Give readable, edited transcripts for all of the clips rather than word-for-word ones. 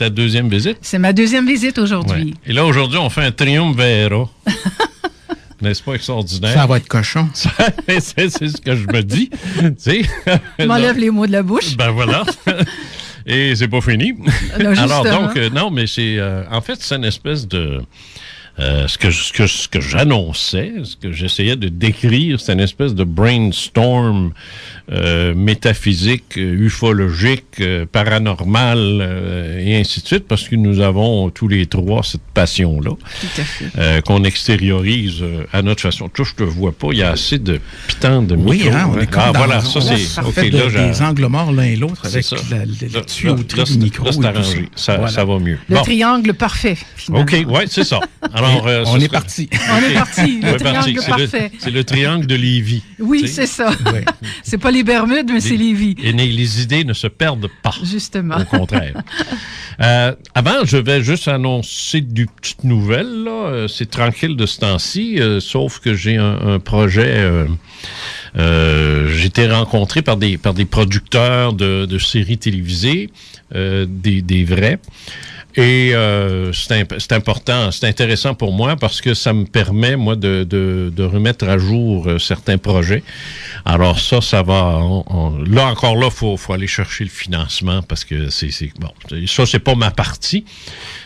ta deuxième visite? C'est ma deuxième visite aujourd'hui. Ouais. Et là, aujourd'hui, on fait un triumvirat. N'est-ce pas extraordinaire? Ça va être cochon. c'est ce que je me dis. Je m'enlève les mots de la bouche. Ben voilà. Et c'est pas fini. Alors donc, non, mais c'est... en fait, c'est une espèce de... ce que j'annonçais, ce que j'essayais de décrire, c'est une espèce de brainstorm métaphysique, ufologique, paranormal, et ainsi de suite, parce que nous avons tous les trois cette passion-là. Tout à fait. Qu'on extériorise à notre façon. Toi, je te vois pas, il y a assez de pitants de micro. Oui, hein, on est comme voilà, ça c'est... On fait des angles morts l'un et l'autre avec la tuyauterie du micro. Là, c'est arrangé. Ça va mieux. Le triangle parfait, finalement. OK, oui, c'est ça. Alors, on est parti. On est parti. Le triangle parfait. C'est le triangle de Lévis. Oui, c'est ça. Oui. C'est pas les Bermudes, mais c'est Lévis. Et les idées ne se perdent pas. Justement. Au contraire. Avant, je vais juste annoncer des petites nouvelles. Là. C'est tranquille de ce temps-ci, sauf que j'ai un projet... j'ai été rencontré par des producteurs de séries télévisées, des vrais. Et c'est important, c'est intéressant pour moi parce que ça me permet, moi, de remettre à jour certains projets. Alors ça va... là, encore là, faut aller chercher le financement parce que c'est bon, ça, c'est pas ma partie.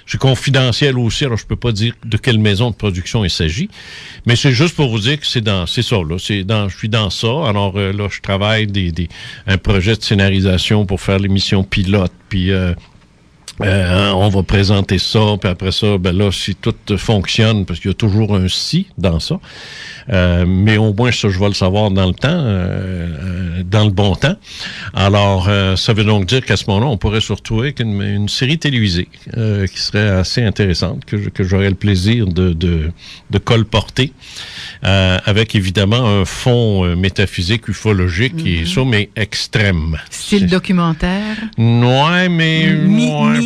C'est confidentiel aussi, alors je peux pas dire de quelle maison de production il s'agit. Mais c'est juste pour vous dire que c'est ça, là. Je suis dans ça. Alors là, je travaille un projet de scénarisation pour faire l'émission pilote, puis... on va présenter ça, puis après ça, ben là, si tout fonctionne, parce qu'il y a toujours un si dans ça, mais au moins ça, je vais le savoir dans le temps, dans le bon temps. Alors, ça veut donc dire qu'à ce moment-là, on pourrait se retrouver avec une série télévisée qui serait assez intéressante, que j'aurais le plaisir de colporter, avec évidemment un fond métaphysique, ufologique, et ça, mais extrême. Style documentaire? Ouais, mais...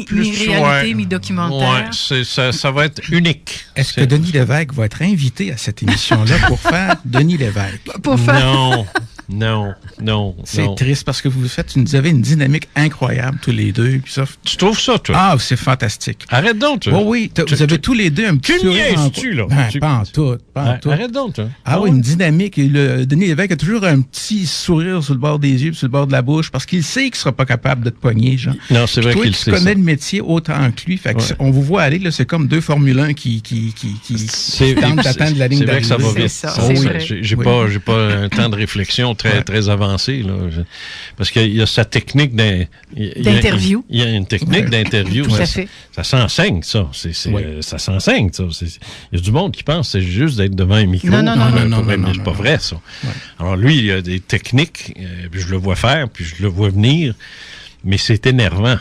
Mi-réalité, mi-documentaire. Ouais, ça va être unique. Est-ce que Denis Lévesque va être invité à cette émission-là pour faire Denis Lévesque? Non. C'est triste parce que vous avez une dynamique incroyable tous les deux. Puis ça, tu trouves ça, toi? Ah, c'est fantastique. Arrête donc, toi. Oui, vous avez tous les deux un petit sourire. Tu là? Pas en tout. Arrête donc, toi. Ah oui, une dynamique. Denis Lévesque a toujours un petit sourire sur le bord des yeux, sur le bord de la bouche, parce qu'il sait qu'il ne sera pas capable de te pogner, genre. Non, c'est vrai qu'il sait. Tu connais le métier autant que lui. Fait que on vous voit aller, là, c'est comme deux Formule 1 qui tentent d'atteindre la ligne d'arrivée. C'est vrai que ça va vite. C'est ça. J'ai pas un temps de réflexion très avancé, là. Parce qu'il y a sa technique d'interview. Il y a une technique d'interview. Ça s'enseigne, ça. Ça s'enseigne, ça. Il y a du monde qui pense que c'est juste d'être devant un micro. Non. C'est pas vrai, ça. Ouais. Alors, lui, il y a des techniques, puis je le vois faire, puis je le vois venir, mais c'est énervant.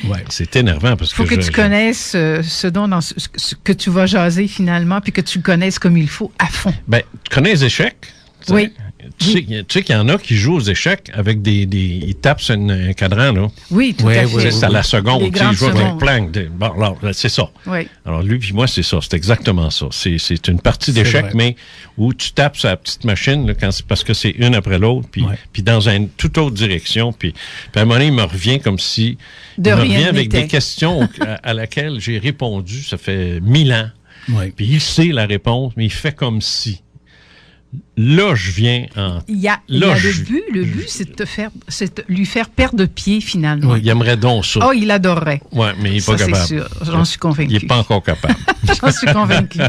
Ouais. C'est énervant parce que... Il faut que tu connaisses ce que tu vas jaser finalement, puis que tu le connaisses comme il faut à fond. Ben, tu connais les échecs? Oui. Tu sais qu'il y en a qui jouent aux échecs avec ils tapent sur un cadran, là. Oui, tout à fait. C'est à la seconde. Ils jouent avec un plank. Bon, alors, c'est ça. Oui. Alors, lui puis moi, c'est ça. C'est exactement ça. C'est une partie d'échecs, mais où tu tapes sur la petite machine, là, parce que c'est une après l'autre, puis dans une toute autre direction. Puis à un moment donné, il me revient comme si... Il me revient avec des questions à laquelle j'ai répondu, ça fait 1000 ans. Oui. Puis il sait la réponse, mais il fait comme si... Là, je viens en... Le but, c'est de lui faire perdre pied, finalement. Oui, il aimerait donc ça. Oh, il adorerait. Oui, mais il n'est pas capable. C'est sûr, j'en suis convaincu. Il n'est pas encore capable. J'en suis convaincu.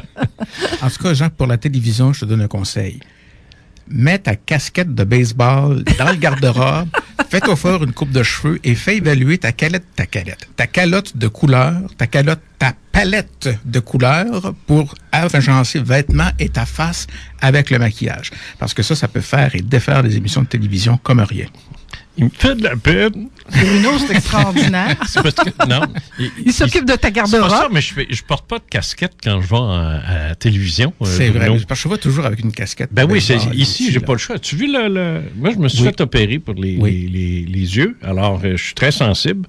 En tout cas, Jean, pour la télévision, je te donne un conseil. Mets ta casquette de baseball dans le garde-robe, fais-toi faire une coupe de cheveux et fais évaluer ta calotte de couleur, ta palette de couleurs pour agencer vêtements et ta face avec le maquillage. Parce que ça peut faire et défaire des émissions de télévision comme rien. Il me fait de la peine. Bruno, c'est extraordinaire. C'est parce que, non. Il s'occupe de ta garde-robe. C'est pas ça, mais je porte pas de casquette quand je vais à la télévision. C'est vrai. Parce que je vois toujours avec une casquette. Ben oui, ici, j'ai pas le choix. Tu vu moi, je me suis fait opérer pour les yeux. Alors, je suis très sensible.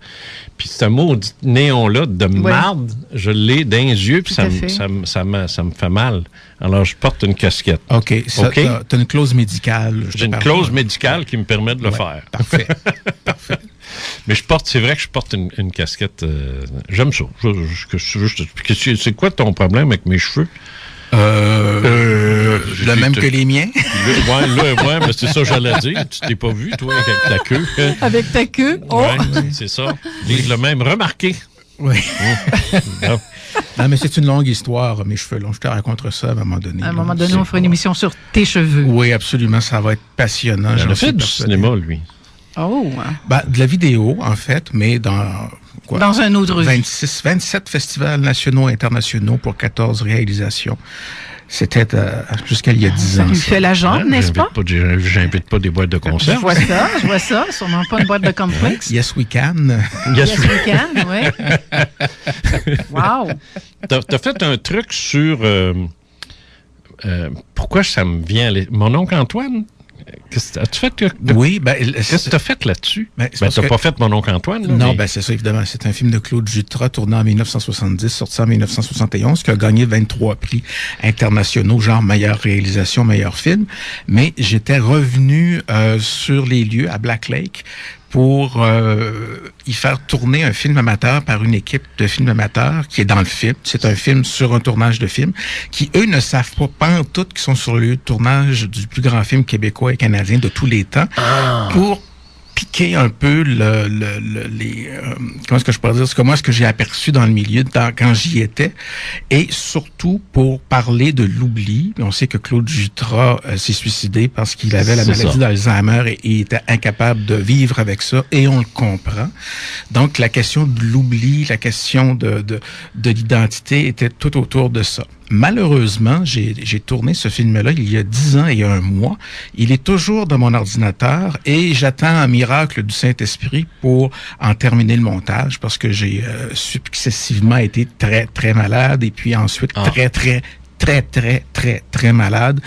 Puis ce maudit néon-là de marde, je l'ai dans les yeux, puis ça me fait mal. Alors, je porte une casquette. OK. T'as une clause médicale. J'ai une clause médicale qui me permet de le faire. Parfait. Parfait. Mais c'est vrai que je porte une casquette. J'aime ça. C'est quoi ton problème avec mes cheveux? Le même que les miens. Ouais, mais c'est ça que j'allais dire. Tu t'es pas vu, toi, avec ta queue. Avec ta queue? Oh! Ouais, c'est ça. Le même. Remarqué. Oui. Non, mais c'est une longue histoire, mes cheveux longs. Je te raconterai ça à un moment donné. À un moment donné, on fera une émission sur tes cheveux. Oui, absolument. Ça va être passionnant. Il a fait du cinéma, lui. Oh! De la vidéo, en fait, mais dans... Dans un autre 27 festivals nationaux et internationaux pour 14 réalisations. C'était jusqu'à il y a 10 ans. Ça lui fait la jambe, n'est-ce pas? J'invite pas des boîtes de concert. Je vois ça. Sûrement pas une boîte de cornflakes. Yes, we can. Yes, we can, oui. Wow! T'as fait un truc sur... pourquoi ça me vient... Mon oncle Antoine... As-tu fait oui, qu'est-ce que tu as fait là-dessus? Tu n'as pas fait Mon oncle Antoine? Là, non, c'est ça, évidemment. C'est un film de Claude Jutras tourné en 1970, sorti en 1971, qui a gagné 23 prix internationaux, genre meilleure réalisation, meilleur film. Mais j'étais revenu sur les lieux à Black Lake pour y faire tourner un film amateur par une équipe de films amateurs qui est dans le film. C'est un film sur un tournage de film qui, eux, ne savent pas en tout qu'ils sont sur le lieu de tournage du plus grand film québécois et canadien de tous les temps pour piquer un peu comment est-ce que je pourrais dire? Comment est-ce que j'ai aperçu dans le milieu quand j'y étais? Et surtout pour parler de l'oubli. On sait que Claude Jutras s'est suicidé parce qu'il avait la maladie d'Alzheimer et était incapable de vivre avec ça, et on le comprend. Donc, la question de l'oubli, la question de l'identité était tout autour de ça. Malheureusement, j'ai tourné ce film-là il y a 10 ans et 1 mois. Il est toujours dans mon ordinateur et j'attends un miracle du Saint-Esprit pour en terminer le montage parce que j'ai successivement été très, très malade et puis ensuite très malade.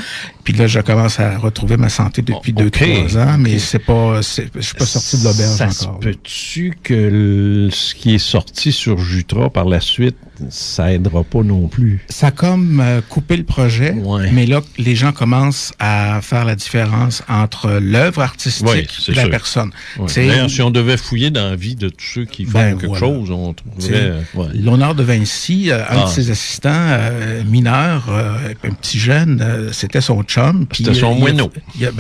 Puis là, je commence à retrouver ma santé depuis 2-3 ans, mais je suis pas sorti de l'auberge encore. Ça peut-tu que ce qui est sorti sur Jutras par la suite, ça aidera pas non plus? Ça a comme coupé le projet, mais là, les gens commencent à faire la différence entre l'œuvre artistique et la personne. D'ailleurs, si on devait fouiller dans la vie de tous ceux qui font quelque chose, on trouverait... Léonard de Vinci, un de ses assistants mineurs, un petit jeune, c'était son chum. C'était son moineau.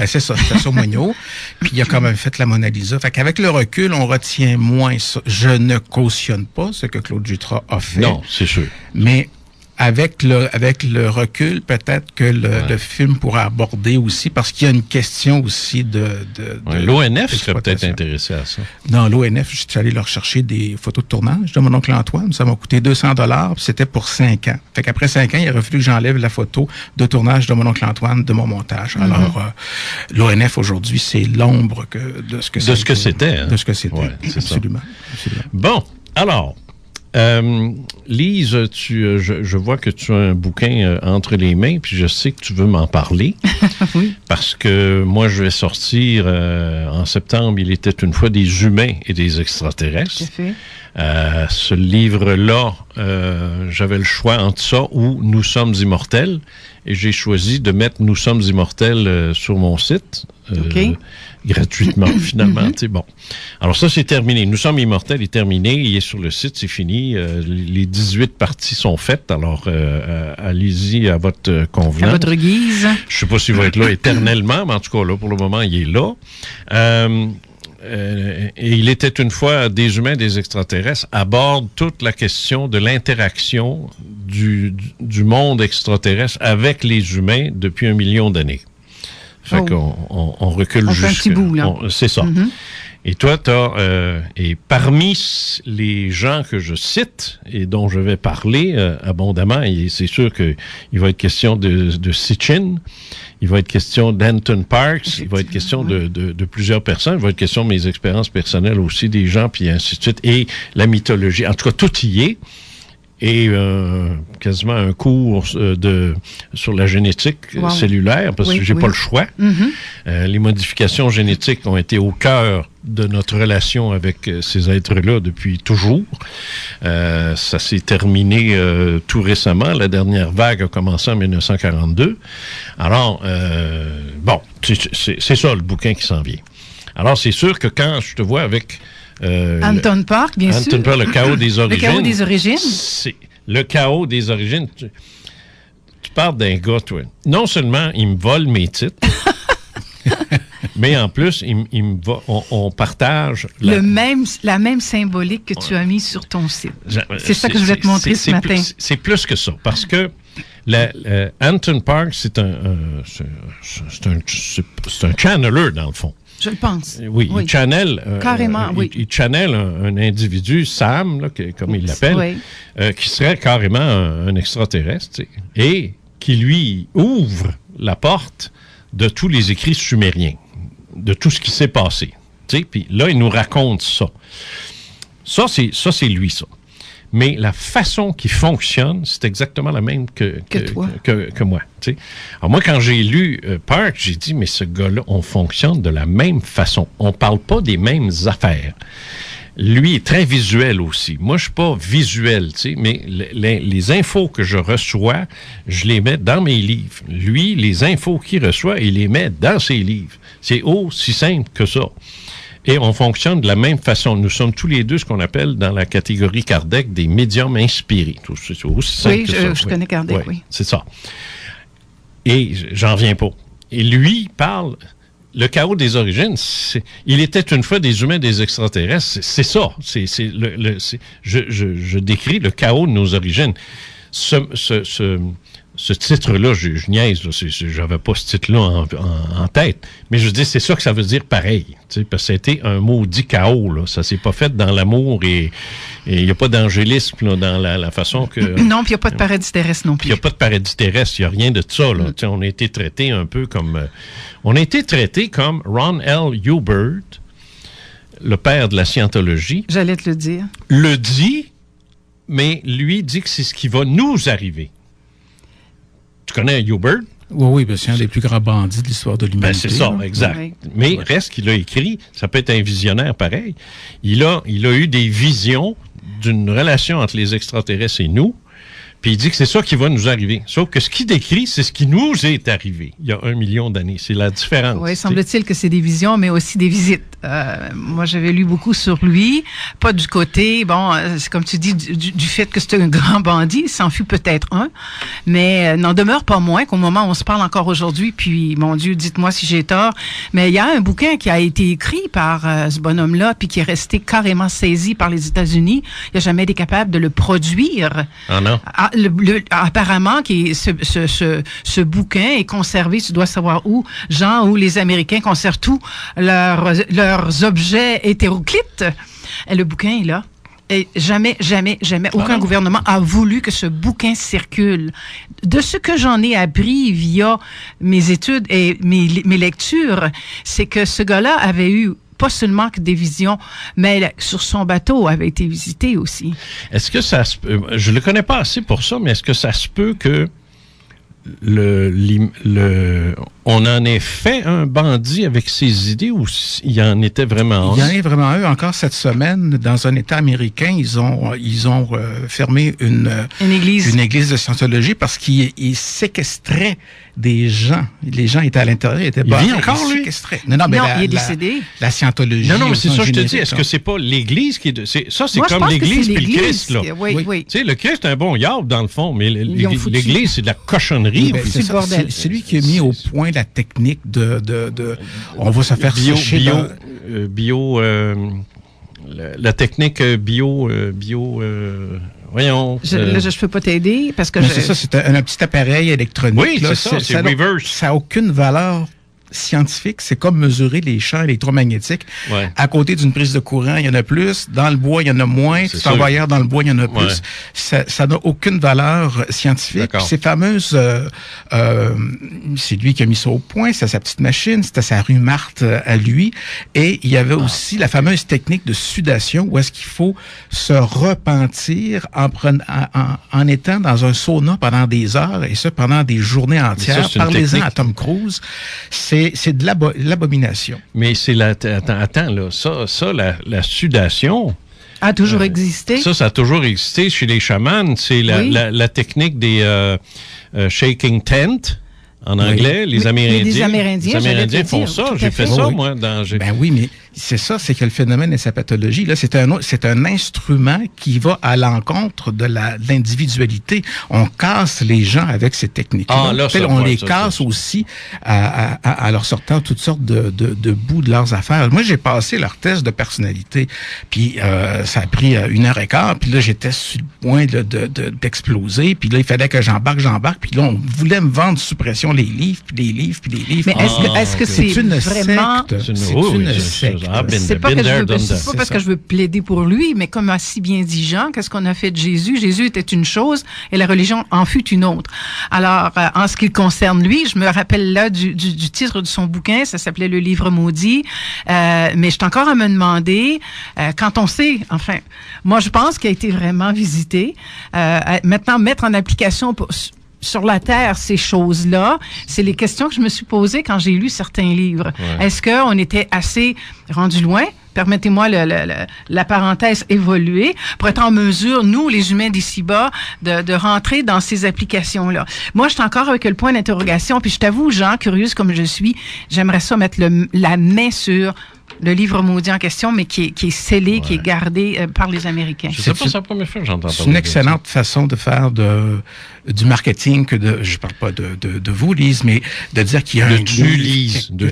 C'est ça, c'était son moineau. Puis il a quand même fait la Mona Lisa. Fait qu'avec le recul, on retient moins ça. Je ne cautionne pas ce que Claude Jutras a fait. Non, c'est sûr. Mais avec le recul, peut-être que le film pourra aborder aussi, parce qu'il y a une question aussi de l'ONF serait peut-être intéressé à ça. Non, l'ONF, je suis allé leur chercher des photos de tournage de mon oncle Antoine. Ça m'a coûté 200$, puis c'était pour 5 ans. Fait qu'après 5 ans, il a fallu que j'enlève la photo de tournage de mon oncle Antoine de mon montage. Alors, l'ONF, aujourd'hui, c'est l'ombre de ce que c'était. De ce que c'était. Hein? De ce que c'était, absolument. Bon, alors... Lise, je vois que tu as un bouquin entre les mains, puis je sais que tu veux m'en parler. Oui. Parce que moi, je vais sortir en septembre, il était une fois des humains et des extraterrestres. Tout à fait. Ce livre-là, j'avais le choix entre ça ou Nous sommes immortels, et j'ai choisi de mettre Nous sommes immortels sur mon site. Gratuitement, finalement. Bon. Alors ça, c'est terminé. Nous sommes immortels est terminé. Il est sur le site, c'est fini. Les 18 parties sont faites. Alors, allez-y à votre convenance. À votre guise. Je sais pas s'il va être là éternellement, mais en tout cas, là, pour le moment, il est là. Et il était une fois des humains, des extraterrestres, aborde toute la question de l'interaction du monde extraterrestre avec les humains depuis 1 million d'années. Fait qu'on on recule jusqu'à... On fait un petit bout, là. C'est ça. Mm-hmm. Et toi, et parmi les gens que je cite et dont je vais parler abondamment, et c'est sûr qu'il va être question de Sitchin, il va être question d'Anton Parks, il va être question de plusieurs personnes, il va être question de mes expériences personnelles aussi, des gens, puis ainsi de suite, et la mythologie. En tout cas, tout y est. Et quasiment un cours sur la génétique cellulaire, parce que j'ai pas le choix. Mm-hmm. Les modifications génétiques ont été au cœur de notre relation avec ces êtres-là depuis toujours. Ça s'est terminé tout récemment. La dernière vague a commencé en 1942. Alors, c'est ça le bouquin qui s'en vient. Alors, c'est sûr que quand je te vois avec Anton Park, bien sûr. Anton Park, le chaos des origines. Le chaos des origines. C'est le chaos des origines. Tu parles d'un gars, toi. Non seulement il me vole mes titres, mais en plus, on partage... la même symbolique que tu as mis sur ton site. C'est ça que je voulais te montrer ce matin. C'est plus que ça, parce que Anton Park, c'est un channeler, dans le fond. Je le pense. Oui, il channel... Carrément, oui. Il channel un individu, Sam, là, comme il l'appelle, qui serait carrément un extraterrestre, tu sais, et qui lui ouvre la porte de tous les écrits sumériens, de tout ce qui s'est passé. Puis là, il nous raconte ça. Ça, c'est lui, ça. Mais la façon qu'il fonctionne, c'est exactement la même que moi. T'sais. Alors moi, quand j'ai lu Park, j'ai dit, mais ce gars-là, on fonctionne de la même façon. On parle pas des mêmes affaires. Lui est très visuel aussi. Moi, je suis pas visuel, mais les infos que je reçois, je les mets dans mes livres. Lui, les infos qu'il reçoit, il les met dans ses livres. C'est aussi simple que ça. Et on fonctionne de la même façon. Nous sommes tous les deux ce qu'on appelle dans la catégorie Kardec des médiums inspirés. C'est aussi simple que ça. Je connais Kardec, oui. C'est ça. Et j'en viens pas. Et lui parle... Le chaos des origines, il était une fois des humains, des extraterrestres. C'est ça. Je décris le chaos de nos origines. Ce titre-là, je niaise, j'avais pas ce titre-là en tête, mais je dis c'est ça que ça veut dire pareil, parce que c'était un maudit chaos, là. Ça s'est pas fait dans l'amour et il n'y a pas d'angélisme là, dans la façon que... Non, puis il n'y a pas de paradis terrestre non plus. Il n'y a pas de paradis terrestre, il n'y a rien de ça, là. On a été traité un peu comme... on a été traité comme Ron L. Hubert, le père de la scientologie. J'allais te le dire. Le dit, mais lui dit que c'est ce qui va nous arriver. Tu connais Hubert? Oui, c'est un des plus grands bandits de l'histoire de l'humanité. C'est ça, exact. Oui. Mais reste qu'il a écrit, ça peut être un visionnaire pareil, il a eu des visions d'une relation entre les extraterrestres et nous, puis il dit que c'est ça qui va nous arriver. Sauf que ce qu'il décrit, c'est ce qui nous est arrivé il y a 1 million d'années. C'est la différence. Oui, semble-t-il que c'est des visions, mais aussi des visites. Moi, j'avais lu beaucoup sur lui. Pas du côté, c'est comme tu dis, du fait que c'est un grand bandit. C'en fut peut-être un. Mais n'en demeure pas moins qu'au moment où on se parle encore aujourd'hui, puis, mon Dieu, dites-moi si j'ai tort, mais il y a un bouquin qui a été écrit par ce bonhomme-là, puis qui est resté carrément saisi par les États-Unis. Il n'a jamais été capable de le produire. Ah non? Apparemment, ce bouquin est conservé, tu dois savoir où, Jean, où les Américains conservent tous leurs objets hétéroclites. Et le bouquin est là. Et jamais, aucun gouvernement a voulu que ce bouquin circule. De ce que j'en ai appris via mes études et mes lectures, c'est que ce gars-là avait eu pas seulement que des visions, mais sur son bateau avait été visité aussi. Est-ce que ça se peut, je le connais pas assez pour ça, mais est-ce que ça se peut que on en ait fait un bandit avec ses idées ou il y en était vraiment un? Il y en a vraiment eu. Encore cette semaine, dans un État américain, ils ont fermé une église de scientologie parce qu'ils séquestraient des gens. Les gens étaient à l'intérieur, ils étaient barrés. Il vit encore, lui? Non, mais il est décédé. La scientologie... Non, mais c'est ça que je te dis. Est-ce que c'est pas l'Église qui est... Ça, c'est comme l'Église puis le Christ, là. Oui. Tu sais, le Christ est un bon yard, dans le fond, mais l'Église, c'est de la cochonnerie. C'est lui qui a mis au point la technique de on va se faire sécher la technique voyons. Je peux pas t'aider parce que c'est ça, c'est un petit appareil électronique. Oui, là, c'est reverse. Ça n'a aucune valeur scientifique, c'est comme mesurer les champs électromagnétiques. Ouais. À côté d'une prise de courant, il y en a plus. Dans le bois, il y en a moins. Tu t'en vas ailleurs dans le bois, il y en a plus. Ça n'a aucune valeur scientifique. Ces fameuses... c'est lui qui a mis ça au point. C'était sa petite machine. C'était sa rue Marthe à lui. Et il y avait aussi la fameuse technique de sudation où est-ce qu'il faut se repentir en étant dans un sauna pendant des heures et ça pendant des journées entières. Parlez-en à Tom Cruise. C'est de l'abomination. Mais c'est attends, là, ça, la sudation... A toujours existé. Ça a toujours existé chez les chamans. C'est la technique des shaking tent, en anglais. Les Amérindiens. Les Amérindiens font ça. J'ai fait ça, moi. Ben oui, mais c'est ça, c'est que le phénomène et sa pathologie, là, c'est un instrument qui va à l'encontre de l'individualité. On casse les gens avec ces techniques-là. On les casse aussi à leur sortant toutes sortes de bouts de leurs affaires. Moi, j'ai passé leur test de personnalité, puis ça a pris 1h15, puis là, j'étais sur le point d'exploser, puis là, il fallait que j'embarque, puis là, on voulait me vendre sous pression les livres. Mais est-ce que c'est une vraiment... secte? C'est une secte. C'est pas parce que je veux plaider pour lui, mais comme a si bien dit Jean, qu'est-ce qu'on a fait de Jésus? Jésus était une chose et la religion en fut une autre. Alors, en ce qui le concerne lui, je me rappelle là du titre de son bouquin, ça s'appelait Le Livre maudit, mais je suis encore à me demander, quand on sait, enfin, moi je pense qu'il a été vraiment visité, maintenant mettre en application sur la Terre, ces choses-là, c'est les questions que je me suis posées quand j'ai lu certains livres. Ouais. Est-ce qu'on était assez rendu loin? Permettez-moi la parenthèse évoluer pour être en mesure, nous, les humains d'ici-bas, de rentrer dans ces applications-là. Moi, je suis encore avec le point d'interrogation, puis je t'avoue, Jean, curieuse comme je suis, j'aimerais ça mettre la main sur le livre maudit en question, mais qui est scellé, qui est gardé par les Américains. Je sais pas, c'est la première fois que j'entends parler. C'est une excellente façon de faire du marketing je parle pas de vous, Lise, mais de dire qu'il y a un livre. De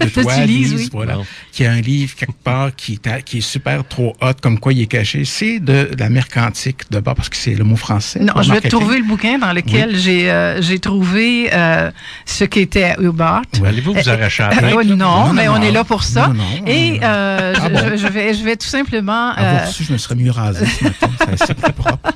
toi, Lise, oui. voilà. Qu'il y a un livre quelque part qui est super trop hot, comme quoi il est caché. C'est de la mercantique, d'abord, parce que c'est le mot français. Non, je vais te trouver le bouquin dans lequel j'ai trouvé ce qu'était Hubert. Allez-vous vous arracher à la plainte? Non, mais on est là pour ça. Et bon. je vais tout simplement... je me serais mieux rasé ce matin. C'est plus propre.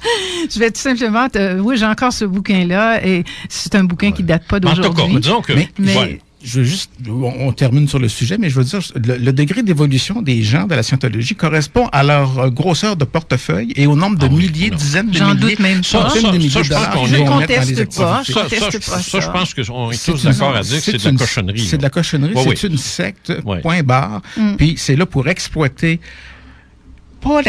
Je vais tout simplement... oui, j'ai encore ce bouquin-là et c'est un bouquin qui date pas d'aujourd'hui. En tout cas, disons que... Mais je veux juste... On termine sur le sujet, mais je veux dire, le degré d'évolution des gens de la scientologie correspond à leur grosseur de portefeuille et au nombre de milliers, dizaines de milliers... J'en doute même pas. Centaines de milliers de dollars. Je ne conteste pas. Ça, je pense qu'on est tous d'accord à dire que c'est de la cochonnerie. C'est de la cochonnerie. C'est une secte, point barre. Puis c'est là pour exploiter pas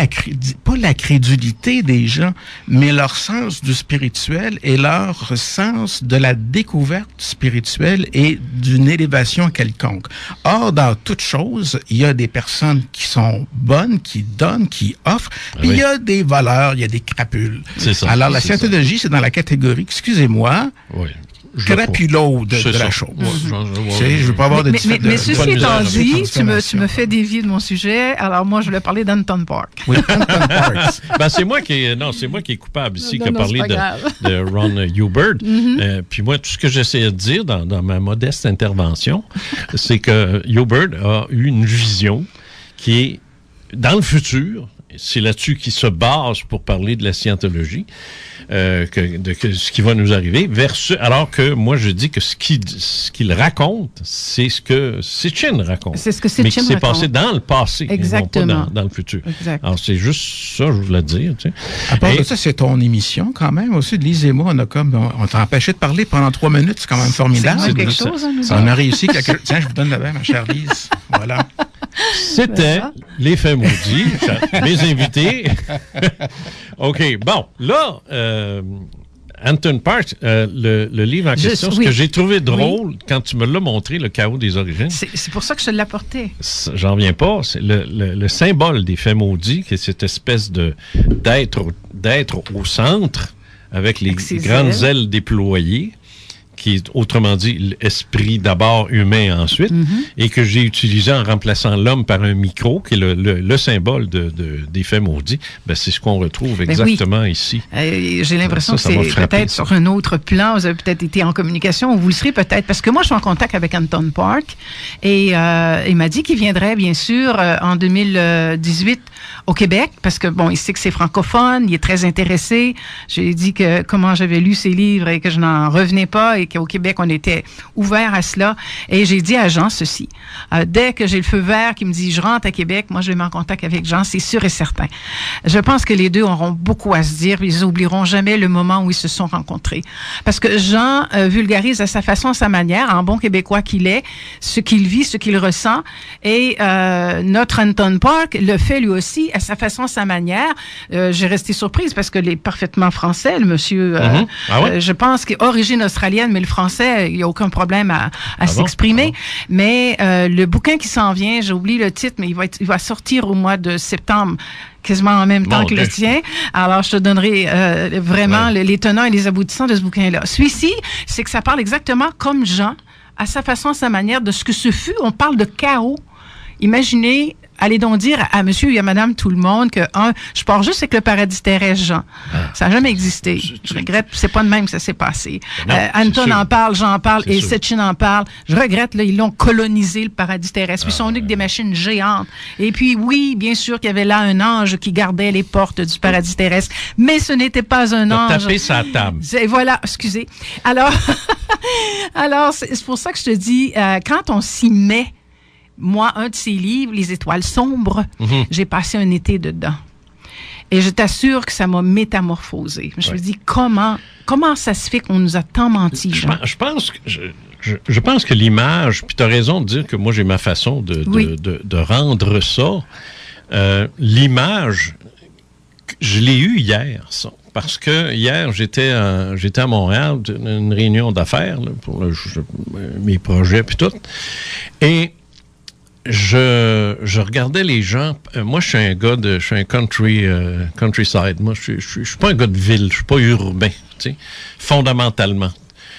la crédulité des gens, mais leur sens du spirituel et leur sens de la découverte spirituelle et d'une élévation quelconque. Or, dans toute chose, il y a des personnes qui sont bonnes, qui donnent, qui offrent, puis il y a des voleurs, il y a des crapules. C'est ça. Alors, la scientologie, c'est dans la catégorie, excusez-moi, crapulot de la chose. Je ne veux pas avoir de différence. Mais ceci étant dit, tu me fais dévier de mon sujet. Alors moi, je voulais parler d'Anton Park. Oui, Anton Park. C'est moi qui est coupable ici qui a parlé de Ron Hubert. Puis moi, tout ce que j'essayais de dire dans ma modeste intervention, c'est que Hubert a eu une vision qui est dans le futur. C'est là-dessus qu'il se base pour parler de la scientologie, ce qui va nous arriver, alors que moi je dis que ce qu'il raconte, c'est ce que Sitchin raconte. C'est ce que Sitchin raconte. Mais qui s'est passé dans le passé, exactement. Et non pas dans le futur. Exact. Alors c'est juste ça, je voulais dire. Tu sais. À part de ça, c'est ton émission quand même. Aussi, Lise et moi, on t'a empêché de parler pendant 3 minutes. C'est quand même formidable. C'est quelque chose. On a réussi Tiens, je vous donne la main, ma chère Lise. Voilà. C'était les faits maudits, mes invités. OK, bon, là, Anton Park, le livre en question, ce que j'ai trouvé drôle quand tu me l'as montré, Le chaos des origines. C'est pour ça que je l'ai apporté. J'en viens pas. C'est le symbole des faits maudits, qui est cette espèce d'être au centre avec les grandes ailes déployées, qui est, autrement dit, l'esprit d'abord humain ensuite, et que j'ai utilisé en remplaçant l'homme par un micro, qui est le symbole des faits maudits. C'est ce qu'on retrouve exactement ici. J'ai l'impression que c'est peut-être sur un autre plan. Vous avez peut-être été en communication, ou vous le serez peut-être, parce que moi, je suis en contact avec Anton Park, et il m'a dit qu'il viendrait, bien sûr, en 2018 au Québec, parce que, il sait que c'est francophone, il est très intéressé. J'ai dit que comment j'avais lu ses livres et que je n'en revenais pas, et qu'au Québec, on était ouvert à cela. Et j'ai dit à Jean ceci. Dès que j'ai le feu vert qui me dit « je rentre à Québec », moi, je vais en contact avec Jean, c'est sûr et certain. Je pense que les deux auront beaucoup à se dire, ils n'oublieront jamais le moment où ils se sont rencontrés. Parce que Jean vulgarise à sa façon, à sa manière, en bon Québécois qu'il est, ce qu'il vit, ce qu'il ressent. Et notre Anton Park le fait lui aussi à sa façon, à sa manière. J'ai resté surprise parce que il est parfaitement français, le monsieur. Je pense qu'il est origine australienne, mais mais le français, il n'y a aucun problème à s'exprimer. Mais le bouquin qui s'en vient, j'ai oublié le titre, mais il va sortir au mois de septembre, quasiment en même temps que le tien. Alors, je te donnerai vraiment les tenants et les aboutissants de ce bouquin-là. Celui-ci, c'est que ça parle exactement comme Jean, à sa façon, à sa manière, de ce que ce fut. On parle de chaos. Imaginez, allez donc dire à monsieur et à madame tout le monde que, je pars juste avec le paradis terrestre, Jean. Ça n'a jamais existé. Je regrette, c'est pas de même que ça s'est passé. Non, Anton en parle, Jean en parle, et sûr. Setchin en parle. Je regrette, là, ils l'ont colonisé, le paradis terrestre. Puis ils sont venus avec des machines géantes. Et puis, oui, bien sûr qu'il y avait là un ange qui gardait les portes du paradis terrestre. Mais ce n'était pas un ange. Taper sa table. Voilà, excusez. Alors, c'est pour ça que je te dis, quand on s'y met, moi, un de ces livres, Les étoiles sombres, j'ai passé un été dedans. Et je t'assure que ça m'a métamorphosé. Je me dis, comment ça se fait qu'on nous a tant menti, Jean? Je pense que l'image, puis tu as raison de dire que moi, j'ai ma façon de rendre ça. L'image, je l'ai eue hier, ça. Parce que hier, j'étais à Montréal, une réunion d'affaires là, pour mes projets puis tout. Et je regardais les gens. Moi, je suis un countryside. Moi, je suis pas un gars de ville. Je suis pas urbain, tu sais, fondamentalement.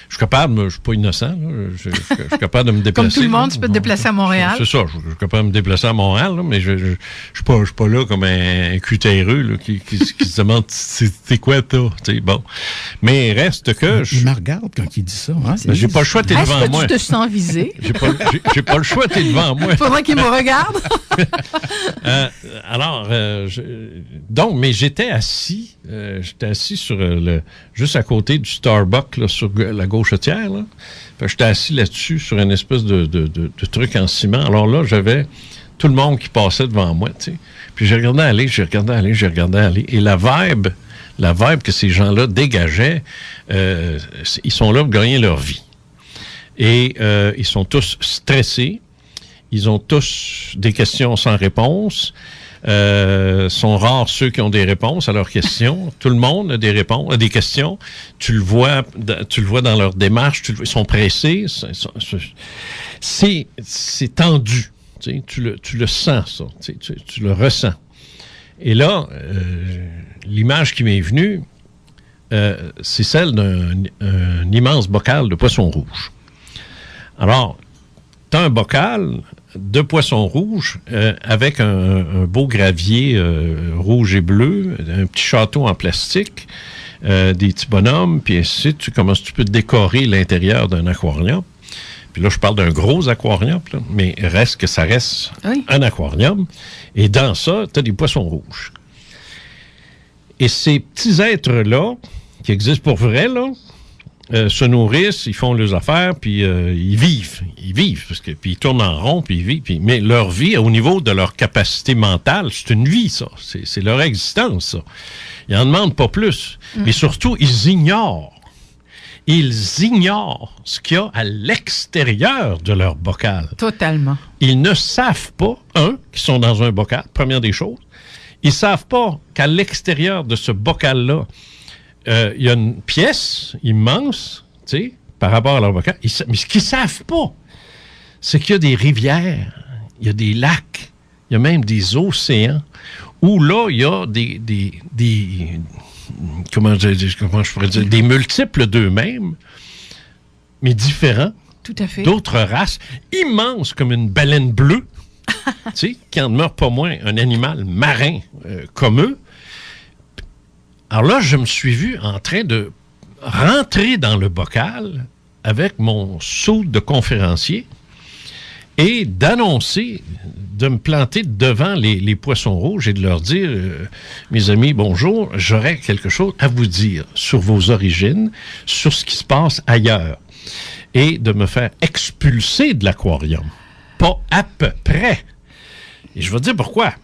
Je suis capable, je suis pas innocent, là, je suis capable de me déplacer. Comme tout le monde, là. tu peux te déplacer à Montréal. C'est ça, je suis capable de me déplacer à Montréal, là, mais je suis pas là comme un cutéreux là, qui se demande c'est quoi toi, tu sais, bon. Mais reste que... Il me regarde quand il dit ça. Hein? J'ai pas le choix, t'es devant moi. Est-ce que tu te sens visé? J'ai pas le choix, t'es devant moi. Il faudrait qu'il me regarde. Donc, mais j'étais assis sur juste à côté du Starbucks, là, sur la gauchetière, là. Fait que j'étais assis là-dessus, sur une espèce de truc en ciment. Alors là, j'avais tout le monde qui passait devant moi, tu sais. Puis j'ai regardé aller. Et la vibe que ces gens-là dégageaient, ils sont là pour gagner leur vie. Et ils sont tous stressés. Ils ont tous des questions sans réponse. Sont rares ceux qui ont des réponses à leurs questions. Tout le monde a des réponses, a des questions. Tu le vois dans leur démarche. Ils sont pressés. C'est tendu. Tu le sens, ça. Tu le ressens. Et là, l'image qui m'est venue, c'est celle d'un immense bocal de poisson rouge. Alors, tu as un bocal de poisson rouge avec un beau gravier rouge et bleu, un petit château en plastique, des petits bonhommes, puis ainsi, tu peux décorer l'intérieur d'un aquarium. Puis là, je parle d'un gros aquarium, là, mais ça reste un aquarium. Et dans ça, tu as des poissons rouges. Et ces petits êtres-là, qui existent pour vrai, là, se nourrissent, ils font leurs affaires, puis ils vivent, puis ils tournent en rond, puis ils vivent. Mais leur vie, au niveau de leur capacité mentale, c'est une vie, ça. C'est leur existence, ça. Ils n'en demandent pas plus. Mais surtout, ils ignorent ce qu'il y a à l'extérieur de leur bocal. Totalement. Ils ne savent pas, qu'ils sont dans un bocal, première des choses. Ils savent pas qu'à l'extérieur de ce bocal-là, il y a une pièce immense, tu sais, par rapport à leur bocal. Mais ce qu'ils savent pas, c'est qu'il y a des rivières, il y a des lacs, il y a même des océans, où là, il y a comment je pourrais dire, des multiples d'eux-mêmes, mais différents. Tout à fait. D'autres races, immenses comme une baleine bleue, tu sais, qui en demeure pas moins un animal marin comme eux. Alors là, je me suis vu en train de rentrer dans le bocal avec mon seau de conférencier et d'annoncer, de me planter devant les poissons rouges et de leur dire, mes amis, bonjour, j'aurais quelque chose à vous dire sur vos origines, sur ce qui se passe ailleurs, et de me faire expulser de l'aquarium. Pas à peu près. Et je vais te dire pourquoi.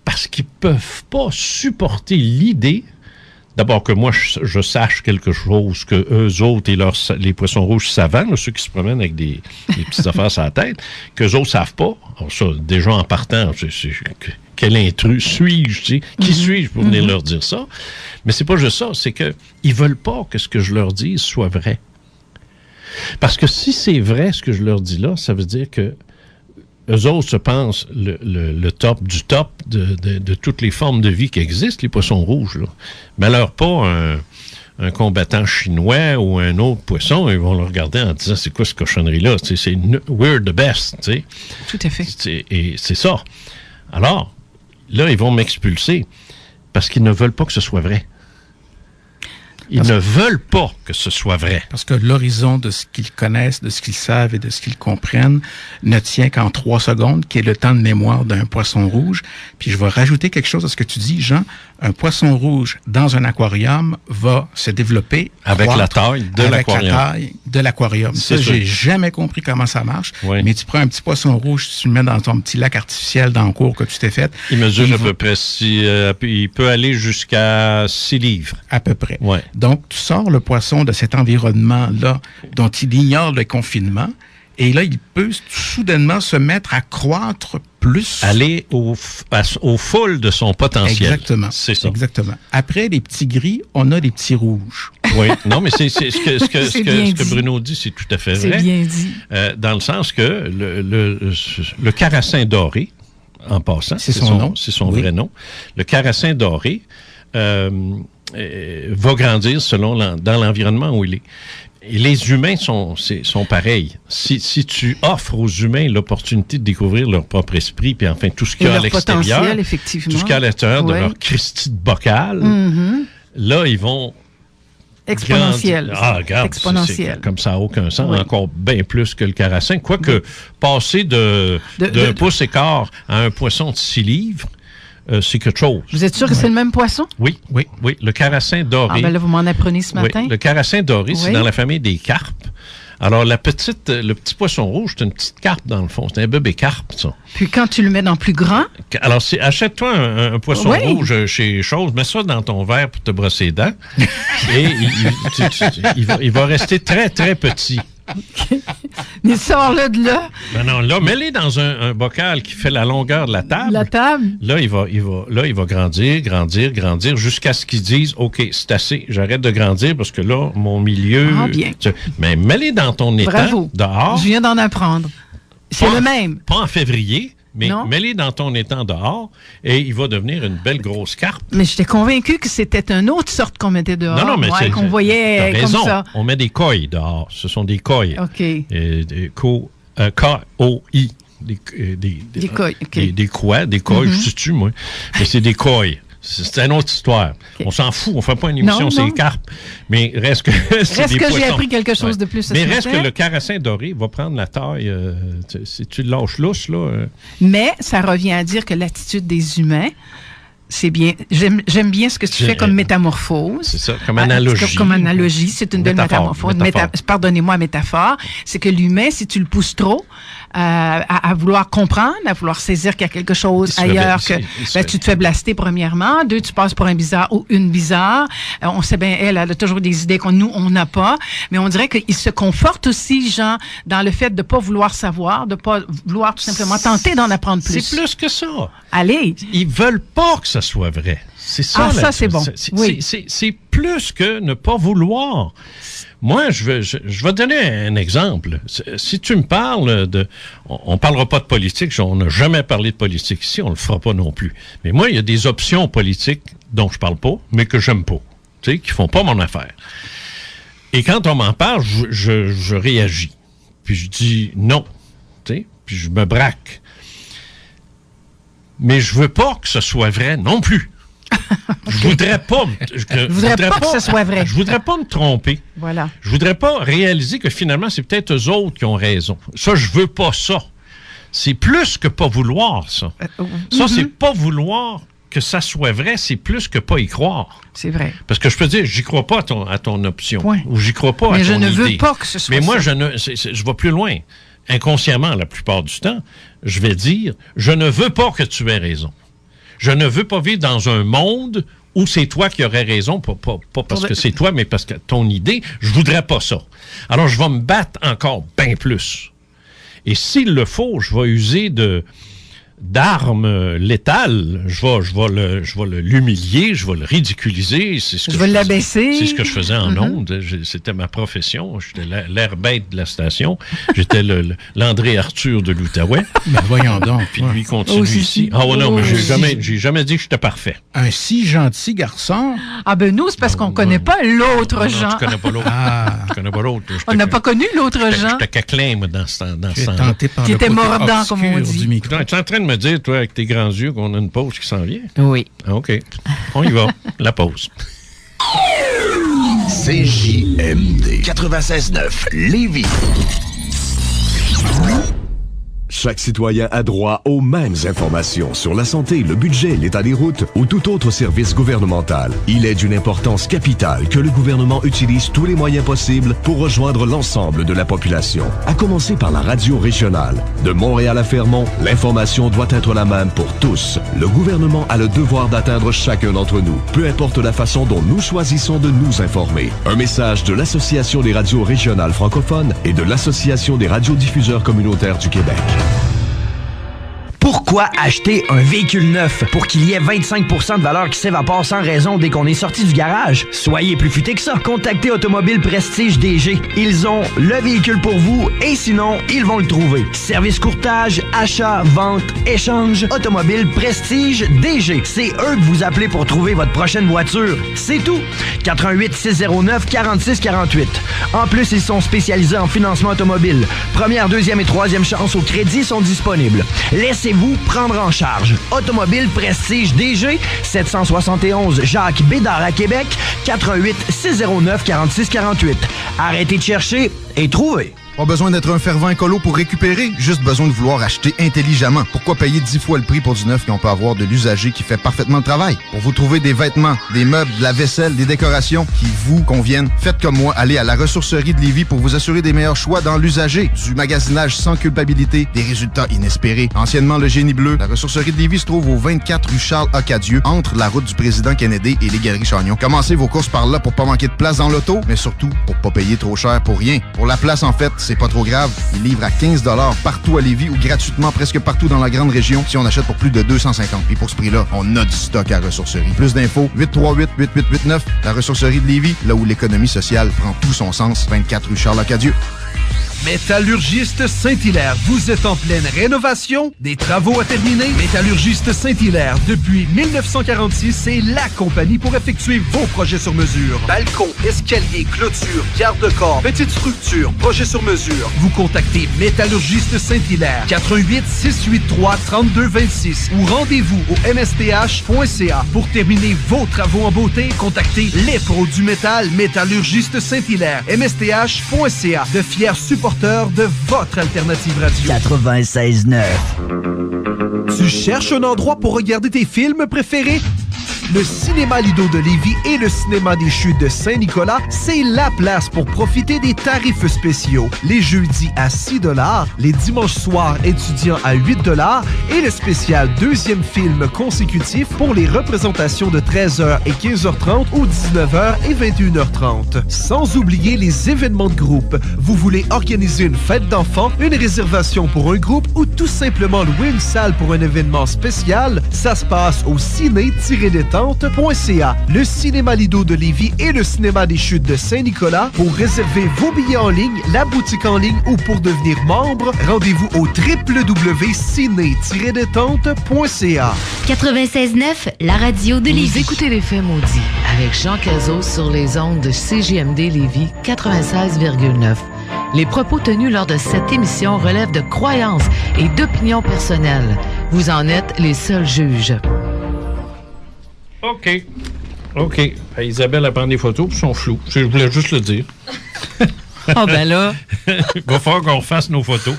Parce qu'ils ne peuvent pas supporter l'idée, d'abord que moi, je sache quelque chose que eux autres et les poissons rouges savants, là, ceux qui se promènent avec des petites affaires sur la tête, qu'eux autres ne savent pas. Alors ça, déjà en partant, quel intrus suis-je, tu sais? Qui suis-je pour venir leur dire ça? Mais c'est pas juste ça, c'est qu'ils ne veulent pas que ce que je leur dise soit vrai. Parce que si c'est vrai ce que je leur dis là, ça veut dire que eux autres se pensent le top du top de toutes les formes de vie qui existent, les poissons rouges, là. Mais alors pas un combattant chinois ou un autre poisson, ils vont le regarder en disant, c'est quoi ce cochonnerie-là? We're the best, tu sais. Tout à fait. Et c'est ça. Alors, là, ils vont m'expulser parce qu'ils ne veulent pas que ce soit vrai. Ils ne veulent pas que ce soit vrai. Parce que l'horizon de ce qu'ils connaissent, de ce qu'ils savent et de ce qu'ils comprennent ne tient qu'en 3 secondes, qui est le temps de mémoire d'un poisson rouge. Puis je vais rajouter quelque chose à ce que tu dis, Jean. Un poisson rouge dans un aquarium va se développer avec la taille de l'aquarium. La taille de l'aquarium. Ça, j'ai jamais compris comment ça marche. Oui. Mais tu prends un petit poisson rouge, tu le mets dans ton petit lac artificiel dans le cours que tu t'es fait. Il mesure à peu près il peut aller jusqu'à 6 livres. À peu près. Ouais. Donc, tu sors le poisson de cet environnement-là dont il ignore le confinement et là, il peut soudainement se mettre à croître plus. Aller au full de son potentiel. Exactement. C'est ça. Exactement. Après les petits gris, on a des petits rouges. Oui, non, mais c'est ce que Bruno dit, c'est tout à fait vrai. C'est bien dit. Dans le sens que le carassin doré, en passant, c'est son nom. C'est son vrai nom. Le carassin doré va grandir dans l'environnement où il est. Et les humains sont pareils. Si tu offres aux humains l'opportunité de découvrir leur propre esprit, puis enfin tout ce qu'il y a à l'extérieur, tout ce qu'il y a à l'extérieur de leur Christie de bocal, là, ils vont... Exponentiel. Regarde, exponentiel. Comme ça n'a aucun sens, encore bien plus que le carassin. Quoique, passer d'un pouce et quart à un poisson de 6 livres, c'est quelque chose. Vous êtes sûr que c'est le même poisson? Oui. Le carassin doré. Ah ben là, vous m'en apprenez ce matin. Oui, le carassin doré, c'est dans la famille des carpes. Alors, le petit poisson rouge, c'est une petite carpe, dans le fond. C'est un bébé carpe, ça. Puis quand tu le mets dans plus grand? Alors, achète-toi un poisson rouge chez Chose, mets ça dans ton verre pour te brosser les dents. Et il va rester très, très petit. Okay. Mais sors-le de là. Ben non, là, mets-les dans un bocal qui fait la longueur de la table. La table. Là, il va grandir jusqu'à ce qu'ils disent, OK, c'est assez, j'arrête de grandir parce que là, mon milieu... Ah, bien. Mais mets-les dans ton étang dehors. Je viens d'en apprendre. C'est le même. Pas en février, mais mets-les dans ton étang dehors et il va devenir une belle grosse carpe. Mais j'étais convaincu que c'était une autre sorte qu'on mettait dehors. Non, mais qu'on voyait comme ça. On met des coilles dehors. Ce sont des coilles. OK. K-O-I. Des coilles, OK. Des coilles, je sais-tu, moi. Mais c'est des coilles. C'est une autre histoire. Okay. On s'en fout, on ne fait pas une émission, c'est les carpes. Mais reste que j'ai appris quelque chose de plus. Mais reste que le carassin doré va prendre la taille, si tu le lâches lousse, là. Mais ça revient à dire que l'attitude des humains, c'est bien. J'aime bien ce que tu fais comme métamorphose. C'est ça, comme analogie. Comme analogie, c'est une belle métaphore. Pardonnez-moi, métaphore. C'est que l'humain, si tu le pousses trop, à vouloir comprendre, à vouloir saisir qu'il y a quelque chose ailleurs que tu te fais blaster premièrement. 2, tu passes pour un bizarre ou une bizarre. On sait bien, elle a toujours des idées qu'on nous, on n'a pas. Mais on dirait qu'il se conforte aussi, Jean, dans le fait de pas vouloir savoir, de pas vouloir tout simplement tenter d'en apprendre plus. C'est plus que ça. Allez. Ils veulent pas que ça soit vrai. C'est ça. Ça, c'est bon. C'est plus que ne pas vouloir. Moi, je vais donner un exemple. Si tu me parles on parlera pas de politique, on n'a jamais parlé de politique ici, on le fera pas non plus. Mais moi, il y a des options politiques dont je parle pas, mais que j'aime pas, tu sais, qui font pas mon affaire. Et quand on m'en parle, je réagis. Puis je dis non, tu sais, puis je me braque. Mais je veux pas que ce soit vrai non plus. Je voudrais pas que ce soit vrai. Je voudrais pas me tromper. Voilà. Je voudrais pas réaliser que finalement, c'est peut-être eux autres qui ont raison. Ça, je veux pas ça. C'est plus que pas vouloir, ça. Ça, c'est pas vouloir que ça soit vrai, c'est plus que pas y croire. C'est vrai. Parce que je peux dire, j'y crois pas à ton option. Point. Ou j'y crois pas à ton idée. Mais je ne veux pas que ce soit ça. Mais moi, ça. je vais plus loin. Inconsciemment, la plupart du temps, je vais dire, je ne veux pas que tu aies raison. Je ne veux pas vivre dans un monde où c'est toi qui aurais raison, pas parce que c'est toi, mais parce que ton idée, je voudrais pas ça. Alors, je vais me battre encore bien plus. Et s'il le faut, je vais user de d'arme létale, je vais l'humilier, je vais le ridiculiser. Je vais l'abaisser. C'est ce que je faisais en ondes. C'était ma profession. J'étais l'air bête de la station. J'étais l'André Arthur de l'Outaouais. Ben voyons donc. Puis lui continue ici. Ah ouais, non, mais j'ai jamais dit que j'étais parfait. Un si gentil garçon. Ah ben nous, c'est parce qu'on connaît pas l'autre Jean. Tu connais pas l'autre. Je connais pas l'autre. On n'a pas connu l'autre Jean. J'étais caclin, moi, dans ce temps. Tenté par qui le était côté mordant, comme on obscur dit. du micro. Tu es en train de me dire, toi, avec tes grands yeux, qu'on a une pause qui s'en vient? Oui. Ah, OK. On y va. La pause. CJMD 96.9 Lévis. Chaque citoyen a droit aux mêmes informations sur la santé, le budget, l'état des routes ou tout autre service gouvernemental. Il est d'une importance capitale que le gouvernement utilise tous les moyens possibles pour rejoindre l'ensemble de la population. À commencer par la radio régionale. De Montréal à Fermont, l'information doit être la même pour tous. Le gouvernement a le devoir d'atteindre chacun d'entre nous, peu importe la façon dont nous choisissons de nous informer. Un message de l'Association des radios régionales francophones et de l'Association des radiodiffuseurs communautaires du Québec. Pourquoi acheter un véhicule neuf pour qu'il y ait 25% de valeur qui s'évapore sans raison dès qu'on est sorti du garage? Soyez plus futé que ça. Contactez Automobile Prestige DG. Ils ont le véhicule pour vous et sinon, ils vont le trouver. Service courtage, achat, vente, échange, Automobile Prestige DG. C'est eux que vous appelez pour trouver votre prochaine voiture. C'est tout. 88 609 46 48. En plus, ils sont spécialisés en financement automobile. Première, deuxième et troisième chance au crédit sont disponibles. Laissez-vous prendre en charge. Automobile Prestige DG, 771 Jacques Bédard à Québec, 88 609 46 48. Arrêtez de chercher et trouvez. Pas besoin d'être un fervent écolo pour récupérer, juste besoin de vouloir acheter intelligemment. Pourquoi payer 10 fois le prix pour du neuf quand on peut avoir de l'usager qui fait parfaitement le travail? Pour vous trouver des vêtements, des meubles, de la vaisselle, des décorations qui vous conviennent, faites comme moi, allez à la ressourcerie de Lévis pour vous assurer des meilleurs choix dans l'usager. Du magasinage sans culpabilité, des résultats inespérés. Anciennement le Génie Bleu, la ressourcerie de Lévis se trouve au 24 rue Charles-Acadieux, entre la route du président Kennedy et les Galeries Chagnon. Commencez vos courses par là pour pas manquer de place dans l'auto, mais surtout pour pas payer trop cher pour rien. Pour la place, en fait, c'est pas trop grave. Ils livrent à 15 $ partout à Lévis ou gratuitement presque partout dans la grande région si on achète pour plus de 250. Puis pour ce prix-là, on a du stock à la ressourcerie. Plus d'infos, 838-8889, la ressourcerie de Lévis, là où l'économie sociale prend tout son sens, 24 rue Charles-Acadieux. Métallurgiste Saint-Hilaire, vous êtes en pleine rénovation? Des travaux à terminer? Métallurgiste Saint-Hilaire, depuis 1946, c'est la compagnie pour effectuer vos projets sur mesure. Balcon, escalier, clôture, garde-corps, petite structure, projet sur mesure. Vous contactez Métallurgiste Saint-Hilaire, 88 683 3226 ou rendez-vous au msth.ca. Pour terminer vos travaux en beauté, contactez les pros du métal Métallurgiste Saint-Hilaire, msth.ca. De fiers supporters de votre alternative radio. 96.9. Tu cherches un endroit pour regarder tes films préférés? Le Cinéma Lido de Lévis et le Cinéma des Chutes de Saint-Nicolas, c'est la place pour profiter des tarifs spéciaux. Les jeudis à 6 $, les dimanches soirs étudiants à 8 $ et le spécial deuxième film consécutif pour les représentations de 13h et 15h30 ou 19h et 21h30. Sans oublier les événements de groupe. Vous voulez organiser une fête d'enfants, une réservation pour un groupe ou tout simplement louer une salle pour un événement spécial? Ça se passe au ciné-détente.ca. Le Cinéma Lido de Lévis et le Cinéma des Chutes de Saint-Nicolas. Pour réserver vos billets en ligne, la boutique en ligne ou pour devenir membre, rendez-vous au www.ciné-détente.ca. 96.9, la radio de Lévis. Vous écoutez Les Faits Maudits avec Jean Cazot sur les ondes de CJMD Lévis 96,9. Les propos tenus lors de cette émission relèvent de croyances et d'opinions personnelles. Vous en êtes les seuls juges. OK. Isabelle, elle prend des photos, puis sont floues. Je voulais juste le dire. Ah ben là. Il va falloir qu'on refasse nos photos.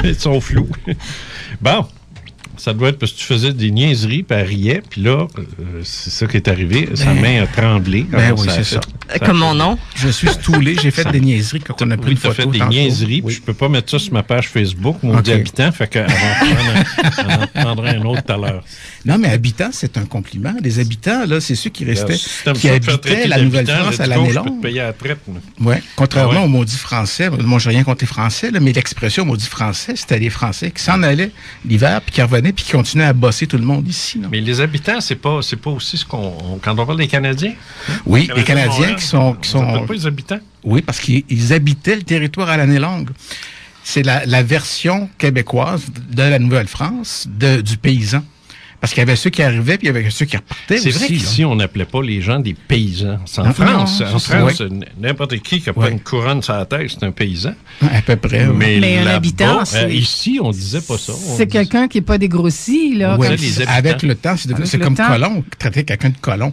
Elles sont floues. Bon. Ça doit être parce que tu faisais des niaiseries, puis elle riait, puis là, c'est ça qui est arrivé. Sa main a tremblé. Ben oui, c'est ça. Comme mon nom. Je suis stoulé, j'ai fait des niaiseries quand on a pris une photo. Tu as fait des tantôt. niaiseries, puis je peux pas mettre ça sur ma page Facebook, mon dit habitant, fait qu'on en prendrait un autre tout à l'heure. Non, mais habitant, c'est un compliment. Les habitants, là, c'est ceux qui restaient, Si t'aimes qui ça, te faire habitaient traiter la Nouvelle-France à l'année Je peux te longue. payer à la traite. Ouais. Contrairement Ah ouais. au maudit français, moi, j'ai rien contre les Français, là, mais l'expression maudit français, c'était les Français qui s'en allaient l'hiver, puis qui revenaient, puis qui continuaient à bosser tout le monde ici. Là. Mais les habitants, c'est pas aussi ce quand on parle des Canadiens. Oui, les Canadiens qui sont pas les habitants. Oui, parce qu'ils habitaient le territoire à l'année longue. C'est la version québécoise de la Nouvelle-France, du paysan. Parce qu'il y avait ceux qui arrivaient, puis il y avait ceux qui repartaient aussi. C'est vrai qu'ici, on n'appelait pas les gens des paysans. En Non, France, non, n'importe qui n'a pas une couronne sur la tête, c'est un paysan. À peu près. Mais un là-bas, habitant, ici, on disait pas ça. C'est quelqu'un qui n'est pas dégrossi, là. Oui, comme avec le temps, c'est comme colon, traiter quelqu'un de colon.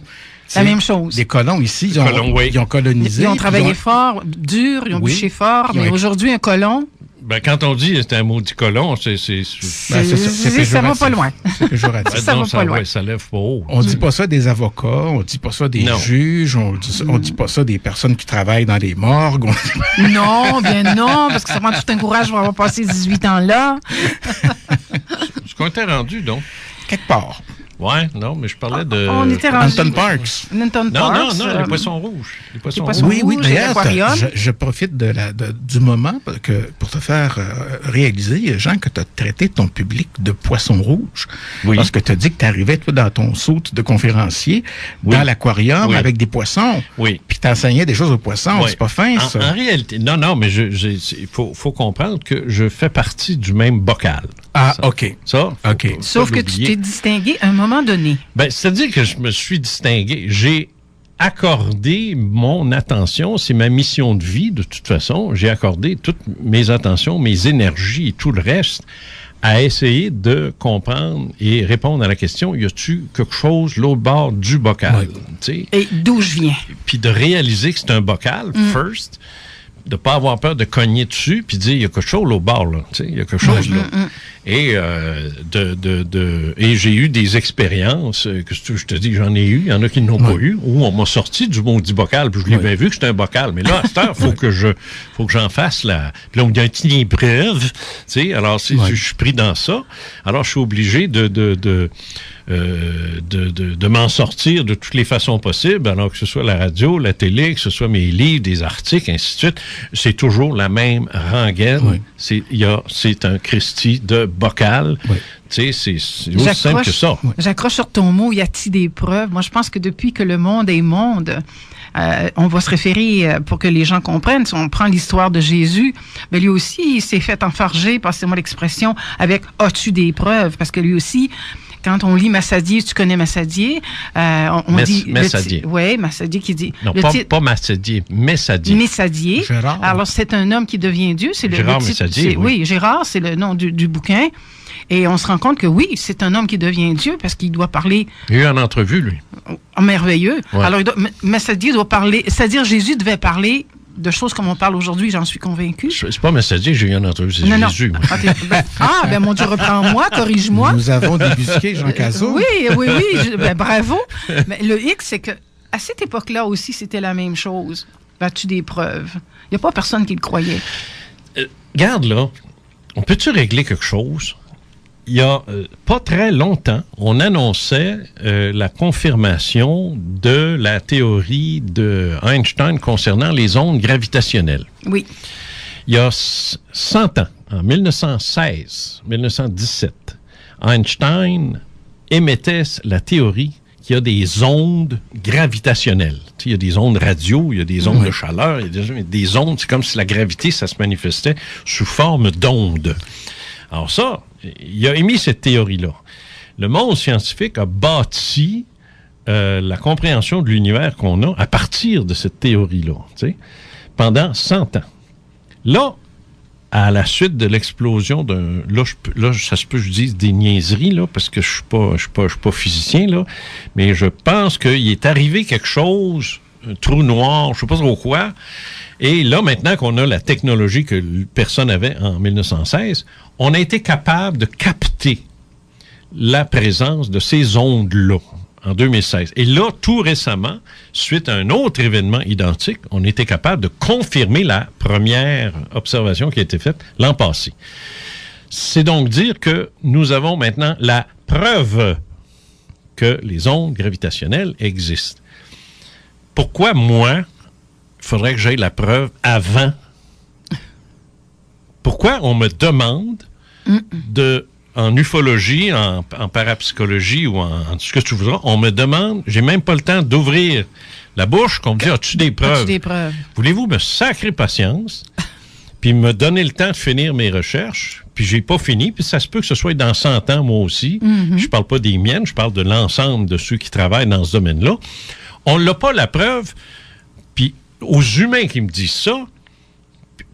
La même chose. Les colons ici, ils ont colonisé. Ils ont travaillé fort, dur, ils ont bûché fort, mais aujourd'hui, un colon... Ben, quand on dit c'est un maudit colon, c'est ça va pas loin. C'est péjoratif. Ça va pas loin. Ça lève pas haut. On dit pas ça des avocats, on dit pas ça des juges, on dit pas ça des personnes qui travaillent dans les morgues. Non, bien non, parce que ça prend tout un courage pour avoir passé 18 ans là. Ce qu'on était rendu, donc. Quelque part. Ouais, non, mais je parlais de... On était rendu... Anton Parks. Anton Parks. Non, les poissons rouges. Les poissons rouges. Oui, d'ailleurs, je profite du moment pour te faire réaliser, Jean, que tu as traité ton public de poissons rouges. Oui. Parce que tu as dit que tu arrivais, toi, dans ton soute de conférencier, dans l'aquarium, avec des poissons. Oui. Puis tu enseignais des choses aux poissons. C'est pas fin, ça. En réalité, non, mais il faut comprendre que je fais partie du même bocal. Ah, OK. OK. Sauf que tu t'es distingué à un moment donné. Ben, c'est-à-dire que je me suis distingué. J'ai accordé mon attention, c'est ma mission de vie, de toute façon. J'ai accordé toutes mes attentions, mes énergies et tout le reste à essayer de comprendre et répondre à la question, y a-tu quelque chose l'autre bord du bocal? Oui. Et d'où je viens? Puis de réaliser que c'est un bocal, first, de ne pas avoir peur de cogner dessus, puis de dire, il y a quelque chose là au bord, là. Il y a quelque chose là. Et, et j'ai eu des expériences, que je te dis, j'en ai eu, il y en a qui n'ont pas eu, où on m'a sorti du maudit bocal, puis je l'ai bien vu que c'était un bocal. Mais là, à cette heure, faut que j'en fasse la... Puis là, on me dit un petit épreuve, tu sais, alors je suis pris dans ça. Alors, je suis obligé de m'en sortir de toutes les façons possibles, alors que ce soit la radio, la télé, que ce soit mes livres, des articles, ainsi de suite, c'est toujours la même rengaine. C'est un Christi de bocal. Tu sais, c'est aussi simple que ça. J'accroche sur ton mot, y a-t-il des preuves? Moi, je pense que depuis que le monde est monde, on va se référer, pour que les gens comprennent, si on prend l'histoire de Jésus, mais lui aussi, il s'est fait enfarger, passez-moi l'expression, avec « as-tu des preuves? » Parce que lui aussi, quand on lit Massadier, tu connais Massadier, on dit... Massadier. Oui, Massadier qui dit... Non, pas Massadier, Messadier. Messadier. Gérard. Alors, c'est un homme qui devient Dieu. C'est Gérard Messadier, oui, Gérard, c'est le nom du bouquin. Et on se rend compte que oui, c'est un homme qui devient Dieu parce qu'il doit parler... Il y a eu une entrevue, lui. Merveilleux. Ouais. Alors, Massadier doit parler... C'est-à-dire, Jésus devait parler de choses comme on parle aujourd'hui, j'en suis convaincu. C'est pas Massadier que j'ai eu une entrevue, c'est Jésus. Ben mon Dieu, reprends-moi, corrige-moi. Nous avons débusqué Jean Cazot. Oui, bravo. Mais le hic, c'est que à cette époque-là aussi, c'était la même chose. As-tu des preuves? Il n'y a pas personne qui le croyait. Regarde là, on peut-tu régler quelque chose? Il y a pas très longtemps, on annonçait la confirmation de la théorie de Einstein concernant les ondes gravitationnelles. Oui. Il y a 100 ans, en 1916, Einstein émettait la théorie qu'il y a des ondes gravitationnelles. Tu sais, il y a des ondes radio, il y a des ondes de chaleur, il y a des ondes, c'est comme si la gravité, ça se manifestait sous forme d'ondes. Alors ça, il a émis cette théorie-là. Le monde scientifique a bâti la compréhension de l'univers qu'on a à partir de cette théorie-là, tu sais, pendant 100 ans. Là, à la suite de l'explosion d'un... Là, ça se peut que je dise des niaiseries, là, parce que je suis pas physicien, là, mais je pense qu'il est arrivé quelque chose, un trou noir, je sais pas trop quoi, et là, maintenant qu'on a la technologie que personne n'avait en 1916, on a été capable de capter la présence de ces ondes-là. en 2016. Et là, tout récemment, suite à un autre événement identique, on était capable de confirmer la première observation qui a été faite l'an passé. C'est donc dire que nous avons maintenant la preuve que les ondes gravitationnelles existent. Pourquoi, moi, il faudrait que j'aie la preuve avant? Pourquoi on me demande en ufologie, en parapsychologie ou en ce que tu voudras, on me demande, j'ai même pas le temps d'ouvrir la bouche, qu'on me dit, as-tu des preuves? As-tu des preuves? Voulez-vous me sacrer patience, puis me donner le temps de finir mes recherches, puis j'ai pas fini, puis ça se peut que ce soit dans 100 ans, moi aussi. Je parle pas des miennes, je parle de l'ensemble de ceux qui travaillent dans ce domaine-là. On n'a pas la preuve, puis aux humains qui me disent ça,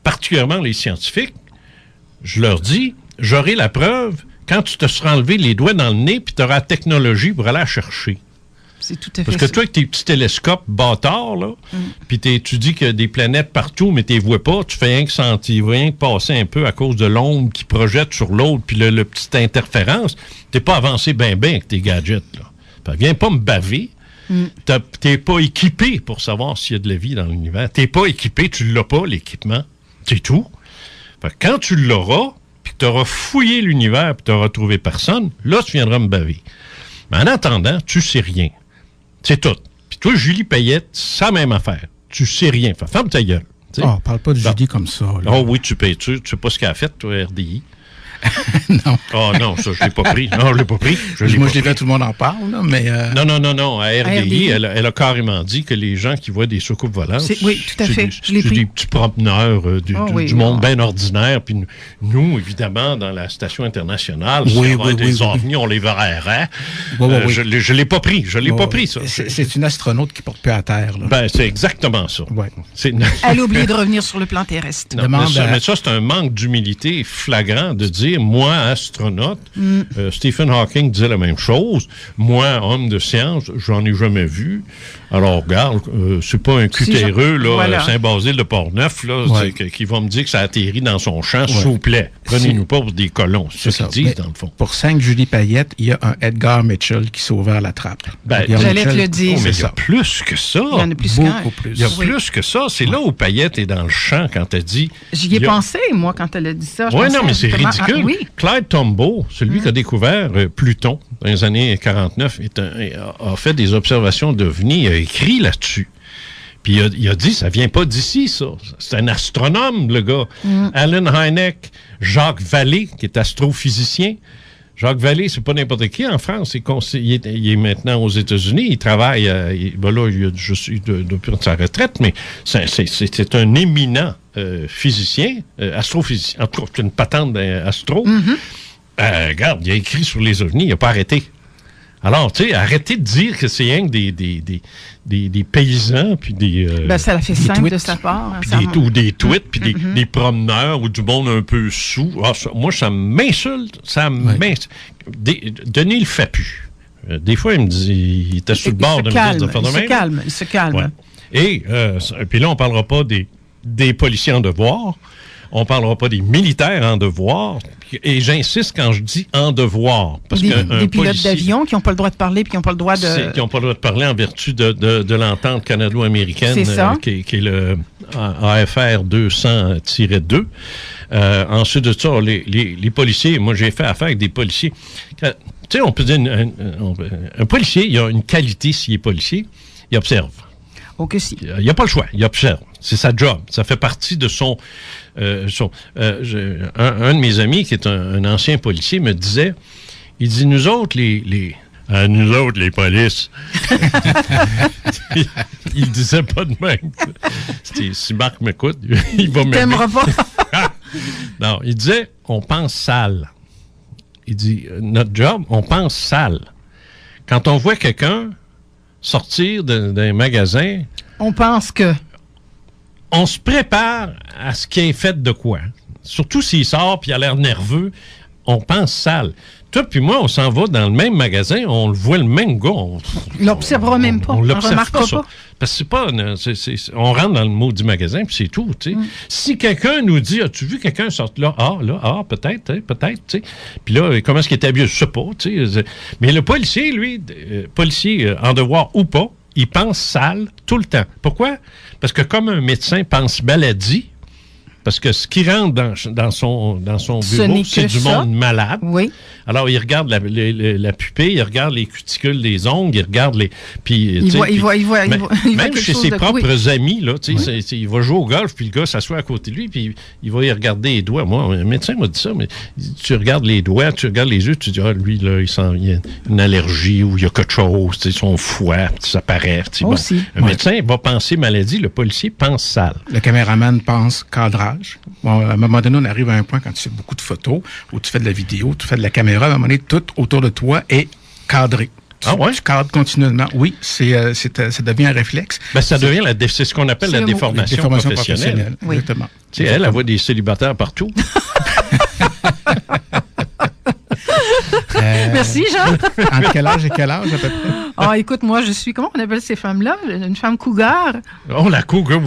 particulièrement les scientifiques, je leur dis, j'aurai la preuve quand tu te seras enlevé les doigts dans le nez puis tu auras la technologie pour aller la chercher. C'est tout à fait Parce que toi, avec tes petits télescopes bâtards, là, puis tu dis qu'il y a des planètes partout, mais tu les vois pas, tu fais rien que sentir, rien que passer un peu à cause de l'ombre qui projette sur l'autre, puis le petite interférence, t'es pas avancé bien avec tes gadgets, là. Fait, viens pas me baver. T'es pas équipé pour savoir s'il y a de la vie dans l'univers. T'es pas équipé, tu l'as pas, l'équipement. C'est tout. Fait, quand tu l'auras, puis que tu auras fouillé l'univers, puis tu n'auras trouvé personne, là, tu viendras me baver. Mais en attendant, tu sais rien. C'est tout. Puis toi, Julie Payette, c'est la même affaire. Tu sais rien. Fait, ferme ta gueule. Oh, parle pas de Julie comme ça. Là. Oh oui, tu sais pas ce qu'elle a fait, toi, RDI. Non. Oh non, ça, je l'ai pas pris. Non, je l'ai pas pris. Moi, je l'ai fait, tout le monde en parle, là, mais... Non. À RDI, elle a carrément dit que les gens qui voient des soucoupes volantes... Oui, tout à fait. Je l'ai pris. C'est des petits promeneurs du monde bien ordinaire. Puis nous, évidemment, dans la station internationale, des ovnis, on les verrait. Je l'ai pas pris. Je l'ai pas pris, ça. C'est une astronaute qui porte plus à terre. Là. Ben, c'est exactement ça. Ouais. Elle a oublié de revenir sur le plan terrestre. Non, mais ça, c'est un manque d'humilité flagrant de dire, moi, astronaute, Stephen Hawking disait la même chose. Moi, homme de science, j'en ai jamais vu. Alors, regarde, c'est pas un cutéreux, Saint-Basile de Port-Neuf, qui va me dire que ça atterrit dans son champ, s'il vous plaît. Prenez-nous pas pour des colons. C'est ce qu'ils disent, dans le fond. Pour 5 Julie Payette, il y a un Edgar Mitchell qui s'est ouvert la trappe. J'allais te le dire. Mais il y a plus que ça. Il y en a plus beaucoup plus. Il y a plus que ça. C'est là où Payette est dans le champ quand elle dit... J'y ai pensé, moi, quand elle a dit ça. Oui, non, mais c'est ridicule. Clyde Tombaugh, celui qui a découvert Pluton dans les années 49, a fait des observations d'OVNI, il a écrit là-dessus. Puis il a dit, ça vient pas d'ici, ça. C'est un astronome, le gars. Alan Hynek, Jacques Vallée, qui est astrophysicien. Jacques Vallée, c'est pas n'importe qui en France. Il est maintenant aux États-Unis. Il travaille, depuis sa retraite, mais c'est un éminent physicien, astrophysicien. En tout cas, c'est une patente d'astro. Regarde, il a écrit sur les ovnis, il n'a pas arrêté. Alors, tu sais, arrêtez de dire que c'est rien que des paysans, puis des... ça l'a fait simple de sa part. Ou des tweets, puis des promeneurs, ou du monde un peu sous. Ah, moi, ça m'insulte. Denis le fait plus. Des fois, il me dit... Il était sur le bord de me dire de faire de même. Il se calme. Ouais. Et puis là, on ne parlera pas des policiers en devoir. On ne parlera pas des militaires en devoir. Et j'insiste quand je dis en devoir. Parce des pilotes d'avion qui n'ont pas le droit de parler puis qui n'ont pas le droit de... Qui n'ont pas le droit de parler en vertu de l'entente canado-américaine qui est le AFR 200-2. Ensuite de ça, les policiers, moi j'ai fait affaire avec des policiers. Tu sais, on peut dire, un policier, il a une qualité s'il est policier, il observe. Ok, si. Il n'y a pas le choix, il observe. C'est sa job. Ça fait partie de son... un de mes amis, qui est un ancien policier, me disait, il dit, nous autres, les polices. Il disait pas de même. Si Marc m'écoute, il va m'aimer. T'aimeras pas. Non, il disait, on pense sale. Il dit, notre job, on pense sale. Quand on voit quelqu'un sortir d'un magasin... On pense que... On se prépare à ce qui est fait de quoi. Surtout s'il sort puis il a l'air nerveux, on pense sale. Toi puis moi, on s'en va dans le même magasin, on le voit le même gars. On l'observera même pas. On l'observe remarquera pas. Parce que c'est pas... on rentre dans le maudit magasin, puis c'est tout, tu sais. Si quelqu'un nous dit, as-tu vu quelqu'un sortir là? Peut-être, tu sais. Puis là, comment est-ce qu'il est habillé? Je sais pas, tu sais. Mais le policier, lui, en devoir ou pas, il pense sale tout le temps. Pourquoi? Parce que comme un médecin pense maladie, parce que ce qui rentre dans son bureau, c'est du monde malade. Oui. Alors, il regarde la pupille, il regarde les cuticules des ongles, il regarde les... Puis, il voit même chez ses propres amis, là, il va jouer au golf, puis le gars s'assoit à côté de lui, puis il va y regarder les doigts. Moi, un médecin m'a dit ça, mais tu regardes les doigts, tu regardes les yeux, tu dis, lui, là, il y a une allergie ou il y a quelque chose, son foie, ça paraît. Bon, un médecin va penser maladie, le policier pense sale. Le caméraman pense cadrage. Bon, à un moment donné, on arrive à un point quand tu fais beaucoup de photos, ou tu fais de la vidéo, tu fais de la caméra, à un moment donné, tout autour de toi est cadré. Tu cadres continuellement. Oui, ça devient un réflexe. Ben, ça devient c'est ce qu'on appelle la déformation professionnelle. Oui. Exactement. Tu sais, elle voit des célibataires partout. Merci, Jean. Entre quel âge et quel âge, à peu près? Écoute, moi, je suis... Comment on appelle ces femmes-là? Une femme cougar. Oh, la cougar,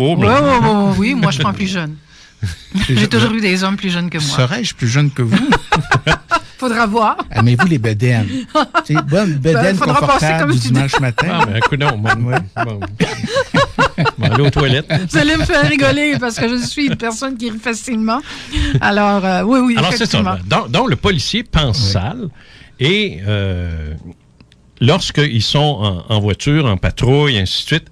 oui, moi, je prends plus jeune. J'ai toujours eu des hommes plus jeunes que moi. Serais-je plus jeune que vous? Faudra voir. Aimez-vous les bedaines? C'est bonne bedaine confortable du dimanche matin. Ah, mais écoute, non, aller aux toilettes. Vous allez me faire rigoler parce que je suis une personne qui rit facilement. Alors, oui, alors, c'est ça. Donc, le policier pense sale et lorsqu'ils sont en voiture, en patrouille, ainsi de suite,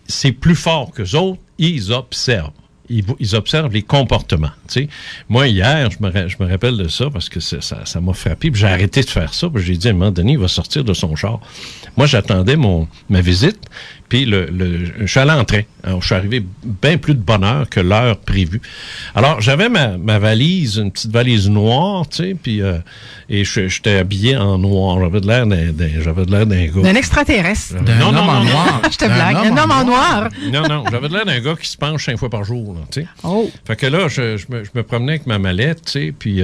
c'est plus fort qu'eux autres, ils observent. Ils observent les comportements. T'sais. Moi, hier, je me rappelle de ça parce que ça m'a frappé. Puis j'ai arrêté de faire ça. Puis j'ai dit, à un moment donné, il va sortir de son char. Moi, j'attendais ma visite. Puis je suis allé en train. Alors, je suis arrivé bien plus de bonne heure que l'heure prévue. Alors, j'avais ma valise, une petite valise noire, tu sais, puis et j'étais habillé en noir. J'avais de l'air d'un gars. D'un extraterrestre. D'un homme en noir. Je te blague. Un homme en noir. Non, j'avais de l'air d'un gars qui se penche 5 fois par jour, là, tu sais. Oh. Fait que là, je me promenais avec ma mallette, tu sais, puis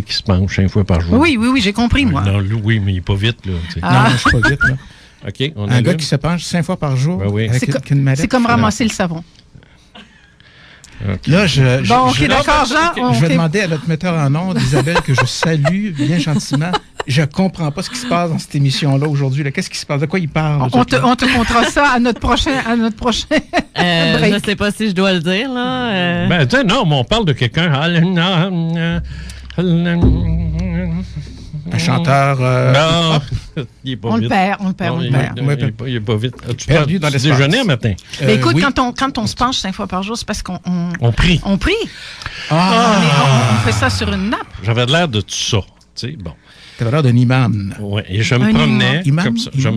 qui se penche 5 fois par jour. Oui, j'ai compris, moi. Non, oui, mais il est pas vite, là, tu sais. Non, je suis pas vite, là. OK, un gars qui se penche 5 fois par jour oui. avec une mallette. C'est comme ramasser le savon. Okay. Là, d'accord, Jean. Je vais demander à notre metteur en ondes, Isabelle, que je salue bien gentiment. Je comprends pas ce qui se passe dans cette émission-là aujourd'hui. Qu'est-ce qui se passe? De quoi il parle? On te comptera ça à notre prochain break. Je sais pas si je dois le dire, là. Non, mais on parle de quelqu'un... Un chanteur... Non, il est pas vite. On le perd. Il est pas vite. Tu perdu dans l'espace. Déjeuner un matin. Mais écoute, quand on se penche 5 fois par jour, c'est parce qu'on... On prie. On prie. On fait ça sur une nappe. J'avais l'air de tout ça. Tu sais, bon. T'avais l'air d'un imam. Oui, et je me promenais comme ça. Je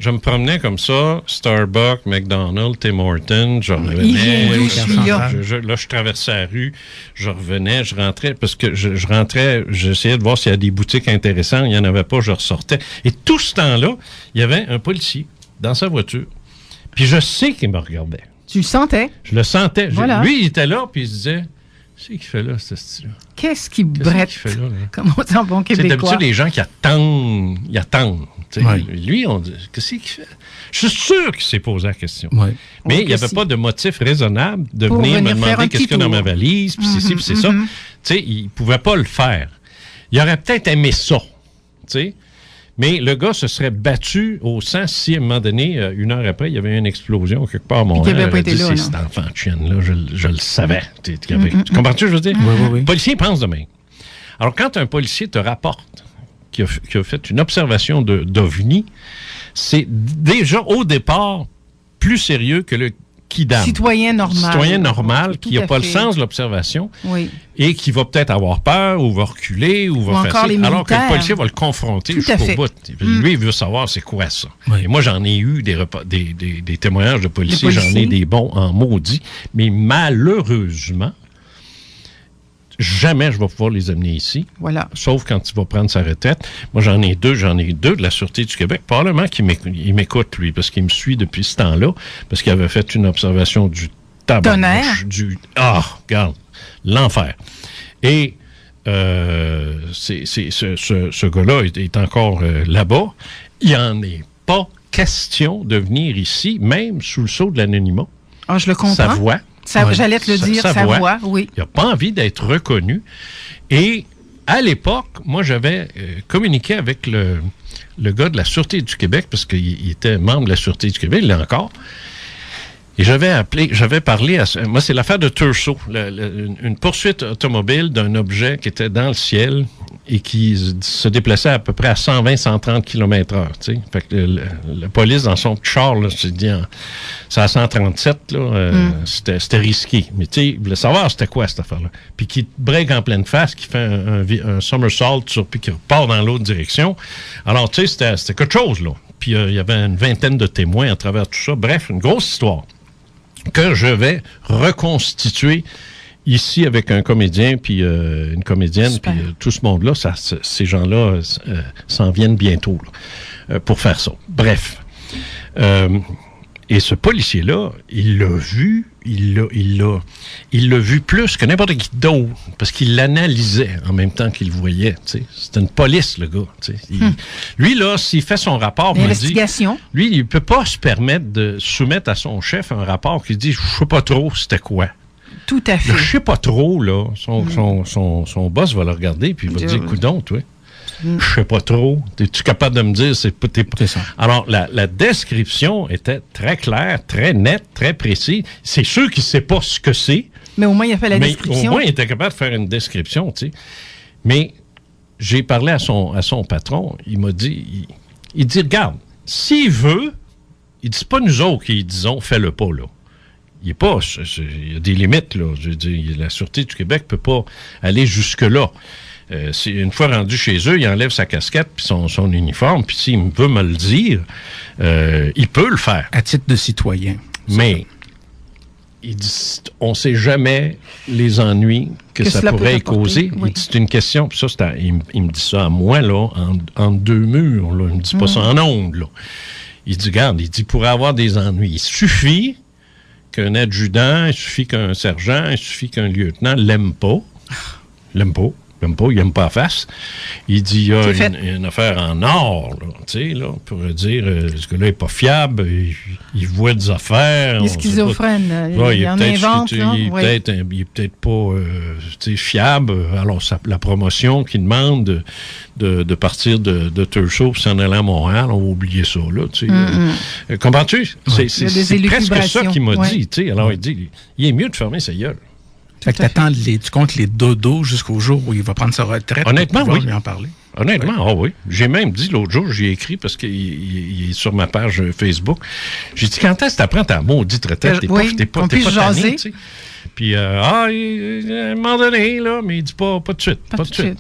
me promenais comme ça, Starbucks, McDonald's, Tim Hortons, je revenais. Là, je traversais la rue, je revenais, je rentrais, parce que je rentrais, j'essayais de voir s'il y a des boutiques intéressantes, il n'y en avait pas, je ressortais. Et tout ce temps-là, il y avait un policier dans sa voiture. Puis je sais qu'il me regardait. Tu le sentais? Je le sentais. Voilà. Lui, il était là, puis il se disait... Qu'est-ce qu'il fait là, ce style-là? Qu'est-ce qu'il brette? Qu'est-ce qu'il fait là? Comme on dit en bon québécois. C'est d'habitude les gens qui attendent. Ils attendent. Ouais. Lui, on dit, qu'est-ce qu'il fait? Je suis sûr qu'il s'est posé la question. Ouais. Mais il n'y avait pas de motif raisonnable de venir me demander qu'est-ce qu'il y a dans ma valise, puis c'est ci, puis c'est ça. Tu sais, il ne pouvait pas le faire. Il aurait peut-être aimé ça. Tu sais. Mais le gars se serait battu au sang si, à un moment donné, une heure après, il y avait une explosion quelque part à Montréal. Il n'avait pas été là. C'est cet enfant de chienne-là, je le savais. Tu comprends-tu, je veux dire? Oui. Le policier pense de même. Alors, quand un policier te rapporte qu'il a fait une observation d'OVNI, c'est déjà, au départ, plus sérieux que le kidam. Citoyen normal qui n'a pas le sens de l'observation et qui va peut-être avoir peur ou va reculer ou va faire ça. Alors que le policier va le confronter jusqu'au bout. Lui, il veut savoir c'est quoi ça. Et moi, j'en ai eu des témoignages de policiers, j'en ai des bons en maudit, mais malheureusement, jamais je vais pouvoir les amener ici. Voilà. Sauf quand il va prendre sa retraite. Moi, j'en ai deux de la Sûreté du Québec. Probablement qu'il m'écoute, lui, parce qu'il me suit depuis ce temps-là, parce qu'il avait fait une observation du tabac. Tonnerre. Regarde, l'enfer. Et ce gars-là est encore là-bas. Il n'en est pas question de venir ici, même sous le sceau de l'anonymat. Ah, je le comprends. Sa voix. J'allais te le dire, sa voix, oui. Il n'a pas envie d'être reconnu. Et à l'époque, moi, j'avais communiqué avec le gars de la Sûreté du Québec, parce qu'il était membre de la Sûreté du Québec, il l'est encore. Et j'avais parlé moi, c'est l'affaire de Turso, une poursuite automobile d'un objet qui était dans le ciel et qui se déplaçait à peu près à 120-130 km/h. Fait que la police, dans son petit char, là, c'est à 137, là, c'était risqué. Mais tu sais, il voulait savoir c'était quoi cette affaire-là. Puis qui break en pleine face, qui fait un somersault, puis qui repart dans l'autre direction. Alors, tu sais, c'était quelque chose, là. Puis il y avait une vingtaine de témoins à travers tout ça. Bref, une grosse histoire que je vais reconstituer ici avec un comédien puis une comédienne, puis tout ce monde-là, ces gens-là s'en viennent bientôt là, pour faire ça. Bref. Et ce policier-là, il l'a vu plus que n'importe qui d'autre, parce qu'il l'analysait en même temps qu'il le voyait. C'était une police, le gars. Lui, là, s'il fait son rapport, lui, il ne peut pas se permettre de soumettre à son chef un rapport qui dit « je ne sais pas trop c'était quoi ». Tout à fait. Je ne sais pas trop, là. Son boss va le regarder, puis il va dire « coudonc, toi ». Je sais pas trop. Es-tu capable de me dire? C'est ça. Alors, la description était très claire, très nette, très précise. C'est sûr qu'il ne sait pas ce que c'est. Mais au moins, il a fait la description. Au moins, il était capable de faire une description, tu sais. Mais j'ai parlé à son patron. Il m'a dit, il dit, regarde, s'il veut, il dit, c'est pas nous autres qui disons, fais-le pas, là. Il y a des limites, là. Je veux dire, la Sûreté du Québec peut pas aller jusque-là. Une fois rendu chez eux, il enlève sa casquette puis son uniforme, puis s'il veut me le dire, il peut le faire. À titre de citoyen. Mais il dit, on ne sait jamais les ennuis que ça pourrait causer. Oui. Il dit, c'est une question, puis ça, il me dit ça à moi, là, en deux murs, là. Il me dit pas ça en ondes, là. Il dit, regarde, pour avoir des ennuis, il suffit qu'un adjudant, il suffit qu'un sergent, il suffit qu'un lieutenant l'aime pas. Il n'aime pas la face. Il dit, il y a une affaire en or, là, tu sais, là, pour dire, ce gars-là n'est pas fiable, il voit des affaires. Il est schizophrène, il en invente. Il est peut-être pas fiable. Alors, la promotion qu'il demande de partir de Turso pour s'en aller à Montréal, on va oublier ça, là, tu sais. Comprends-tu? C'est presque ça qu'il m'a dit, tu sais. Alors, il dit, il est mieux de fermer sa gueule. Fait que tu comptes les dodos jusqu'au jour où il va prendre sa retraite. Honnêtement, pour oui. Lui en parler. Honnêtement, oui. J'ai même dit l'autre jour, j'ai écrit parce qu'il est sur ma page Facebook. J'ai dit, quand est-ce que tu apprends ta maudite retraite? T'es pas tanné, tu sais. Puis, à un moment donné, là, mais il dit pas de suite. Pas de suite.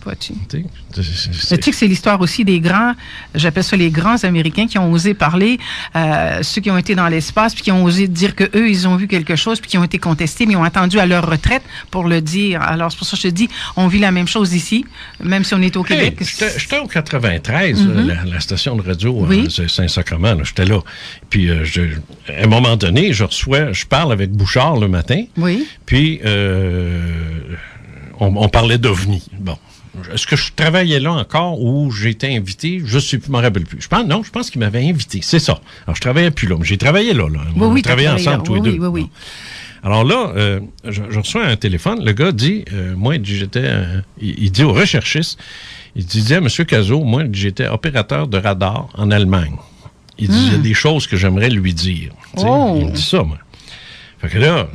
Tu sais que c'est l'histoire aussi des grands, j'appelle ça les grands Américains qui ont osé parler, ceux qui ont été dans l'espace, puis qui ont osé dire qu'eux, ils ont vu quelque chose, puis qui ont été contestés, mais ils ont attendu à leur retraite pour le dire. Alors, c'est pour ça que je te dis, on vit la même chose ici, même si on est au Québec. J'étais au 93, la station de radio Saint-Sacrement, j'étais là. Puis, à un moment donné, je parle avec Bouchard le matin. Oui. Puis, on parlait d'OVNI. Bon. Est-ce que je travaillais là encore ou j'ai été invité? Je ne me rappelle plus. Je pense qu'il m'avait invité. C'est ça. Alors, je ne travaillais plus là, mais j'ai travaillé là. On travaillait ensemble tous les deux. Oui. Alors là, je reçois un téléphone. Le gars dit, il dit au recherchiste, il dit à M. Cazot, moi, j'étais opérateur de radar en Allemagne. Il dit, il y a des choses que j'aimerais lui dire. Il me dit ça, moi. Fait que là,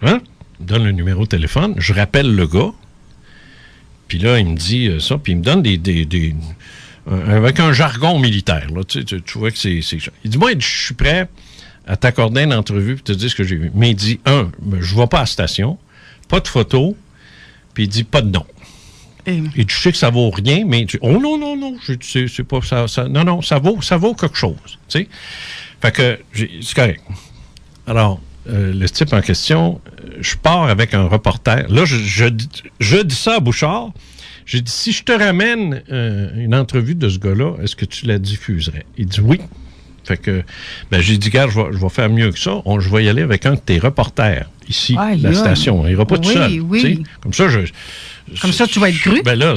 il me donne le numéro de téléphone, je rappelle le gars, puis là, il me dit ça, puis il me donne avec un jargon militaire, là, tu vois que c'est... Il dit, moi, je suis prêt à t'accorder une entrevue pour te dire ce que j'ai vu. Mais il dit, je ne vais pas à la station, pas de photo, puis il dit, pas de nom. Et tu sais que ça vaut rien, mais tu dis, oh non, c'est pas ça, non, ça vaut quelque chose, tu sais. Fait que, c'est correct. Alors, le type en question, je pars avec un reporter. Là, je dis ça à Bouchard. J'ai dit, si je te ramène une entrevue de ce gars-là, est-ce que tu la diffuserais? Il dit oui. Fait que, j'ai dit, gars, je vais faire mieux que ça. Je vais y aller avec un de tes reporters, ici, la station. Il ira pas tout seul. Oui. Comme ça, comme ça, tu vas être cru? Ben là,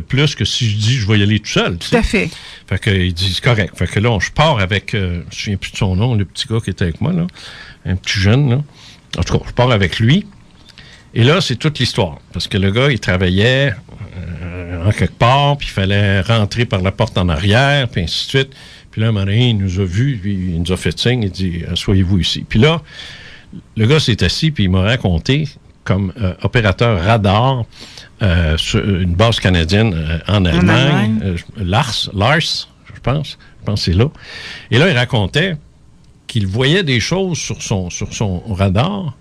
plus que si je dis je vais y aller tout seul. Tout à fait. Fait que, il dit, c'est correct. Fait que là, je pars avec, je me souviens plus de son nom, le petit gars qui était avec moi, là. Un petit jeune, là. En tout cas, je pars avec lui. Et là, c'est toute l'histoire. Parce que le gars, il travaillait en quelque part, puis il fallait rentrer par la porte en arrière, puis ainsi de suite. Puis là, un moment donné, il nous a vus, puis il nous a fait signe, il dit « Soyez-vous ici ». Puis là, le gars s'est assis, puis il m'a raconté, comme opérateur radar sur une base canadienne en Allemagne, Lars, je pense que c'est là. Et là, il racontait qu'il voyait des choses sur son radar.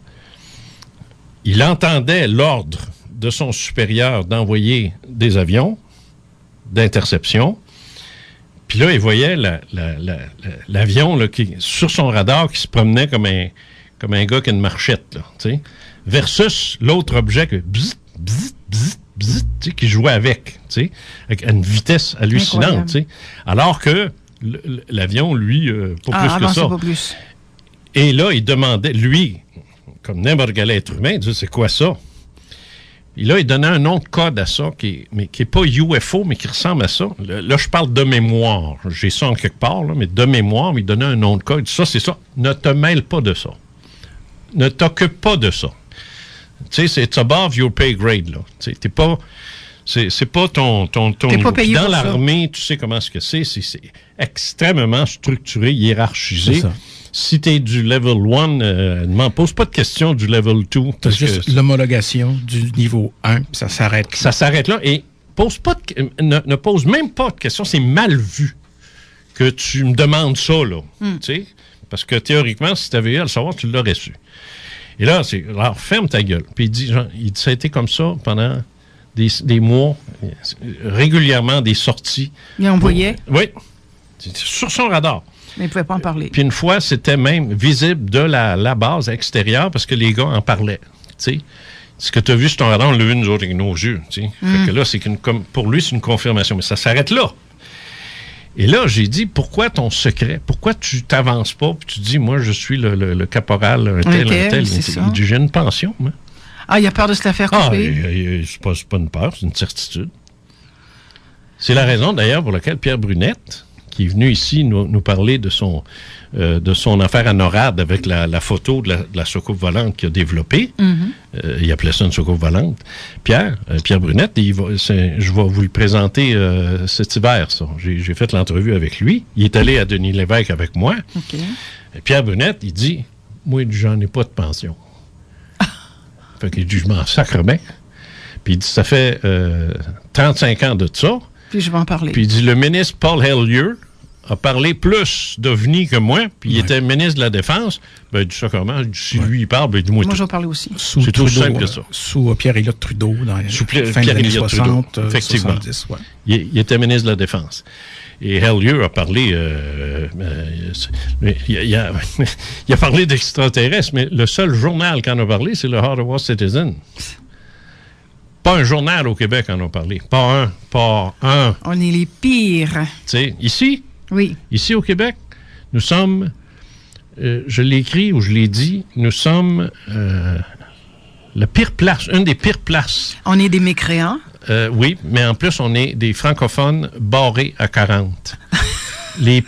Il entendait l'ordre de son supérieur d'envoyer des avions d'interception. Puis là, il voyait l'avion là, sur son radar qui se promenait comme un gars qui a une marchette, là, versus l'autre objet que bzzz, bzzz, bzzz, bzzz, qui jouait avec une vitesse hallucinante. Alors que l'avion, lui, pas plus que ça. Pas plus. Et là, il demandait, lui, comme n'importe quel être humain, il disait, c'est quoi ça? Et là, il donnait un nom de code à ça, qui est pas UFO, mais qui ressemble à ça. Là, je parle de mémoire. J'ai ça en quelque part, là, mais de mémoire, il donnait un nom de code. Ça, c'est ça. Ne te mêle pas de ça. Ne t'occupe pas de ça. Tu sais, c'est above your pay grade, là. Tu sais, t'es pas... C'est pas ton niveau. Payé dans l'armée, tu sais comment c'est extrêmement structuré, hiérarchisé. Si tu es du level 1, ne m'en pose pas de questions du level 2. C'est juste l'homologation du niveau 1, puis ça s'arrête là. Ça s'arrête là et ne pose même pas de questions. C'est mal vu que tu me demandes ça, là. Tu sais? Parce que théoriquement, si tu avais eu à le savoir, tu l'aurais su. Et là, alors ferme ta gueule. Puis il dit, ça a été comme ça pendant des mois, régulièrement des sorties. Il envoyait? Oui. Sur son radar. Mais il ne pouvait pas en parler. Puis une fois, c'était même visible de la base extérieure parce que les gars en parlaient. Tu sais, ce que tu as vu sur ton radar, on l'a vu nous autres avec nos yeux. Tu sais. Fait que là, pour lui, c'est une confirmation. Mais ça s'arrête là. Et là, j'ai dit, pourquoi ton secret? Pourquoi tu t'avances pas puis tu dis, moi, je suis le caporal, un tel. Il dit, j'ai une pension, moi. Ah, il a peur de se la faire couper? C'est pas une peur, c'est une certitude. C'est la raison, d'ailleurs, pour laquelle Pierre Brunette, qui est venu ici nous parler de son affaire à NORAD avec la photo de la soucoupe volante qu'il a développée. Il appelait ça une soucoupe volante. Pierre Brunette, je vais vous le présenter cet hiver, ça. J'ai fait l'entrevue avec lui. Il est allé à Denis Lévesque avec moi. Okay. Pierre Brunette, il dit, moi, j'en ai pas de pension. Fait qu'il dit, je m'en sacre bien. Puis il dit, ça fait 35 ans de ça. Puis je vais en parler. Puis il dit, le ministre Paul Hellyer a parlé plus d'OVNI que moi, puis il était ministre de la Défense. Ben, il dit ça comment? Si lui, il parle, ben, il dit, moi, je vais parler aussi. C'est tout simple que ça. Sous Pierre-Éliott Trudeau, dans la fin des années 60, effectivement. 70, ouais. Il était ministre de la Défense. Et Hellyer a parlé... il a parlé d'extraterrestres, mais le seul journal qui en a parlé, c'est le Ottawa Citizen. Pas un journal au Québec en a parlé. Pas un. On est les pires. Tu sais, ici... Oui. Ici, au Québec, nous sommes, je l'ai écrit ou je l'ai dit, nous sommes la pire place, une des pires places. On est des mécréants? Oui, mais en plus, on est des francophones barrés à 40. Les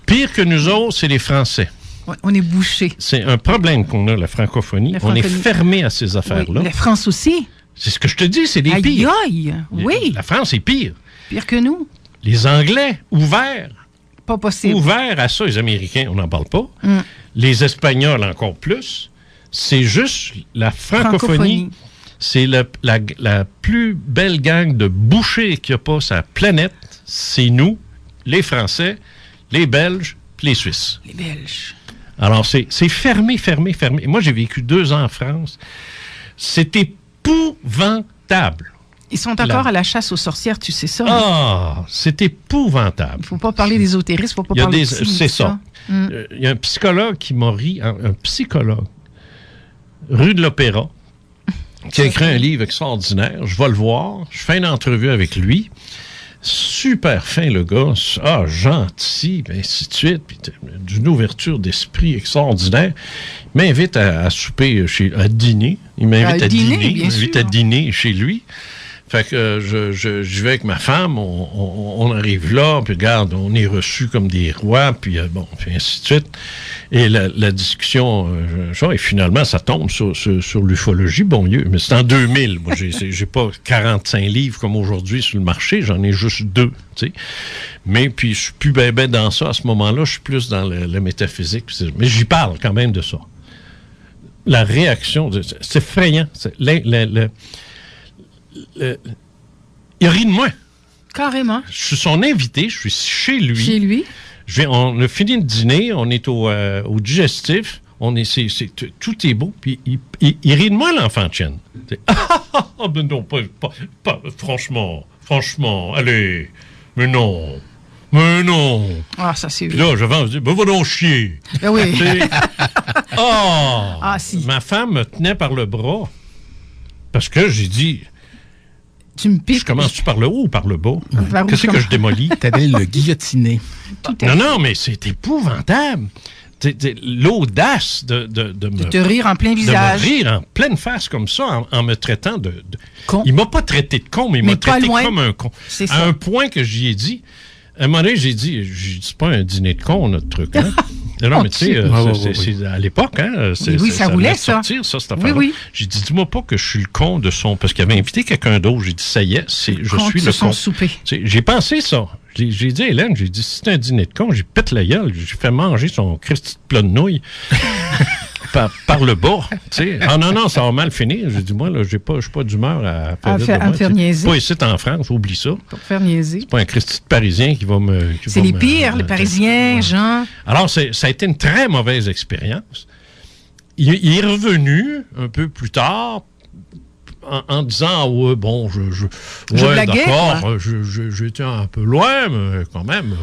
pires que nous autres, c'est les Français. Ouais, on est bouchés. C'est un problème qu'on a, la francophonie. On est fermé à ces affaires-là. Oui, la France aussi. C'est ce que je te dis, c'est des pires. Aïe, oui. La France est pire. Pire que nous. Les Anglais, ouverts. Pas possible. Ouverts à ça, les Américains, on n'en parle pas. Les Espagnols, encore plus. C'est juste la francophonie. C'est la plus belle gang de bouchers qu'il n'y a pas sur la planète. C'est nous, les Français, les Belges, puis les Suisses. Les Belges. Alors, c'est fermé. Moi, j'ai vécu 2 ans en France. C'est épouvantable. Ils sont encore à la chasse aux sorcières, tu sais ça? Ah, c'est épouvantable. Il ne faut pas parler d'ésotérisme, il ne faut pas parler de c'est ça. Il y a un psychologue qui m'a ri, un psychologue, rue de l'Opéra, qui a écrit un livre extraordinaire. Je vais le voir, je fais une entrevue avec lui. Super fin, le gars. Ah, gentil, puis ainsi de suite. Puis d'une ouverture d'esprit extraordinaire. Il m'invite à souper, à dîner. Il m'invite à dîner chez lui. Fait que je vais avec ma femme, on arrive là, puis regarde, on est reçus comme des rois, puis bon, puis ainsi de suite. Et la discussion, et finalement, ça tombe sur l'ufologie, bon Dieu. Mais c'est en 2000. Moi, j'ai pas 45 livres comme aujourd'hui sur le marché, j'en ai juste 2, tu sais. Mais puis, je suis plus ben dans ça à ce moment-là, je suis plus dans la métaphysique. Mais j'y parle quand même de ça. La réaction, c'est effrayant. Il rit de moi. Carrément. Je suis son invité, je suis chez lui. Chez lui. On a fini le dîner, on est au digestif, tout est beau, puis il rit de moi, l'enfant de chienne. Mais non, pas franchement, allez, mais non. Ah, ça c'est... Puis là, je vais dire, va donc chier. Ben oui. Si. Ma femme me tenait par le bras, parce que j'ai dit... Tu me piques. Je commence-tu par le haut ou par le bas? Qu'est-ce que je démolis? T'allais le guillotiner. Non, mais c'est épouvantable. L'audace de te rire en plein visage. De me rire en pleine face comme ça, en me traitant de con. Il m'a pas traité de con, mais il m'a traité comme un con. C'est à un point que j'y ai dit... À un moment donné, j'ai dit, c'est pas un dîner de con, notre truc, hein? Non, mais tu sais, c'est à l'époque, hein? Ça roulait, ça. Sortir, ça, cette affaire-là. Oui. J'ai dit, dis-moi pas que je suis le con de son... Parce qu'il avait invité quelqu'un d'autre. J'ai dit, ça y est, je suis le con. Souper. J'ai pensé ça. J'ai dit à Hélène, si c'est un dîner de con, j'ai pète la gueule. J'ai fait manger son Christy de plat de nouilles par le bas. T'sais. Ah non, ça va mal finir. J'ai dit, moi, là, je suis pas d'humeur à faire niaiser. Pas ici en France, oublie ça. Pour faire niaiser. C'est pas un Christy de Parisien qui va me... C'est les pires, les Parisiens, Jean. Alors, ça a été une très mauvaise expérience. Il est revenu un peu plus tard en disant, ouais, bon, d'accord, j'étais un peu loin, mais quand même,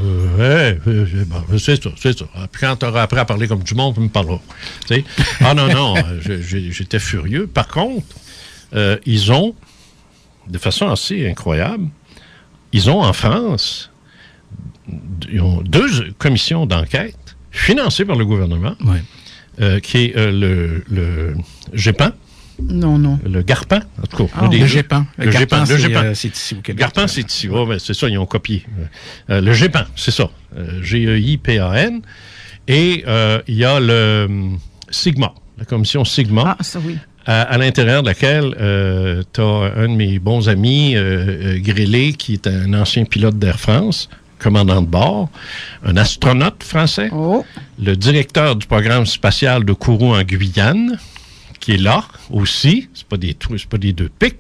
c'est ça. Puis quand tu auras appris à parler comme du monde, tu me parleras. T'sais? Ah non, j'étais furieux. Par contre, ils ont, de façon assez incroyable, ils ont en France, ils ont 2 commissions d'enquête financées par le gouvernement, qui est le GEPAN. Non. Le GARPAN, en tout cas. Le GEPAN. Le GEPAN, c'est ici au Québec. GARPAN, c'est ici. C'est ça, ils ont copié. Le GEPAN, c'est ça. GEIPAN. Et il y a le SIGMA, la commission SIGMA. Ah, ça oui. À l'intérieur de laquelle tu as un de mes bons amis, Grélé, qui est un ancien pilote d'Air France, commandant de bord, un astronaute français, le directeur du programme spatial de Kourou en Guyane, qui est là aussi, c'est pas des 2 pics.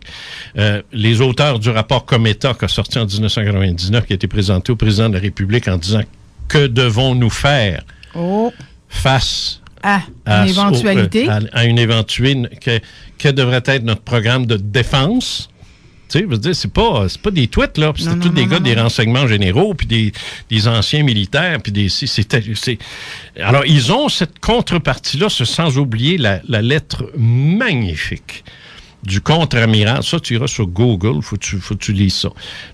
Les auteurs du rapport Cometa qui a sorti en 1999, qui a été présenté au président de la République en disant que devons-nous faire face à une éventualité. À une éventualité, que devrait être notre programme de défense. Tu sais, je veux dire, c'est pas des tweets, là. Puis c'était tous des gars des renseignements généraux, puis des anciens militaires, puis Alors, ils ont cette contrepartie-là, sans oublier la lettre magnifique du contre-amiral. Ça, tu iras sur Google, faut que tu lises ça.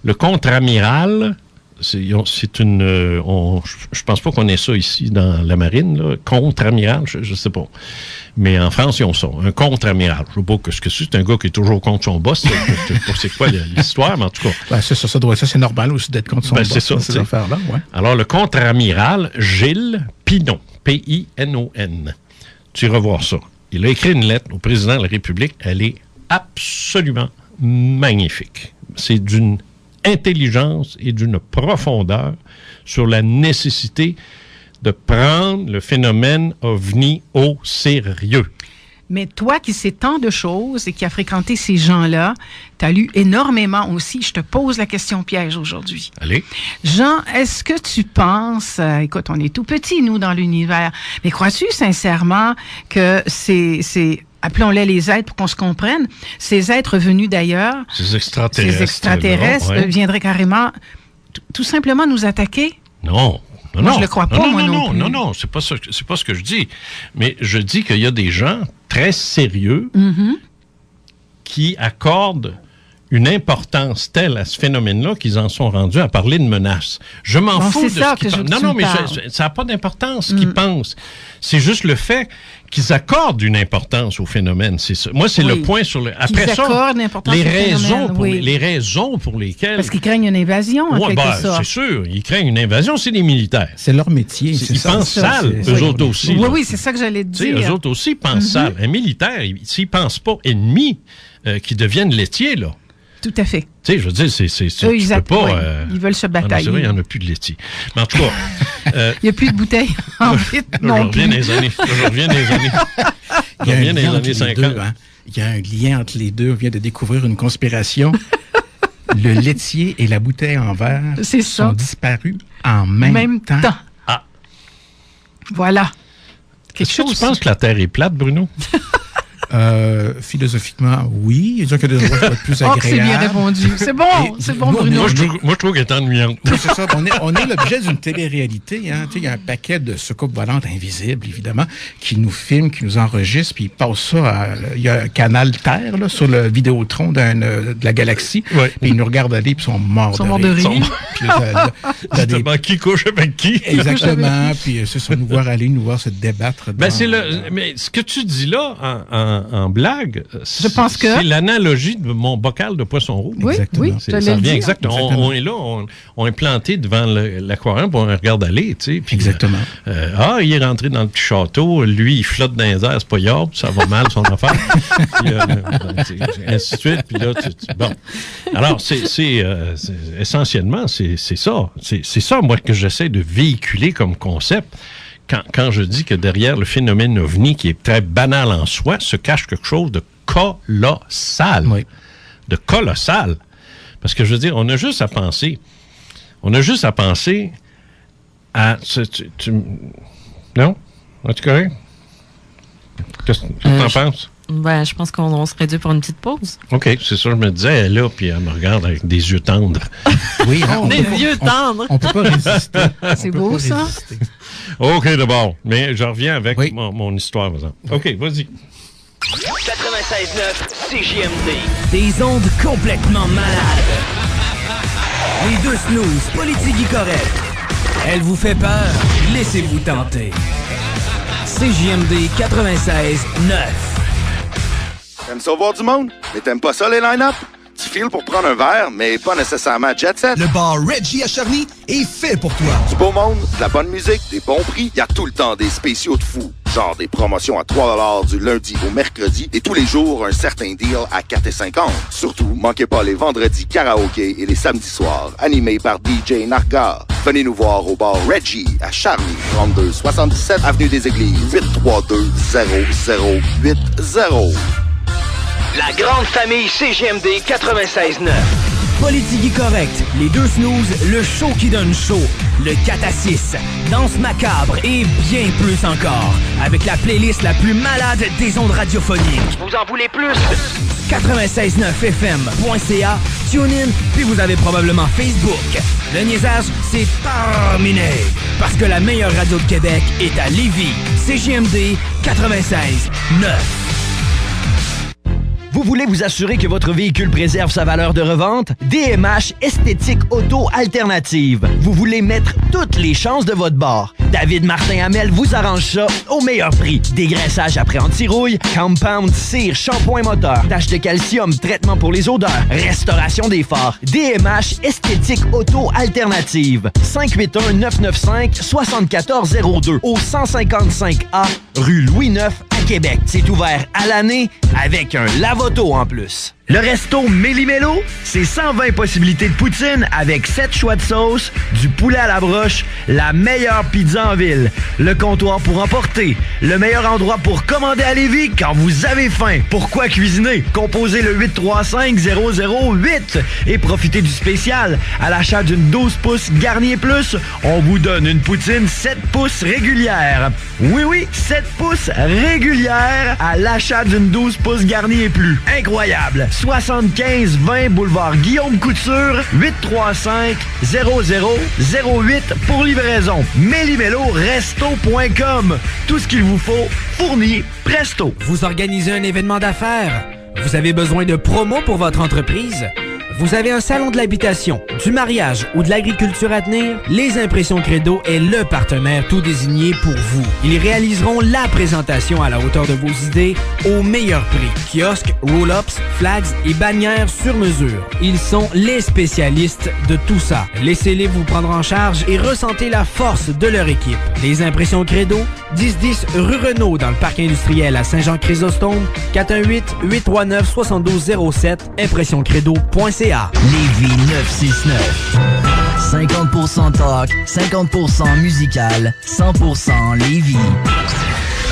Le contre-amiral, c'est une... je pense pas qu'on ait ça ici dans la marine, là. Contre-amiral, je sais pas. Mais en France, ils ont ça. Un contre-amiral. Je ne sais pas ce que c'est un gars qui est toujours contre son boss. C'est quoi l'histoire, mais en tout cas. Ben, ça, c'est normal aussi d'être contre son boss. C'est ça, ces affaires-là, ouais. Alors, le contre-amiral Gilles Pinon, P-I-N-O-N. Tu iras voir ça. Il a écrit une lettre au président de la République. Elle est absolument magnifique. C'est d'une intelligence et d'une profondeur sur la nécessité de prendre le phénomène OVNI au sérieux. Mais toi qui sais tant de choses et qui as fréquenté ces gens-là, tu as lu énormément aussi. Je te pose la question piège aujourd'hui. Allez. Jean, est-ce que tu penses, écoute, on est tout petit, nous, dans l'univers, mais crois-tu sincèrement que c'est appelons-les les êtres pour qu'on se comprenne, ces êtres venus d'ailleurs, ces extraterrestres viendraient carrément tout simplement nous attaquer? Non. Moi, je le crois pas, moi non plus. Non, c'est pas ce que je dis. Mais je dis qu'il y a des gens très sérieux qui accordent une importance telle à ce phénomène-là qu'ils en sont rendus à parler de menaces. Je m'en fous de ce qu'ils pensent. Non, mais ça n'a pas d'importance ce qu'ils pensent. C'est juste le fait qu'ils accordent une importance au phénomène. C'est ça. Moi, c'est le point sur le... Après ça, les raisons pour lesquelles... Parce qu'ils craignent une invasion, en quelque sorte. C'est sûr. Ils craignent une invasion. C'est des militaires. C'est leur métier. Ils pensent sale, eux autres aussi. Oui, c'est ça que j'allais te dire. Eux autres aussi pensent sale. Un militaire, s'il ne pense pas ennemi, qui deviennent laitiers, là. Tout à fait. Tu sais, je veux dire, tu peux pas... ils veulent se batailler. Il n'y en a plus de laitier. Mais en tout cas... il n'y a plus de bouteilles en vitre non plus. Je reviens des années 50. Il y a un lien entre les deux. On vient de découvrir une conspiration. Le laitier et la bouteille en verre sont disparus en même temps. Ah. Voilà. Est-ce que tu penses que la Terre est plate, Bruno? Philosophiquement, oui. Disons qu'il y a des endroits plus agréables. C'est bien répondu. C'est bon, Bruno. Moi, je trouve qu'elle est ennuyante. Oui, c'est ça. On est l'objet d'une télé-réalité. Hein. Il y a un paquet de soucoupes volantes invisibles, évidemment, qui nous filment, qui nous enregistrent, puis ils passent ça il y a un canal Terre, là, sur le Vidéotron de la galaxie. Ouais. Puis ils nous regardent aller, puis ils sont morts de rire. Justement, qui couche avec qui? Exactement. Puis c'est ça, nous voir aller, nous voir se débattre. Mais ce que tu dis là, en blague, je pense que c'est l'analogie de mon bocal de poisson rouge. Oui, exactement. Oui, ça revient exactement. On est là, on est planté devant l'aquarium, puis on regarde aller, tu sais. Puis, exactement. Il est rentré dans le petit château, lui, il flotte dans les airs, c'est pas yard, ça va mal son affaire. Puis, ainsi de suite. Puis là, bon. Alors, essentiellement, c'est ça. C'est ça, moi, que j'essaie de véhiculer comme concept. Quand je dis que derrière le phénomène ovni, qui est très banal en soi, se cache quelque chose de colossal. Oui. De colossal. Parce que je veux dire, on a juste à penser à... Non? Es-tu correct? Qu'est-ce que tu en penses? Je pense qu'on serait dû pour une petite pause. OK, c'est ça, je me disais, elle est là, puis elle me regarde avec des yeux tendres. Oui, des yeux tendres. On peut pas résister. C'est beau, ça? OK, d'abord. Mais je reviens avec mon histoire, par exemple. OK, vas-y. 96.9 CJMD. Des ondes complètement malades. Les deux snooze, politique correct. Elle vous fait peur? Laissez-vous tenter. CJMD 96.9. T'aimes ça voir du monde? Mais t'aimes pas ça, les line-up? Tu files pour prendre un verre, mais pas nécessairement jet set? Le bar Reggie à Charny est fait pour toi. Du beau monde, de la bonne musique, des bons prix, y a tout le temps des spéciaux de fou. Genre des promotions à 3$ du lundi au mercredi et tous les jours un certain deal à 4,50$. Surtout, manquez pas les vendredis karaoké et les samedis soirs, animés par DJ Nargar. Venez nous voir au bar Reggie à Charny, 3277 Avenue des Églises, 832-0080. La grande famille CGMD 96.9. Politique correct, les deux snooze, le show qui donne chaud, le 4-6, danse macabre et bien plus encore. Avec la playlist la plus malade des ondes radiophoniques. Vous en voulez plus? 969fm.ca, TuneIn, puis vous avez probablement Facebook. Le niaisage, c'est terminé. Parce que la meilleure radio de Québec est à Lévis. CGMD 96.9. Vous voulez vous assurer que votre véhicule préserve sa valeur de revente? DMH Esthétique Auto Alternative. Vous voulez mettre toutes les chances de votre bord? David Martin-Hamel vous arrange ça au meilleur prix. Dégraissage après anti-rouille, compound, cire, shampoing moteur, tache de calcium, traitement pour les odeurs, restauration des phares. DMH Esthétique Auto Alternative. 581-995-7402 au 155A rue Louis-IX à Québec. C'est ouvert à l'année avec un lave-auto en plus. Le resto Méli-Mélo, c'est 120 possibilités de poutine avec 7 choix de sauce, du poulet à la broche, la meilleure pizza en ville, le comptoir pour emporter, le meilleur endroit pour commander à Lévis quand vous avez faim. Pourquoi cuisiner? Composez le 835-008 et profitez du spécial. À l'achat d'une 12 pouces Garnier Plus, on vous donne une poutine 7 pouces régulière. Oui, 7 pouces régulière à l'achat d'une 12 pouces Garnier Plus. Incroyable! 75-20 boulevard Guillaume Couture, 835-0008 pour livraison. Méli-Mélo-Resto.com. Tout ce qu'il vous faut, fourni presto. Vous organisez un événement d'affaires? Vous avez besoin de promos pour votre entreprise? Vous avez un salon de l'habitation, du mariage ou de l'agriculture à tenir? Les Impressions Credo est le partenaire tout désigné pour vous. Ils réaliseront la présentation à la hauteur de vos idées au meilleur prix. Kiosques, roll-ups, flags et bannières sur mesure. Ils sont les spécialistes de tout ça. Laissez-les vous prendre en charge et ressentez la force de leur équipe. Les Impressions Credo, 1010 rue Renault dans le parc industriel à Saint-Jean-Chrysostome, 418-839-7207, impressioncredo.ca. Lévis 969. 50% talk, 50% musical, 100% Lévis.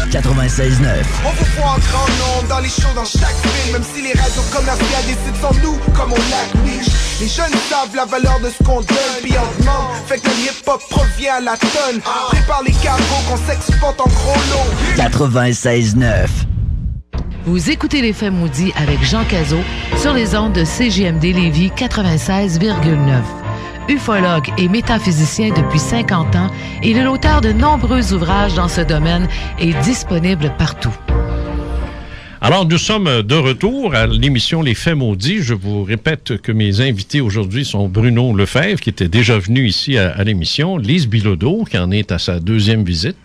96.9. On vous voit en grand nombre dans les shows, dans chaque film. Même si les radios commerciales décident sans nous, comme on l'affiche. Les jeunes savent la valeur de ce qu'on donne, puis on demande. Fait que le hip-hop provient à la tonne. Prépare les cargos qu'on s'exporte en gros lot. 96.9. Vous écoutez Les Faits maudits avec Jean Cazot sur les ondes de CJMD Lévis 96,9. Ufologue et métaphysicien depuis 50 ans, il est l'auteur de nombreux ouvrages dans ce domaine et disponible partout. Alors, nous sommes de retour à l'émission Les Faits maudits. Je vous répète que mes invités aujourd'hui sont Bruno Lefebvre, qui était déjà venu ici à l'émission, Lise Bilodeau, qui en est à sa 2e visite.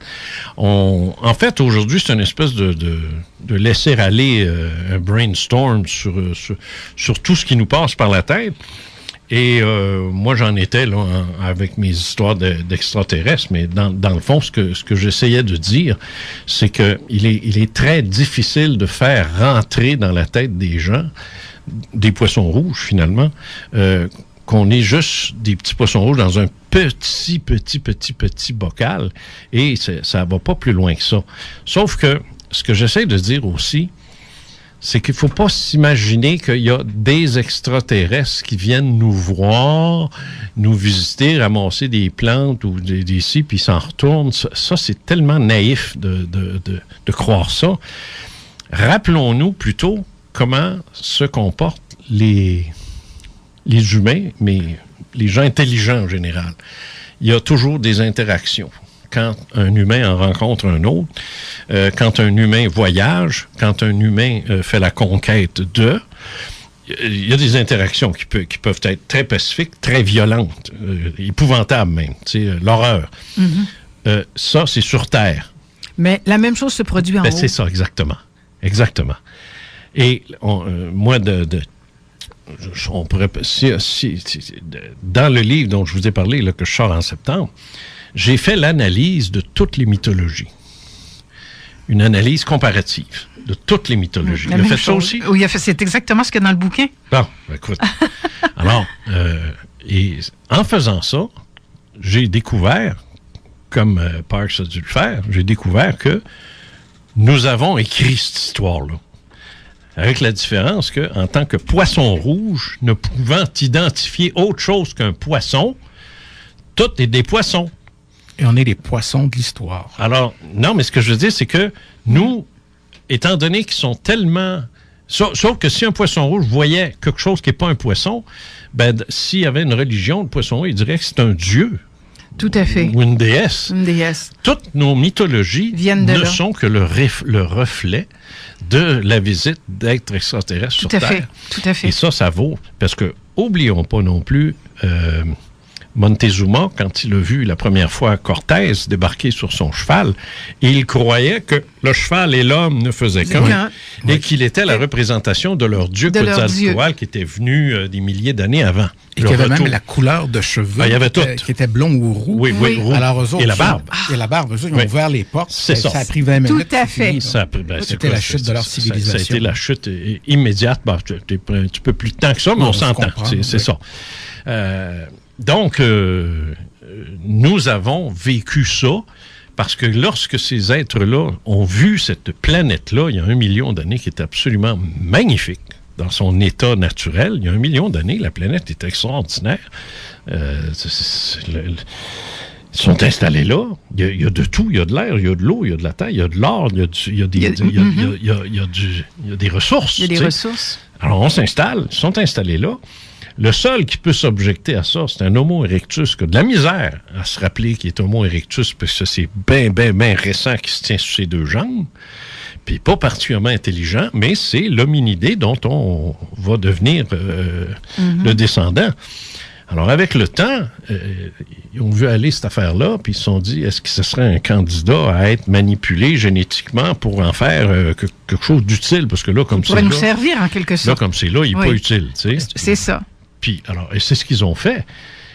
En fait, aujourd'hui, c'est une espèce de laisser aller un brainstorm sur tout ce qui nous passe par la tête. Et moi, j'en étais là avec mes histoires d'extraterrestres, mais dans le fond, ce que j'essayais de dire, c'est que il est très difficile de faire rentrer dans la tête des gens, des poissons rouges finalement, qu'on est juste des petits poissons rouges dans un petit bocal, et ça va pas plus loin que ça. Sauf que ce que j'essaie de dire aussi, c'est qu'il ne faut pas s'imaginer qu'il y a des extraterrestres qui viennent nous voir, nous visiter, ramasser des plantes ou des ci, puis s'en retournent. Ça, c'est tellement naïf de croire ça. Rappelons-nous plutôt comment se comportent les humains, mais les gens intelligents en général. Il y a toujours des interactions. Quand un humain en rencontre un autre, quand un humain voyage, quand un humain fait la conquête il y a des interactions qui peuvent être très pacifiques, très violentes, épouvantables même, l'horreur. Mm-hmm. Ça, c'est sur Terre. Mais la même chose se produit en haut. C'est ça, exactement. Exactement. Et moi, on pourrait... dans le livre dont je vous ai parlé, là, que je sors en septembre, j'ai fait l'analyse de toutes les mythologies. Une analyse comparative de toutes les mythologies. Il a fait ça aussi? Oui, c'est exactement ce qu'il y a dans le bouquin. Bon, écoute. Alors, et en faisant ça, j'ai découvert, comme Parks a dû le faire, j'ai découvert que nous avons écrit cette histoire-là. Avec la différence qu'en tant que poisson rouge, ne pouvant identifier autre chose qu'un poisson, tout est des poissons. Et on est les poissons de l'histoire. Alors, non, mais ce que je veux dire, c'est que nous, étant donné qu'ils sont tellement... Sauf que si un poisson rouge voyait quelque chose qui n'est pas un poisson, ben, s'il y avait une religion, le poisson rouge, il dirait que c'est un dieu. Tout à fait. Ou une déesse. Une déesse. Toutes nos mythologies ne sont que le reflet de la visite d'êtres extraterrestres sur Terre. Tout à fait. Et ça vaut... Parce que, oublions pas non plus... Montezuma, quand il a vu la première fois Cortés débarquer sur son cheval, il croyait que le cheval et l'homme ne faisaient qu'un, et qu'il était la représentation de leur dieu Quetzalcoatl qui était venu des milliers d'années avant. Et qu'il y avait même la couleur de cheveux qui était blond ou roux. Oui, roux. Alors, eux autres, et la barbe. Et la barbe. Eux autres, ils ont ouvert les portes. Ça a pris 20 minutes. Tout à fait. C'était la chute de leur civilisation. Ça a été la chute immédiate. Bon, un petit peu plus de temps que ça, mais on s'entend. C'est ça. Donc, nous avons vécu ça parce que lorsque ces êtres-là ont vu cette planète-là, il y a 1 million d'années, qui est absolument magnifique dans son état naturel, il y a 1 million d'années, la planète est extraordinaire. Ils sont installés là. Il y a de tout. Il y a de l'air, il y a de l'eau, il y a de la terre, il y a de l'or, il y a des ressources. Il y a des ressources. Alors, on s'installe. Ils sont installés là. Le seul qui peut s'objecter à ça, c'est un Homo erectus qui a de la misère à se rappeler qu'il est Homo erectus parce que c'est bien récent qu'il se tient sur ses 2 jambes. puis pas particulièrement intelligent, mais c'est l'hominidé dont on va devenir le descendant. Alors, avec le temps, ils ont vu aller cette affaire-là, puis ils se sont dit, est-ce que ce serait un candidat à être manipulé génétiquement pour en faire quelque chose d'utile? Parce que là, comme c'est là... Pour nous servir, en quelque sorte. Là, comme c'est là, il n'est pas utile, tu sais. C'est ça. Puis, alors, et c'est ce qu'ils ont fait.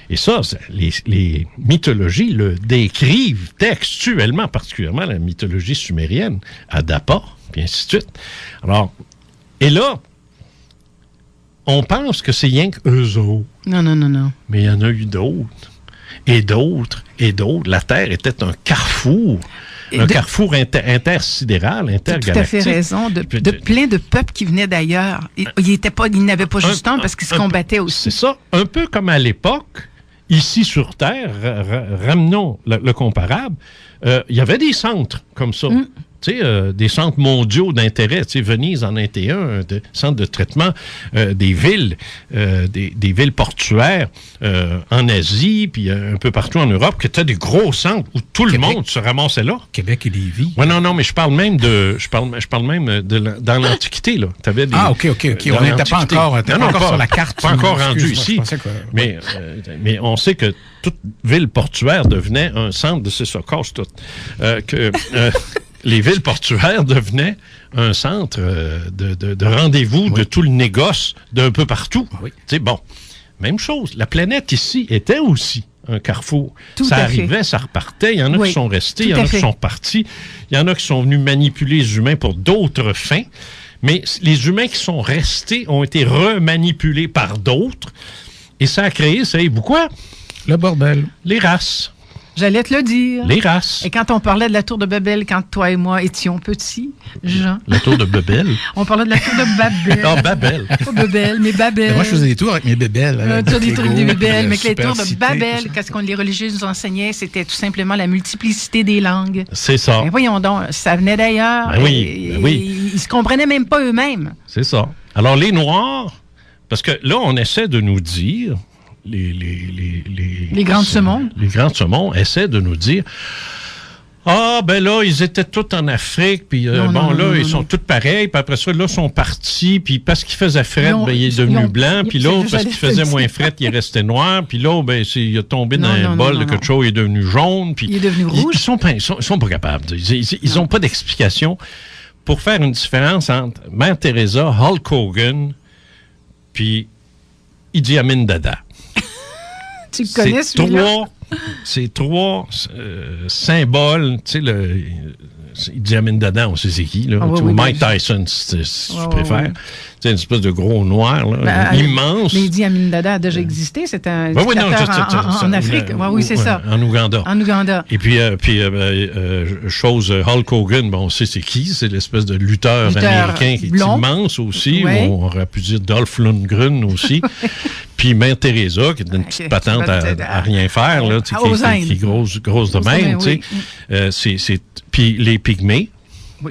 Et ça, les mythologies le décrivent textuellement, particulièrement la mythologie sumérienne, Adapa, puis ainsi de suite. Alors, et là, on pense que c'est rien qu'eux autres. Non. Mais il y en a eu d'autres. Et d'autres, et d'autres. La Terre était un carrefour. Carrefour intersidéral, intergalactique. Tu as tout à fait raison. De plein de peuples qui venaient d'ailleurs. Ils n'avaient pas juste un parce qu'ils se combattaient aussi. C'est ça. Un peu comme à l'époque, ici sur Terre, ramenons le comparable, il y avait des centres comme ça. Tu sais, des centres mondiaux d'intérêt. Tu sais, Venise en était un centre de traitement des villes portuaires en Asie, puis un peu partout en Europe, que tu as des gros centres où tout le monde se ramassait là. Québec et Lévis. Oui, non, mais je parle même dans l'Antiquité, là. T'avais des, OK. On n'était pas encore, sur la carte. Pas encore rendu ici. Mais on sait que toute ville portuaire devenait un centre de ces casse tout. Les villes portuaires devenaient un centre de rendez-vous de tout le négoce d'un peu partout. Tu sais, bon, même chose. La planète ici était aussi un carrefour. Ça arrivait, ça repartait. Il y en a qui sont restés, il y en a qui sont partis. Il y en a qui sont venus manipuler les humains pour d'autres fins. Mais les humains qui sont restés ont été remanipulés par d'autres. Et ça a créé, savez-vous quoi? Le bordel. Les races. J'allais te le dire. Les races. Et quand on parlait de la tour de Babel, quand toi et moi étions petits, Jean. La tour de Babel? On parlait de la tour de Babel. Ah, Babel. Pas Babel, mais Babel. Mais moi, je faisais des tours avec mes bébelles. Des trucs de Babel, mais que les tours de Babel, qu'est-ce qu'on les religieux nous enseignaient, c'était tout simplement la multiplicité des langues. C'est ça. Mais voyons donc, ça venait d'ailleurs. Ben oui. Ils se comprenaient même pas eux-mêmes. C'est ça. Alors, les Noirs, parce que là, on essaie de nous dire... Les grands de ce monde. Les grands de ce monde essaient de nous dire ben là, ils étaient tous en Afrique, puis ils sont tous pareils, puis après ça, là, ils sont partis, puis parce qu'il faisait fret, il est devenu blanc, puis l'autre, parce qu'il faisait moins fret, il est resté noir, puis l'autre, il a tombé dans un bol de quelque chose, il est devenu jaune, puis... Il est devenu rouge. Ils sont pas capables. Ils n'ont pas d'explication pour faire une différence entre Mère Teresa, Hulk Hogan, puis Idi Amin Dada. Tu le connais, celui-là? C'est trois symboles. Tu sais, Idi Amin Dada, on sait c'est qui. Là. Mike Tyson, si tu préfères. C'est une espèce de gros noir, là, immense. Mais Idi Amin Dada a déjà existé. C'est un dictateur en Afrique. Oui, c'est ça. En Ouganda. En Ouganda. Et puis, Hulk Hogan, on sait c'est qui. C'est l'espèce de lutteur américain qui est immense aussi. On aurait pu dire Dolph Lundgren aussi. Puis Mère Teresa, qui est une petite patente à rien faire, là, qui est grosse de même. Puis les pygmées.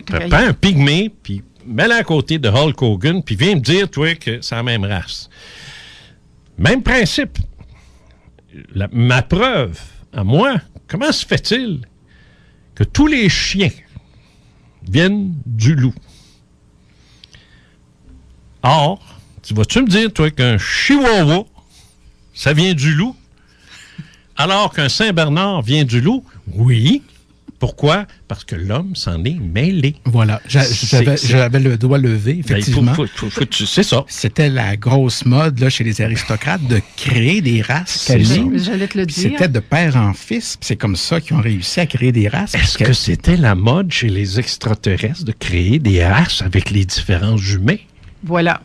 Prends un pygmée, puis mets-le à côté de Hulk Hogan, puis viens me dire, toi, que c'est la même race. Même principe. Ma preuve, à moi, comment se fait-il que tous les chiens viennent du loup? Or, tu vas-tu me dire, toi, qu'un chihuahua, ça vient du loup, alors qu'un Saint-Bernard vient du loup? Oui. Pourquoi? Parce que l'homme s'en est mêlé. Voilà. J'avais le doigt levé, effectivement. C'est ça. C'était la grosse mode là, chez les aristocrates de créer des races. J'allais te le dire. C'était de père en fils. C'est comme ça qu'ils ont réussi à créer des races. Est-ce que c'était la mode chez les extraterrestres de créer des races avec les différents humains? Voilà.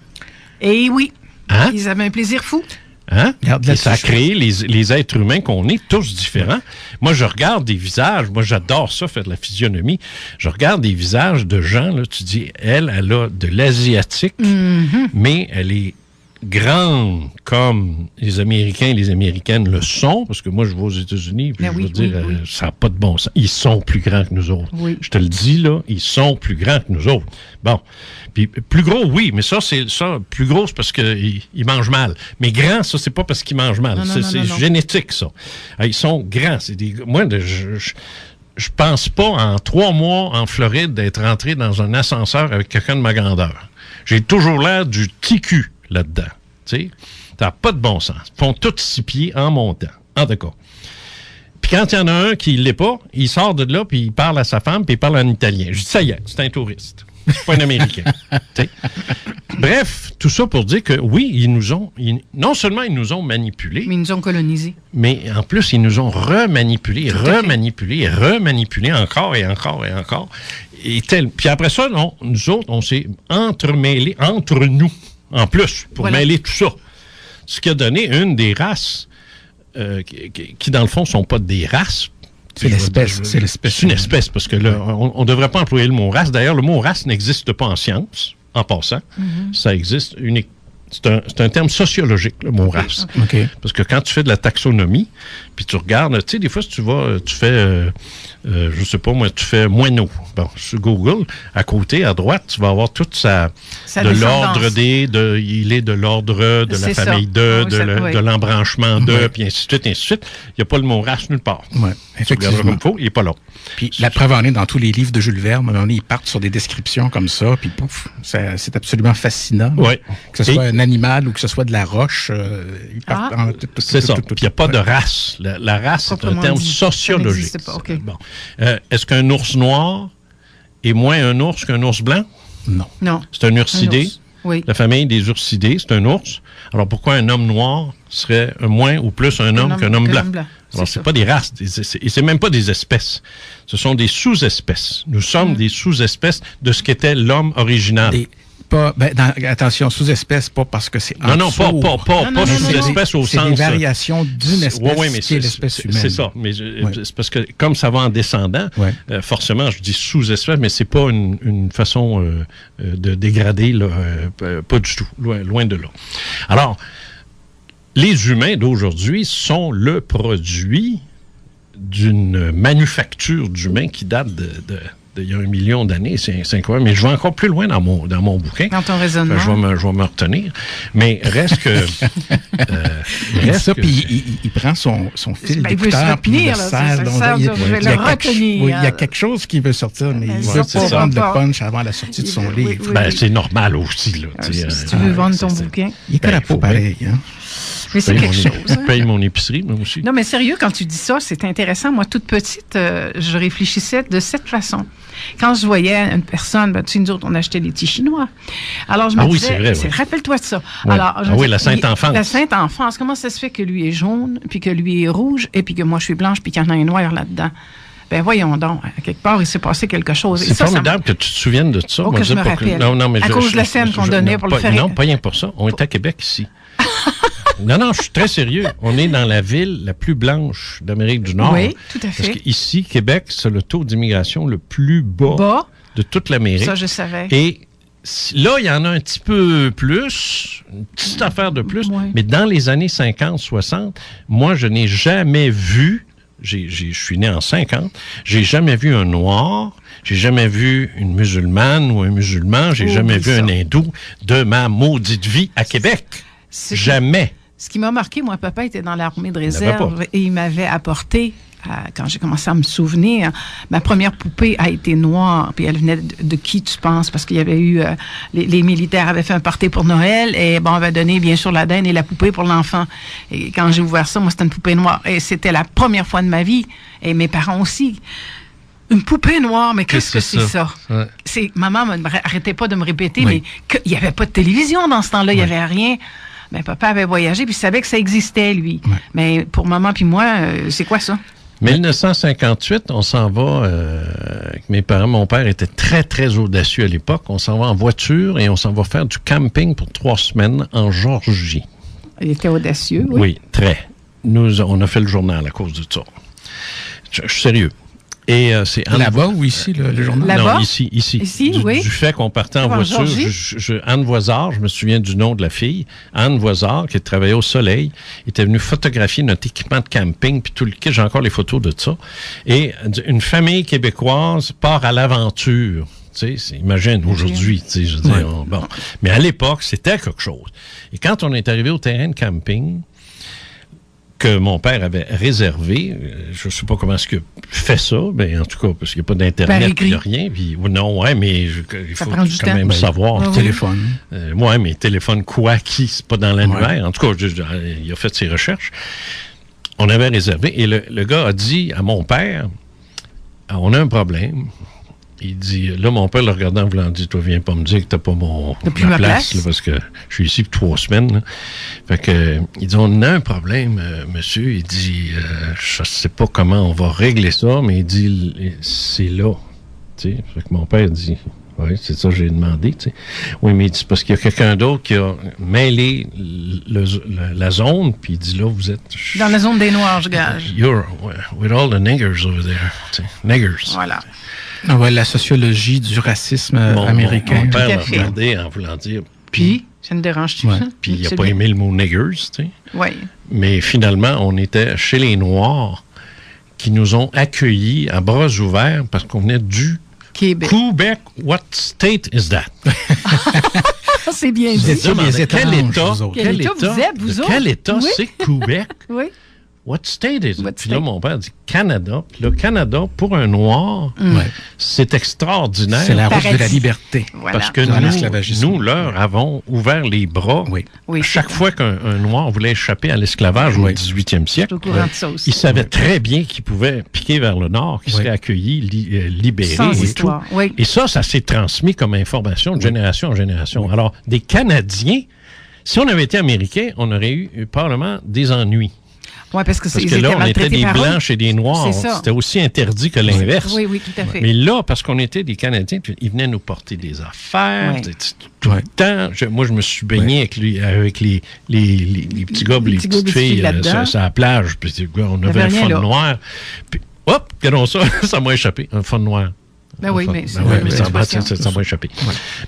Et oui. Hein? Ils avaient un plaisir fou. Hein? Et ça a créé les êtres humains qu'on est tous différents. Moi, je regarde des visages. Moi, j'adore ça, faire de la physionomie. Je regarde des visages de gens, là, tu dis, elle a de l'asiatique, mais elle est grande comme les Américains et les Américaines le sont, parce que moi, je vais aux États-Unis, puis je veux dire, ça n'a pas de bon sens. Ils sont plus grands que nous autres. Oui. Je te le dis, là, ils sont plus grands que nous autres. Bon. Puis plus gros, oui, mais ça, plus gros, c'est parce qu'ils mangent mal. Mais grand, ça, c'est pas parce qu'ils mangent mal. C'est génétique, ça. Ils sont grands. Moi, je pense pas, en 3 mois, en Floride, d'être rentré dans un ascenseur avec quelqu'un de ma grandeur. J'ai toujours l'air du TQ là-dedans. Tu sais, ça n'a pas de bon sens. Ils font tous 6 pieds en montant. En tout cas. Puis quand il y en a un qui ne l'est pas, il sort de là, puis il parle à sa femme, puis il parle en italien. Je dis, ça y est, c'est un touriste. C'est pas un Américain. Bref, tout ça pour dire que oui, non seulement ils nous ont manipulés, mais ils nous ont colonisés. Mais en plus, ils nous ont remanipulés encore et encore et encore. Puis après ça, nous autres, on s'est entremêlés entre nous, en plus, pour mêler tout ça. Ce qui a donné une des races qui, dans le fond, ne sont pas des races. C'est l'espèce. C'est une espèce, parce que là, on ne devrait pas employer le mot race. D'ailleurs, le mot race n'existe pas en science, en passant. Ça existe uniquement. C'est un terme sociologique, le mot race. Okay. Parce que quand tu fais de la taxonomie, puis tu regardes, tu sais, des fois, si tu vas, tu fais, je sais pas moi, tu fais moineau. Bon, sur Google, à côté, à droite, tu vas avoir toute de l'ordre il est de l'ordre de la famille de l'embranchement puis ainsi de suite, ainsi de suite. Il n'y a pas le mot race nulle part. Oui, effectivement. Comme il faut, il n'est pas là. Puis la preuve en est dans tous les livres de Jules Verne, à un moment donné, ils partent sur des descriptions comme ça, puis pouf, c'est absolument fascinant. Oui. Que ce soit un animal ou que ce soit de la roche, ils partent c'est ça. Puis il n'y a pas de race. La race, c'est un terme sociologique. Pas. Okay. Bon. Est-ce qu'un ours noir est moins un ours qu'un ours blanc? Non. C'est un ursidé. Oui. La famille des ursidés, c'est un ours. Alors pourquoi un homme noir serait moins ou plus un homme qu'un homme blanc? Alors, c'est pas des races, et c'est même pas des espèces. Ce sont des sous-espèces. Nous sommes des sous-espèces de ce qu'était l'homme original. Attention, sous-espèce, pas parce que c'est pas sous-espèce au sens... C'est des variations d'une espèce mais qui est l'espèce humaine. C'est ça, mais c'est parce que comme ça va en descendant, forcément, je dis sous-espèce, mais c'est pas une façon de dégrader, là, pas du tout, loin de là. Alors, les humains d'aujourd'hui sont le produit d'une manufacture d'humains qui date il y a 1 million d'années, c'est incroyable. Mais je vais encore plus loin dans mon bouquin. Dans ton raisonnement. Je vais me retenir. Mais reste que... puis il prend son fil d'écouteur, puis il le serre. Il y a quelque chose qui veut sortir, mais il ne veut pas vendre le punch avant la sortie de son livre. C'est normal aussi. Là, si tu veux vendre ton bouquin. Il est à la peau pareil. Mais c'est quelque chose. Je paye mon épicerie, moi aussi. Non, mais sérieux, quand tu dis ça, c'est intéressant. Moi, toute petite, je réfléchissais de cette façon. Quand je voyais une personne, tu sais, nous autres, on achetait des petits Chinois. Alors, je me disais, c'est vrai. Rappelle-toi de ça. Ouais. Alors, la Sainte-Enfance. La Sainte-Enfance. Comment ça se fait que lui est jaune, puis que lui est rouge, et puis que moi, je suis blanche, puis qu'il y en a un noir là-dedans? Ben voyons donc, à quelque part, il s'est passé quelque chose. C'est formidable que tu te souviennes de ça. Que je me rappelle. À cause de la scène qu'on donnait pour le faire. Non, pas rien pour ça. On est à Québec ici. Non, je suis très sérieux. On est dans la ville la plus blanche d'Amérique du Nord. Oui, tout à fait. Parce qu'ici, Québec, c'est le taux d'immigration le plus bas de toute l'Amérique. Ça, je savais. Et là, il y en a un petit peu plus, une petite affaire de plus, mais dans les années 50, 60, moi, je n'ai jamais vu, je suis né en 50, j'ai jamais vu un noir, j'ai jamais vu une musulmane ou un musulman, j'ai jamais vu un hindou de ma maudite vie à Québec. Jamais. Ce qui m'a marqué, moi, papa était dans l'armée de réserve et il m'avait apporté, quand j'ai commencé à me souvenir, ma première poupée a été noire. Puis elle venait de qui, tu penses? Parce qu'il y avait eu... les militaires avaient fait un party pour Noël et on avait donné, bien sûr, la dinde et la poupée pour l'enfant. Et quand j'ai ouvert ça, moi, c'était une poupée noire. Et c'était la première fois de ma vie. Et mes parents aussi. Une poupée noire, mais qu'est-ce que c'est ça? Ouais. Maman n'arrêtait pas de me répéter, mais il n'y avait pas de télévision dans ce temps-là, il n'y avait rien. Mais papa avait voyagé, puis il savait que ça existait, lui. Ouais. Mais pour maman puis moi, c'est quoi ça? 1958, on s'en va, avec mes parents, mon père était très, très audacieux à l'époque. On s'en va en voiture et on s'en va faire du camping pour 3 semaines en Georgie. Il était audacieux, oui? Oui, très. On a fait le journal à cause de ça. Je suis sérieux. Et c'est là-bas ou ici, le journal? Là-bas? Non, ici. Oui. Du fait qu'on partait en voiture, Anne Voisard, je me souviens du nom de la fille, Anne Voisard, qui travaillait au Soleil, était venue photographier notre équipement de camping, puis tout le kit, j'ai encore les photos de ça. Et une famille québécoise part à l'aventure. Tu sais, imagine aujourd'hui, tu sais, je veux dire, bon. Mais à l'époque, c'était quelque chose. Et quand on est arrivé au terrain de camping, que mon père avait réservé. Je ne sais pas comment est-ce qu'il fait ça, mais en tout cas, parce qu'il n'y a pas d'Internet, il n'y a rien. Puis, non, ouais, mais il faut quand même savoir. Oui. Téléphone. Oui, mais téléphone quoi, qui, c'est pas dans l'annuaire. En tout cas, il a fait ses recherches. On avait réservé, et le gars a dit à mon père, on a un problème. Il dit, là, mon père, le regardant, en voulant dire, toi, viens pas me dire que t'as pas ma place, là, parce que je suis ici pour 3 semaines. Là. Fait que, il dit, on a un problème, monsieur. Il dit, je sais pas comment on va régler ça, mais il dit, c'est là. Tu sais, fait que mon père dit, oui, c'est ça que j'ai demandé. Tu sais. Oui, mais c'est parce qu'il y a quelqu'un d'autre qui a mêlé la zone, puis il dit, là, vous êtes... Dans la zone des Noirs, je gage. You're with all the niggers over there. Tu sais, niggers. Voilà. Ouais, la sociologie du racisme américain. Mon père m'a regardé en voulant dire... Puis, ça ne dérange-tu ça? Puis il n'a pas aimé le mot niggers, tu sais. Oui. Mais finalement, on était chez les Noirs qui nous ont accueillis à bras ouverts parce qu'on venait du Québec. Québec. What state is that? C'est bien dit. Quel État vous êtes, vous autres? Quel État c'est Québec? Oui. What state is it? Puis là, mon père dit Canada. Puis le Canada, pour un Noir, c'est extraordinaire. C'est la route de la liberté. Voilà. Parce que nous, leur avons ouvert les bras. Oui, chaque fois qu'un Noir voulait échapper à l'esclavage au 18e siècle, il savait très bien qu'il pouvait piquer vers le Nord, qu'il serait accueilli, libéré sans et histoire. tout. Oui. Et ça s'est transmis comme information de génération en génération. Alors, des Canadiens, si on avait été Américains, on aurait eu probablement des ennuis. Oui, parce que là, on était des Blanches et des Noirs. C'était aussi interdit que l'inverse. Oui, tout à fait. Mais là, parce qu'on était des Canadiens, ils venaient nous porter des affaires tout le temps. Moi, je me suis baigné avec les petits gars, les petites filles sur la plage. Puis, on avait un fond noir. Puis, hop, regardons ça, ça m'a échappé, un fond noir. Ben oui, mais ça m'a échappé.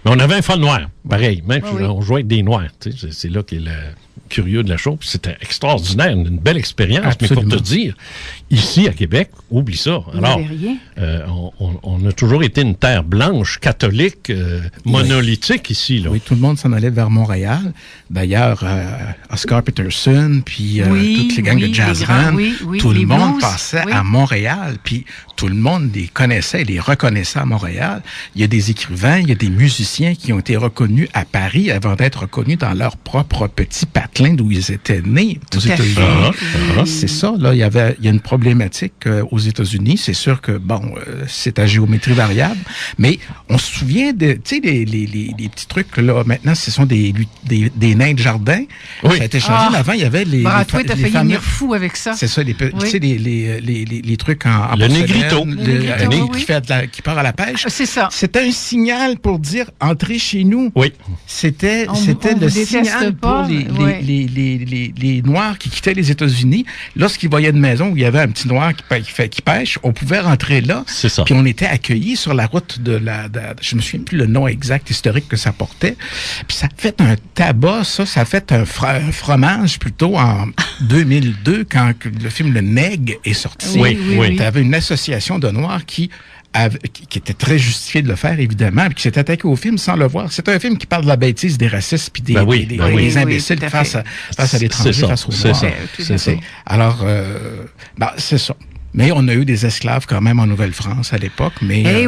Mais on avait un fond noir, pareil. Même on jouait avec des noirs. C'est là qu'est le curieux de la chose. C'était extraordinaire, une belle expérience. Absolument. Mais pour te dire, ici à Québec, oublie ça. Alors, on a toujours été une terre blanche, catholique, monolithique ici. Là. Oui, tout le monde s'en allait vers Montréal. D'ailleurs, Oscar Peterson, puis toutes les gangs de jazz band, tout le monde passait à Montréal. Puis tout le monde les connaissait, les reconnaissait à Montréal. Il y a des écrivains, il y a des musiciens qui ont été reconnus à Paris avant d'être reconnus dans leur propre petit patelin d'où ils étaient nés. Aux États-Unis. C'est ça, là. Il y a une problématique aux États-Unis. C'est sûr que, c'est à géométrie variable, mais on se souvient de, tu sais, les petits trucs, là. Maintenant, ce sont des nains de jardin. Ça a été changé, mais avant, il y avait les Bratois, t'as failli venir fou avec ça. C'est ça, tu sais, les trucs en le négrito. Qui part à la pêche. C'est ça. C'était un signal pour dire « Entrez chez nous ». Oui. C'était le signal pour les Noirs qui quittaient les États-Unis. Lorsqu'ils voyaient une maison où il y avait un petit Noir qui pêche, on pouvait rentrer là. C'est ça. Puis on était accueillis sur la route je me souviens plus le nom exact historique que ça portait. Puis ça a fait un tabac, ça a fait un fromage plutôt en 2002 quand le film Le Nègre est sorti. Oui. Tu avais une association de Noirs qui était très justifié de le faire, évidemment, puis qui s'est attaqué au film sans le voir. C'est un film qui parle de la bêtise des racistes puis des imbéciles face à l'étranger, face aux Noirs. C'est ça. Alors, c'est ça. Mais on a eu des esclaves quand même en Nouvelle-France à l'époque. Mais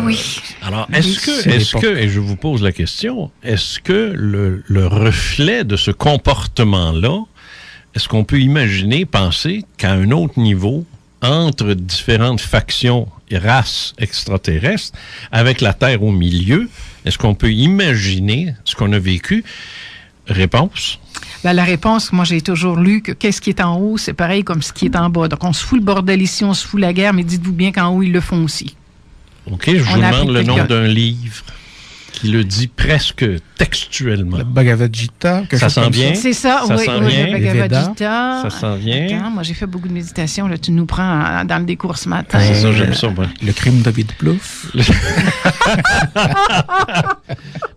alors, est-ce que, et je vous pose la question, est-ce que le reflet de ce comportement-là, est-ce qu'on peut penser qu'à un autre niveau, entre différentes factions et races extraterrestres, avec la Terre au milieu, est-ce qu'on peut imaginer ce qu'on a vécu? Réponse? La réponse, moi, j'ai toujours lu que qu'est-ce qui est en haut, c'est pareil comme ce qui est en bas. Donc, on se fout le bordel ici, on se fout la guerre, mais dites-vous bien qu'en haut, ils le font aussi. OK, je vous demande le nom d'un livre qui le dit presque textuellement. Le Bhagavad Gita. Ça s'en vient? C'est ça, oui, le Bhagavad Gita. Ça s'en vient. Attends, moi, j'ai fait beaucoup de méditation. Là, tu nous prends dans le décours ce matin. C'est ça, j'aime ça. Moi. Le crime de David Plouffe.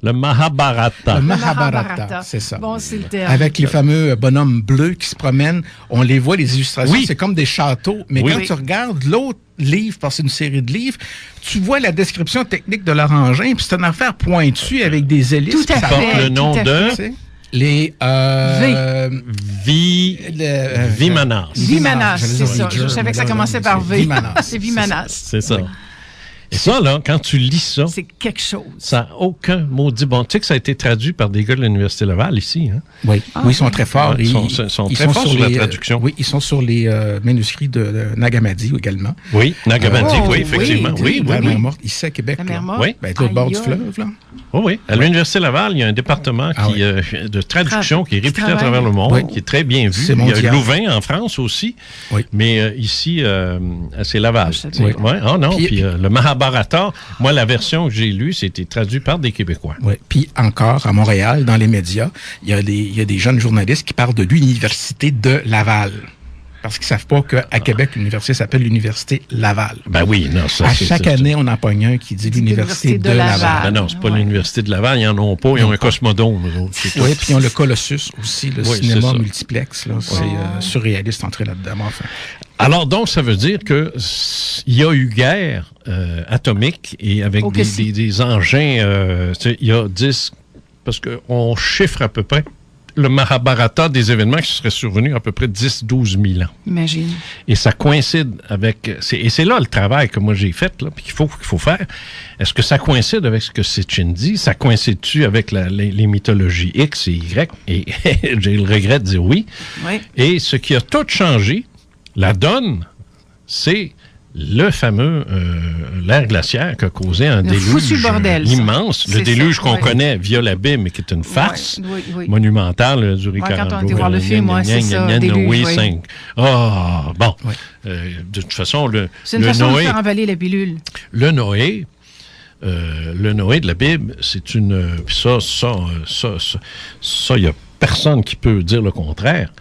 Le Mahabharata. Le Mahabharata, c'est ça. Bon, c'est le terme. Avec les fameux bonhommes bleus qui se promènent. On les voit, les illustrations. C'est comme des châteaux. Mais quand tu regardes l'autre livre, parce que c'est une série de livres, tu vois la description technique de leur engin, puis c'est une affaire pointue avec des hélices. Tout à fait. Le nom de... Vimanas. Vimanas, c'est ça. Je savais que ça commençait par V. Vimanas. C'est Vimanas. C'est ça. Et ça, là, quand tu lis ça... C'est quelque chose. Ça n'a aucun maudit bon. Tu sais que ça a été traduit par des gars de l'Université Laval, ici. Hein? Oui, oui, ils sont très forts. Ils sont très forts sur la traduction. Oui, ils sont sur les manuscrits de Nagamadi également. Oui, Nagamadi, oui, effectivement. Oui, la mer morte, ici à Québec. La mer morte. Oui. Ben, au bord du fleuve, là. Oui. À l'Université Laval, il y a un département de traduction qui est réputé à travers le monde, qui est très bien vu. Il y a Louvain en France aussi. Oui. Mais ici, c'est Laval. Oui. Ah non, puis le Mahabharata, moi, la version que j'ai lue, c'était traduit par des Québécois. Oui. Puis encore, à Montréal, dans les médias, il y a des jeunes journalistes qui parlent de l'Université de Laval. Parce qu'ils ne savent pas qu'à Québec, l'université s'appelle l'Université Laval. Ben oui, non, ça, chaque année, on en pogne un qui dit l'Université de Laval. Ben non, c'est pas l'Université de Laval, ils n'en ont pas, ils ont un Cosmodome. Oui, puis ils ont le Colossus aussi, le cinéma multiplex. Là, c'est surréaliste entrer là-dedans, enfin. Alors, donc, ça veut dire qu'il y a eu guerre atomique et avec des engins, il y a 10, parce qu'on chiffre à peu près le Mahabharata des événements qui seraient survenus à peu près 10-12 000 ans. Imagine. Et ça coïncide avec... Et c'est là le travail que moi j'ai fait, là, puis qu'il faut faire. Est-ce que ça coïncide avec ce que Sitchin dit? Ça coïncide-tu avec les mythologies X et Y? Et j'ai le regret de dire oui. Et ce qui a tout changé, la donne, c'est le fameux l'ère glaciaire qui a causé un déluge immense. Le déluge qu'on connaît via la Bible, mais qui est une farce monumentale du Ricardo. Quand on était voir le film, c'est ça, déluge. Bon. De toute façon, c'est une façon de faire avaler la pilule. Le Noé de la Bible, c'est une... Ça, il n'y a personne qui peut dire le contraire.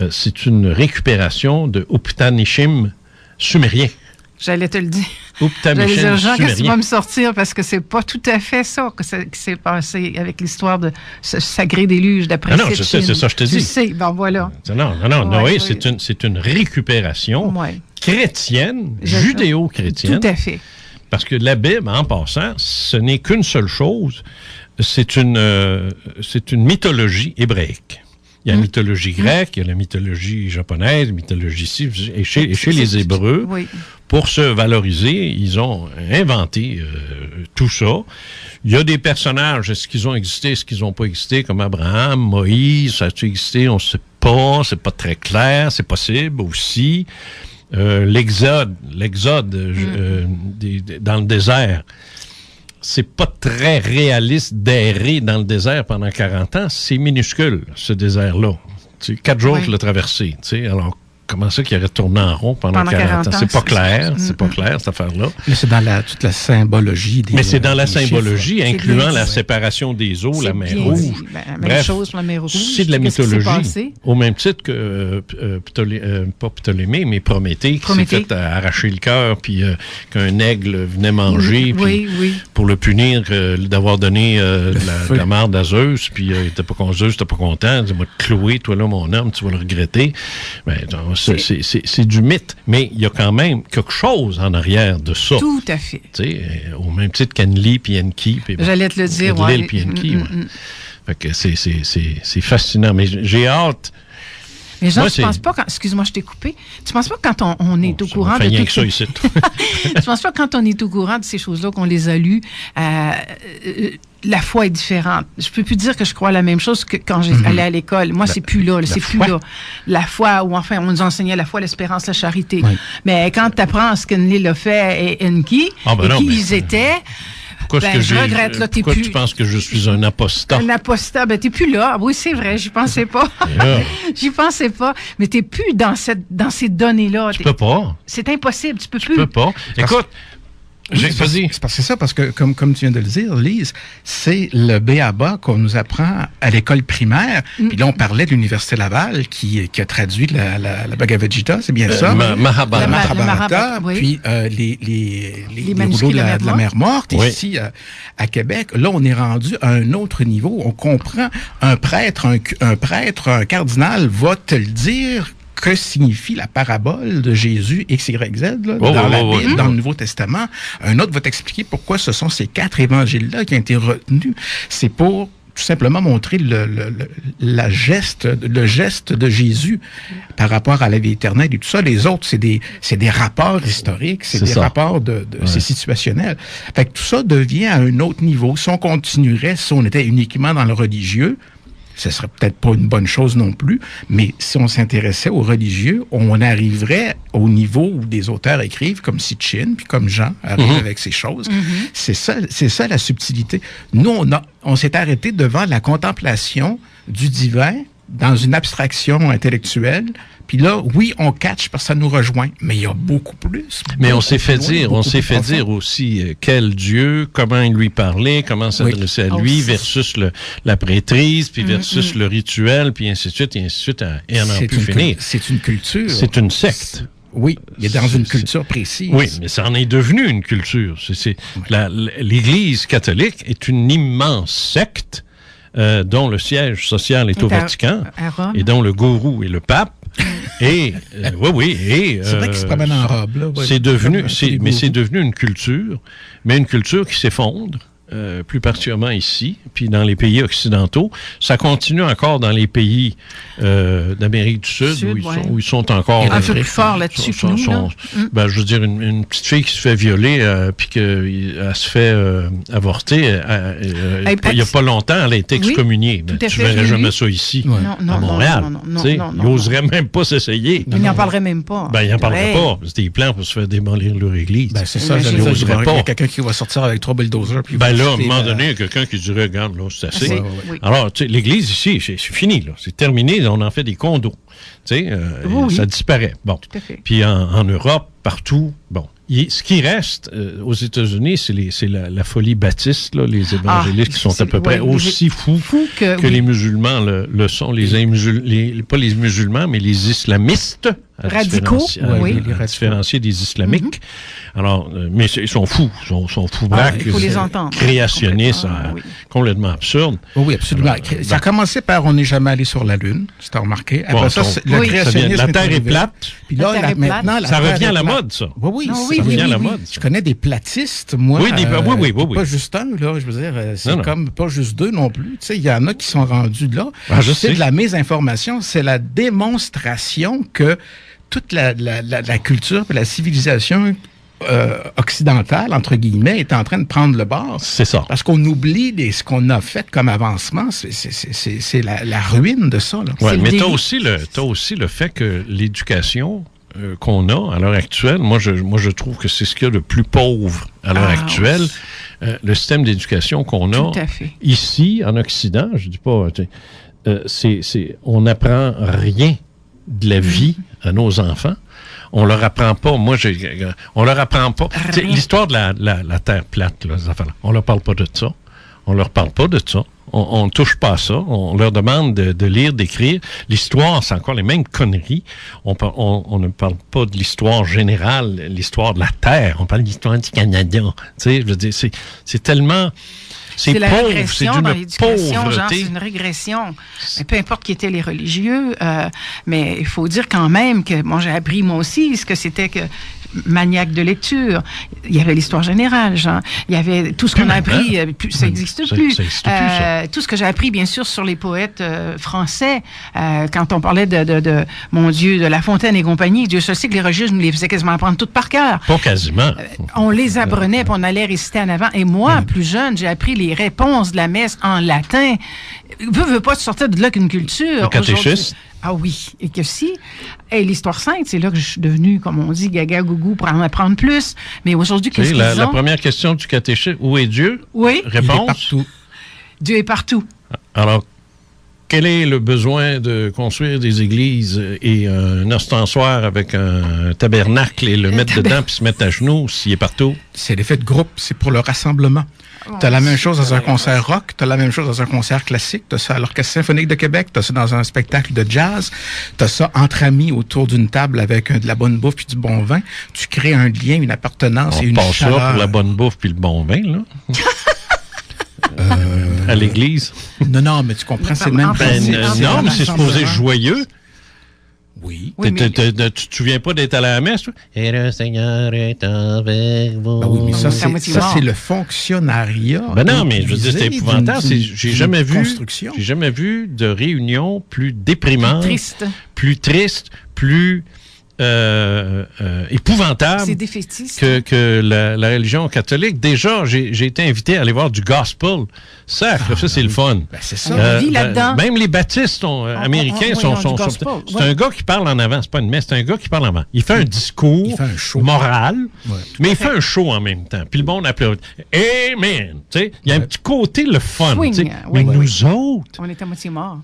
C'est une récupération de Uptanishim sumérien. J'allais te le dire. J'allais dire, Jean, qu'est-ce que tu vas me sortir? Parce que c'est pas tout à fait ça qui s'est passé avec l'histoire de ce sacré déluge d'après non, je sais, c'est ça, je te dis. Tu sais, ben voilà. Non, Noé, c'est une récupération chrétienne, judéo-chrétienne. Tout à fait. Parce que la Bible, en passant, ce n'est qu'une seule chose, c'est une mythologie hébraïque. Il y a la mythologie grecque, il y a la mythologie japonaise, la mythologie ici. Et chez les Hébreux, pour se valoriser, ils ont inventé tout ça. Il y a des personnages, est-ce qu'ils ont existé, est-ce qu'ils n'ont pas existé, comme Abraham, Moïse, ça a-t-il existé? On ne sait pas, c'est pas très clair, c'est possible aussi. L'exode dans le désert. C'est pas très réaliste d'errer dans le désert pendant 40 ans. C'est minuscule, ce désert-là. 4 jours de le traverser. Alors, comment ça qu'il aurait tourné en rond pendant 40 ans? C'est pas clair. C'est pas clair, cette affaire-là. Mais c'est dans toute la symbologie. Mais c'est dans la symbologie, incluant la séparation des eaux, la mer Rouge. Même chose pour la mer Rouge. C'est de la mythologie. Au même titre que, pas Ptolémée, mais Prométhée, qui s'est fait arracher le cœur, puis qu'un aigle venait manger, puis pour le punir d'avoir donné la marde à Zeus, puis Zeus n'était pas content, il m'a cloué, toi là, mon homme, tu vas le regretter. C'est du mythe, mais il y a quand même quelque chose en arrière de ça. Tout à fait. Au même titre qu'Enlil puis Enki. J'allais te le dire, Enlil puis Enki. Fait que c'est fascinant, mais j'ai hâte. Mais Jean, tu penses pas quand... Excuse-moi, je t'ai coupé. Tu penses pas quand on est au courant de tout ça ici. Tu penses pas quand on est au courant de ces choses-là, qu'on les a lues, la foi est différente. Je peux plus dire que je crois la même chose que quand j'allais à l'école. Moi, c'est plus là. C'est plus là. La foi, ou enfin, on nous enseignait la foi, l'espérance, la charité. Oui. Mais quand tu apprends ce qu'Enlil a fait et Enki, ils étaient... je regrette, là, pourquoi tu penses que je suis un apostat? Un apostat, t'es plus là. Oui, c'est vrai, j'y pensais pas. J'y pensais pas. Mais t'es plus dans ces données-là. Tu peux pas. C'est impossible, tu peux plus. Tu peux pas. Écoute, c'est ça, parce que, comme tu viens de le dire, Lise, c'est le B.A.B.A. qu'on nous apprend à l'école primaire. Puis là, on parlait de l'Université Laval qui a traduit la Bhagavad Gita, c'est bien ça? Mahabharata. Puis les rouleaux de la mer morte, ici, à Québec. Là, on est rendu à un autre niveau. On comprend. Un prêtre, un cardinal va te le dire. Que signifie la parabole de Jésus XYZ dans la Bible, dans le Nouveau Testament. Un autre va t'expliquer pourquoi ce sont ces 4 évangiles-là qui ont été retenus. C'est pour tout simplement montrer le geste de Jésus par rapport à la vie éternelle et tout ça. Les autres, c'est des rapports historiques, c'est des rapports c'est situationnel. Fait que tout ça devient à un autre niveau. Si on continuerait, si on était uniquement dans le religieux, ce serait peut-être pas une bonne chose non plus, mais si on s'intéressait aux religieux, on arriverait au niveau où des auteurs écrivent, comme Sitchin, puis comme Jean arrive avec ces choses. C'est ça la subtilité. Nous, on s'est arrêté devant la contemplation du divin dans une abstraction intellectuelle. Puis là, oui, on catch parce que ça nous rejoint, mais il y a beaucoup plus. Mais on s'est fait dire aussi quel Dieu, comment il lui parlait, comment s'adresser à lui, versus la prêtrise, puis versus le rituel, puis ainsi de suite, et on n'en peut finir. C'est une culture. C'est une secte. Oui, il est dans une culture précise. Oui, mais ça en est devenu une culture. L'Église catholique est une immense secte dont le siège social est au Vatican et dont le gourou est le pape. Et c'est vrai qu'il se promène en robe là. C'est devenu une culture, mais une culture qui s'effondre. Plus particulièrement ici, puis dans les pays occidentaux. Ça continue encore dans les pays d'Amérique du Sud où ils sont encore... Un peu plus fort là-dessus que nous, là. Je veux dire, une petite fille qui se fait violer, puis qu'elle se fait avorter, il n'y a pas longtemps, elle a été excommuniée. Tu ne verrais jamais ça ici, à Montréal. Il n'oserait même pas s'essayer. Il n'en parlerait même pas. Il n'en parlerait pas. C'est des plans pour se faire démolir leur église. C'est ça, il y a quelqu'un qui va sortir avec 3 bulldozers, puis là, à un moment donné, il y a quelqu'un qui dirait, regarde, là, c'est assez. Alors, tu sais, l'Église ici, c'est fini, là. C'est terminé, on en fait des condos. Tu sais, ça disparaît. Bon. Puis en Europe, partout, bon. Ce qui reste aux États-Unis, c'est la folie baptiste, là, les évangélistes qui sont à peu près aussi fous que les musulmans le sont. Pas les musulmans, mais les islamistes. Radicaux, à différencier des islamiques. Alors, mais ils sont fous. Ils sont fous braques. Il faut les entendre. Créationnistes, complètement absurdes. Oui, absolument. Ça a commencé par « on n'est jamais allé sur la Lune », si tu as remarqué. Après le créationnisme... La Terre est plate. Puis là, maintenant... Ça revient à la mode, ça. Oui, ça revient à la mode. Je connais des platistes, moi. Oui. Pas juste un, là. Je veux dire, c'est comme pas juste 2 non plus. Tu sais, il y en a qui sont rendus là. C'est de la mésinformation. C'est la démonstration que toute la culture et la civilisation occidentale, entre guillemets, est en train de prendre le bord. C'est ça. Parce qu'on oublie ce qu'on a fait comme avancement. C'est la ruine de ça. Ouais, mais t'as aussi le fait que l'éducation qu'on a à l'heure actuelle, moi je trouve que c'est ce qu'il y a de plus pauvre à l'heure actuelle. Le système d'éducation qu'on a ici, en Occident, je dis pas... on n'apprend rien de la vie à nos enfants. On leur apprend pas. On leur apprend pas. L'histoire de la Terre plate, là, on leur parle pas de ça. On leur parle pas de ça. On ne touche pas à ça. On leur demande de lire, d'écrire. L'histoire, c'est encore les mêmes conneries. On ne parle pas de l'histoire générale, l'histoire de la Terre. On parle de l'histoire du Canada. Tu sais, je veux dire, c'est tellement... C'est la pauvre, régression dans l'éducation, genre, c'est une régression. Mais peu importe qui étaient les religieux, mais il faut dire quand même que, j'ai appris moi aussi ce que c'était que maniaque de lecture. Il y avait l'histoire générale, genre. Il y avait tout ce qu'on a appris, ça n'existe plus. Ça existe plus, ça. Tout ce que j'ai appris, bien sûr, sur les poètes français, quand on parlait de mon Dieu, de La Fontaine et compagnie, Dieu seul sait que les religieux nous les faisaient quasiment apprendre toutes par cœur. Pas quasiment. On les apprenait, puis on allait réciter en avant. Et moi, plus jeune, j'ai appris les réponses de la messe en latin. Veux pas sortir de là qu'une culture. Le catéchisme. Ah oui, et que si. Et l'histoire sainte, c'est là que je suis devenue, comme on dit, gaga gougou pour en apprendre plus. Mais aujourd'hui, qu'est-ce qu'ils ont? La première question du catéchisme, où est Dieu? Oui. Réponse? Il est partout. Dieu est partout. Alors, quel est le besoin de construire des églises et un ostensoir avec un tabernacle et le mettre dedans puis se mettre à genoux s'il est partout? C'est l'effet de groupe, c'est pour le rassemblement. T'as la même chose dans un concert rock, t'as la même chose dans un concert classique, t'as ça à l'Orchestre symphonique de Québec, t'as ça dans un spectacle de jazz, t'as ça entre amis autour d'une table avec de la bonne bouffe puis du bon vin. Tu crées un lien, une appartenance et une chaleur. On passe ça pour la bonne bouffe puis le bon vin, là. À l'église. Non, mais tu comprends, c'est le même principe. Non, mais c'est supposé joyeux. Oui. Oui, mais- Tu te souviens pas d'être allé à la messe, toi? Et le Seigneur est avec vous. Ben oui, mais ça, à moitié c'est mort. le fonctionnariat. Ben non, mais je veux dire, c'est utilisé épouvantable. d'une- J'ai d'une jamais vu, construction. j'ai jamais vu de réunion plus déprimante, plus triste, plus épouvantable C'est défaitiste. que la religion catholique. Déjà, j'ai été invité à aller voir du gospel. Ça c'est le fun. Ben, c'est ça. On vit là-dedans. Même les baptistes américains oui, sont... du gospel, C'est ouais. un gars qui parle en avant. C'est pas une messe, c'est un gars qui parle en avant. Il fait un discours Il fait un show. moral, Ouais. mais il fait un show en même temps. Puis le monde applaudit. Amen! Tu sais, il y a un petit côté le fun. Swing, tu sais. oui, Mais oui. nous autres, On est à moitié mort.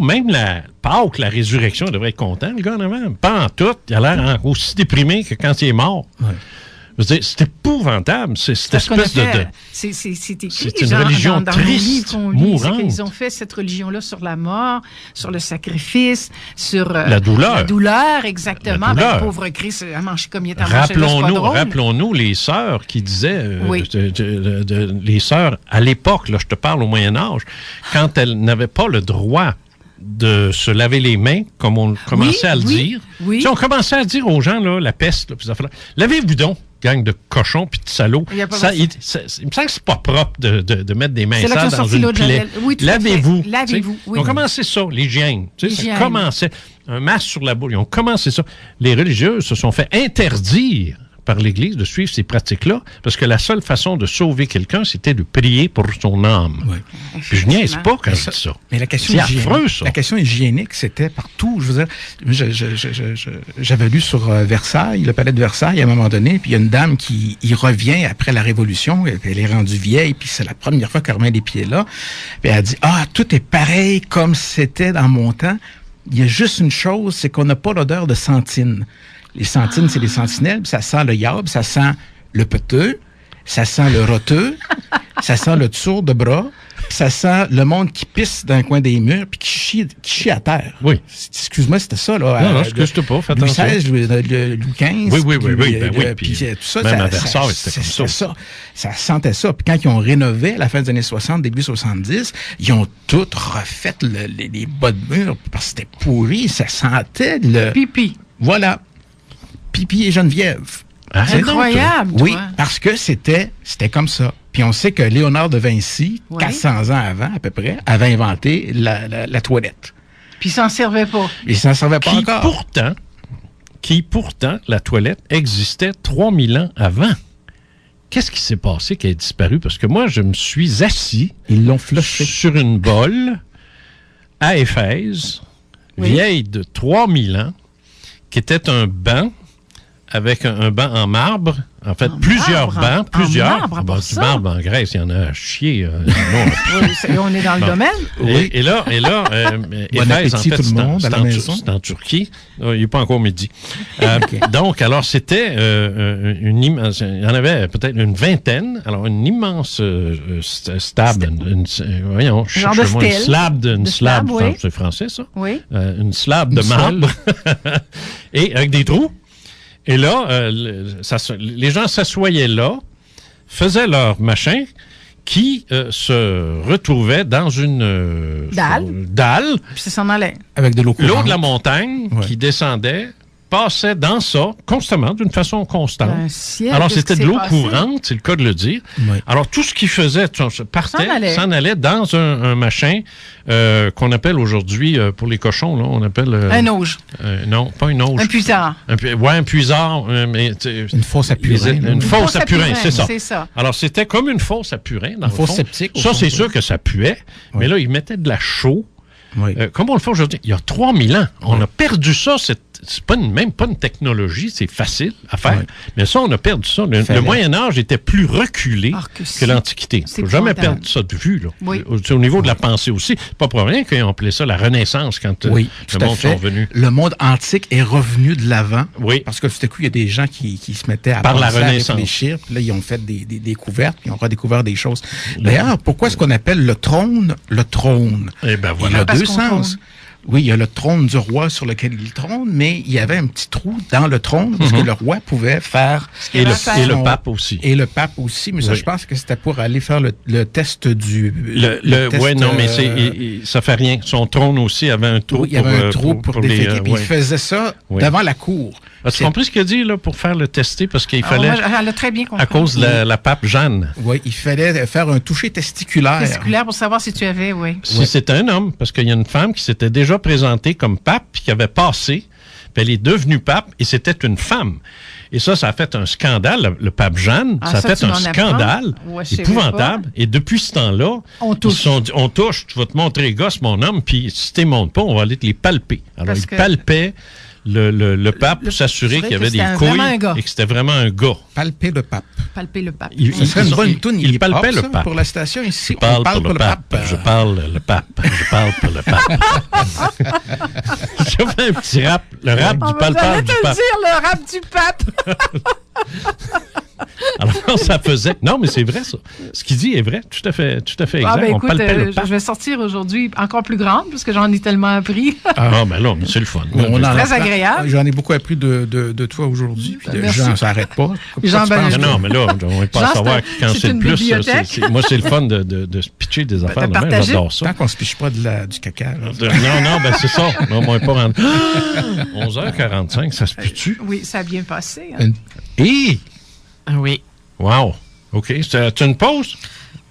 même la Pâques, la résurrection, il devrait être content, le gars en avant. Pas en tout. Il a l'air aussi déprimé que quand il est mort. Ouais. Je veux dire, c'est épouvantable, cette Parce qu'on a espèce de... fait- c'est écrit C'est une genre, religion dans nos triste, livres qu'on lit, mourante. c'est qu'ils ont fait cette religion-là sur la mort, sur le sacrifice, sur La douleur. La douleur, exactement. La douleur. Ben, le pauvre Christ a mangé comme il est à manger. Rappelons-nous les sœurs qui disaient, Oui. les sœurs à l'époque, là, je te parle au Moyen Âge, quand elles n'avaient pas le droit de se laver les mains, comme on commençait à le dire. Oui. Tu sais, on commençait à dire aux gens, là, la peste, là, puis ces affaires-là, lavez-vous donc, gang de cochons puis de salauds. Il y a pas Ça, de- il me semble que c'est pas propre de mettre des mains C'est là qu'ils sales ont dans sorti une l'autre plaie. Janelle. Oui, tout à fait. Lavez-vous. Lavez-vous, Tu sais. oui. Ils ont commencé ça, l'hygiène. Tu sais, ça L'hygiène. commençait. Un masque sur la boule. Ils ont commencé ça. Les religieuses se sont fait interdire par l'Église de suivre ces pratiques-là, parce que la seule façon de sauver quelqu'un, c'était de prier pour son âme. Oui. Puis je niaise pas quand je dis ça. Mais la question C'est hygiénique, affreux, ça. La question hygiénique, c'était partout. Je veux dire, j'avais lu sur Versailles, le palais de Versailles, à un moment donné, puis il y a une dame qui y revient après la Révolution, elle est rendue vieille, puis c'est la première fois qu'elle remet les pieds là, puis elle dit « Ah, tout est pareil comme c'était dans mon temps. Il y a juste une chose, c'est qu'on n'a pas l'odeur de sentine. Les sentines, c'est les sentinelles, puis ça sent le yab, ça sent le peteux, ça sent le roteux, ça sent le tour de bras, puis ça sent le monde qui pisse dans le coin des murs puis qui chie à terre. Oui. Excuse-moi, c'était ça, là. Non, excuse-toi pas, fais Louis attention. XVI, Louis XV. Oui, ben oui, puis puis tout ça, même ça, à Versailles, c'était comme ça. Ça sentait ça. Puis quand ils ont rénové à la fin des années 60, début 70, ils ont tout refait les bas de mur parce que c'était pourri. Ça sentait le... Pipi. Voilà. Pipi et Geneviève. Incroyable, Oui, toi. parce que c'était comme ça. Puis on sait que Léonard de Vinci, Oui. 400 ans avant à peu près, avait inventé la toilette. Puis il s'en servait pas. Il s'en servait pas encore. Pourtant, la toilette existait 3000 ans avant. Qu'est-ce qui s'est passé qu'elle ait disparu? Parce que moi, je me suis assis Ils l'ont flushé sur une bolle à Éphèse, vieille de 3000 ans, qui était un banc avec un banc en marbre. En fait, plusieurs bancs. Plusieurs. marbre, Bon, pour du ça. marbre en Grèce, il y en a à chier. Oui, on est dans le Bon. domaine. Et là, Bon Éphèse, en appétit fait, tout le monde à la maison. c'est en Turquie. Il n'est pas encore midi. Donc, alors, c'était une immense... Il y en avait peut-être une vingtaine. Alors, une immense slab. Voyons, Genre de cherche-moi une stèle. slab. De slab, oui. C'est français, ça? Oui. Une slab de Une marbre. Et avec des trous. Et là, les gens s'assoyaient là, faisaient leur machin, qui se retrouvait dans une dalle. Puis ça s'en allait. Avec de l'eau courante. L'eau de la montagne qui descendait, passait dans ça constamment, d'une façon constante. Un siècle, Alors, qu'est-ce c'était qui de s'est l'eau passé? courante, c'est le cas de le dire. Oui. Alors, tout ce qu'il faisait, partait, S'en allait. dans un machin qu'on appelle aujourd'hui, pour les cochons, là, on appelle... Un auge. Non, pas une auge. Un puisard. Un puisard. Une fosse à purin. Une fosse à purin, c'est ça. C'est ça. Alors, c'était comme une fosse à purin, dans Une le fosse fond. septique, au Ça, fond, c'est oui. sûr que ça puait. Mais là, ils mettaient de la chaux. Oui. Comme on le fait aujourd'hui. Il y a 3000 ans. On a perdu ça. C'est même pas une technologie. C'est facile à faire. Oui. Mais ça, on a perdu ça. Le Moyen-Âge était plus reculé que l'Antiquité. Il c'est ne faut jamais épouvantable. perdre ça de vue. Là. Oui. Au niveau de la pensée aussi. C'est pas pour rien qu'ils ont appelé ça la Renaissance quand Oui, le tout à monde fait. sont venus. Le monde antique est revenu de l'avant. Oui. Parce que tout à coup, il y a des gens qui se mettaient à Par la penser, à Renaissance. réfléchir. Puis là, ils ont fait des découvertes. Ils ont redécouvert des choses. D'ailleurs, pourquoi est-ce qu'on appelle le trône le trône? Eh ben Il y voilà. a Parce deux qu'on sens. Oui, il y a le trône du roi sur lequel il trône, mais il y avait un petit trou dans le trône parce que le roi pouvait faire... Et le pape aussi. Et le pape aussi, mais ça, je pense que c'était pour aller faire le test du... Oui, non, mais ça fait rien. Son trône aussi avait un trou. Oui, il y avait un trou pour déféquer, puis il faisait ça devant la cour. As-tu compris ce qu'il a dit là, pour faire le tester? Parce qu'il fallait... Elle a très bien compris. À cause de la pape Jeanne. Oui, il fallait faire un toucher testiculaire. Testiculaire pour savoir si tu avais, oui. Si c'était un homme, parce qu'il y a une femme qui s'était déjà présentée comme pape, puis qui avait passé, puis elle est devenue pape, et c'était une femme. Et ça a fait un scandale, le pape Jeanne, ça a fait un scandale épouvantable. Et depuis ce temps-là, ils se sont dit, on touche, tu vas te montrer gosse, mon homme, puis si tu ne montres pas, on va aller te les palper. Alors, ils palpaient le pape pour s'assurer qu'il y avait des couilles et que c'était vraiment un gars. Palper le pape. Palper le pape. Ce serait une bonne toune. Il palpait le pape. Pour la station ici. On parle pour le pape. Je parle le pape. Je parle pour le pape. Je fais un petit rap. Le rap du palpage du pape. J'allais te dire le rap du pape. Alors, ça faisait... Non, mais c'est vrai, ça. Ce qu'il dit est vrai. Tout à fait exact. Écoute, on palpait le pape. Je vais sortir aujourd'hui encore plus grande parce que j'en ai tellement appris. Ben là, mais c'est le fun. C'est très agréable. J'en ai beaucoup appris de toi aujourd'hui. Jean, ça n'arrête pas. Non, mais là, on ne va pas savoir quand c'est le plus. Moi, c'est le fun de se pitcher des affaires de même. J'adore ça. Tant qu'on ne se piche pas du caca. Non, ben c'est ça. On n'est pas rendu. 11h45, ça se pitche-tu? Oui, ça a bien passé. Oui. Wow. OK. C'est une pause?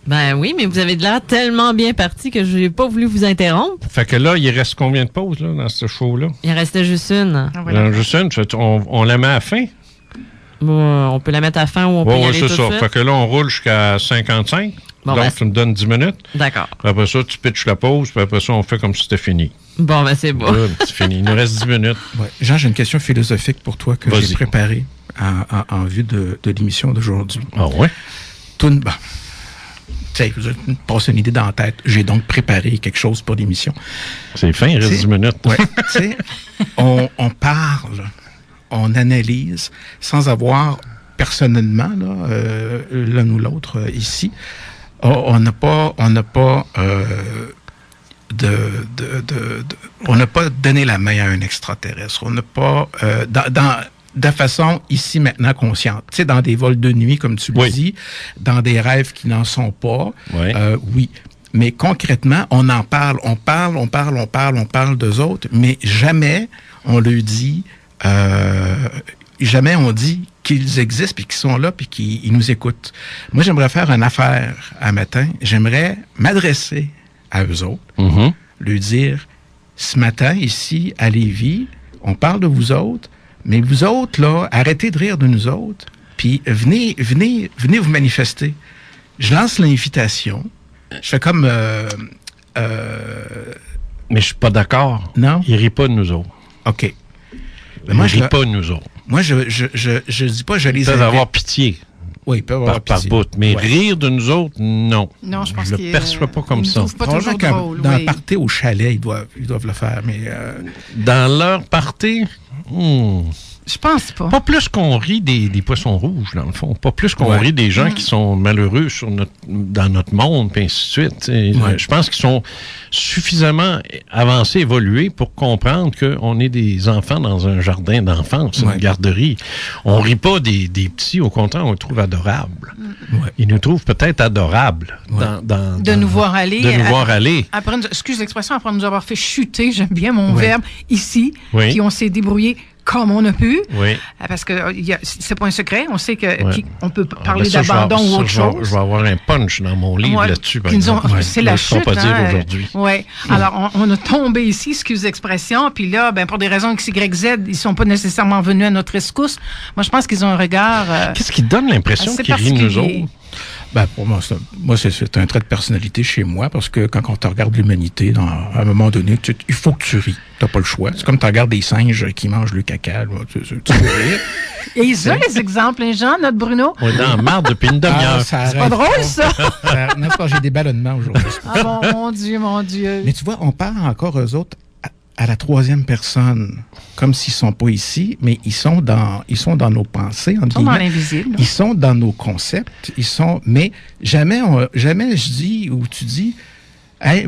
Ben oui, mais vous avez de l'air tellement bien parti que je n'ai pas voulu vous interrompre. Fait que là, il reste combien de pauses là, dans ce show-là? Il en restait juste une. Juste une? On la met à la fin? On peut la mettre à la fin ou on peut y aller tout de suite. Fait que là, on roule jusqu'à 55. Bon, donc, tu me donnes 10 minutes. D'accord. Puis après ça, tu pitches la pause. Puis après ça, on fait comme si c'était fini. Bon, ben c'est bon. C'est fini. Il nous reste 10 minutes. Ouais. Jean, j'ai une question philosophique pour toi que j'ai préparée en vue de l'émission d'aujourd'hui. Ah ouais? Tu sais, vous avez passé une idée dans la tête. J'ai donc préparé quelque chose pour l'émission. C'est fin, il reste 10 minutes. Oui, tu sais, on parle, on analyse sans avoir personnellement, l'un ou l'autre ici, on n'a pas donné la main à un extraterrestre. On n'a pas de façon ici maintenant consciente. Tu sais, dans des vols de nuit, comme tu le dis, dans des rêves qui n'en sont pas. Oui. Mais concrètement, on en parle. On parle d'eux autres, mais jamais on le dit. Jamais on dit qu'ils existent, puis qu'ils sont là, puis qu'ils nous écoutent. Moi, j'aimerais faire une affaire un matin. J'aimerais m'adresser à eux autres, leur dire, ce matin, ici, à Lévis, on parle de vous autres, mais vous autres, là, arrêtez de rire de nous autres, puis venez vous manifester. Je lance l'invitation. Je fais comme... Mais je suis pas d'accord. Non? Il rit pas de nous autres. OK. Il rit pas de nous autres. Moi, je dis pas je les peuvent avoir pitié. Oui, ils peuvent avoir pitié. Par bout. Mais rire de nous autres, non. Non, je pense je le perçois pas comme ça. Pas toujours drôle, dans le party au chalet, ils doivent le faire, mais... Dans leur party... Je pense pas. Pas plus qu'on rit des poissons rouges, dans le fond. Pas plus qu'on rit des gens qui sont malheureux dans notre monde, puis ainsi de suite. Je pense qu'ils sont suffisamment avancés, évolués pour comprendre qu'on est des enfants dans un jardin d'enfance, une garderie. On rit pas des petits, au contraire, on les trouve adorables. Ils nous trouvent peut-être adorables. De nous voir aller. De nous voir aller. Excuse l'expression, après nous avoir fait chuter, j'aime bien mon verbe, ici, puis on s'est débrouillé comme on a pu, parce que c'est pas un secret, on sait qu'on peut parler d'abandon ou autre chose. Je vais avoir un punch dans mon livre là-dessus. C'est la chute. Pas dire aujourd'hui. Oui. Alors, on a tombé ici, excuse l'expression, puis là, pour des raisons X, Y, Z, ils sont pas nécessairement venus à notre rescousse. Moi, je pense qu'ils ont un regard... Qu'est-ce qui donne l'impression qu'ils rient de nous autres? Pour moi, c'est un trait de personnalité chez moi, parce que quand on te regarde l'humanité, à un moment donné, il faut que tu ris. T'as pas le choix. C'est comme tu regardes des singes qui mangent le caca. Tu veux rire. Et ils ont les exemples, les gens, notre Bruno. On est dans la marde depuis une demi-heure. C'est pas drôle, ça. Non, c'est pas, j'ai des ballonnements aujourd'hui. Mon Dieu. Mais tu vois, on parle encore eux autres à la troisième personne, comme s'ils sont pas ici, mais ils sont dans nos pensées. Ils sont dans l'invisible. Ils sont dans nos concepts. Mais jamais je dis, ou tu dis, Hey,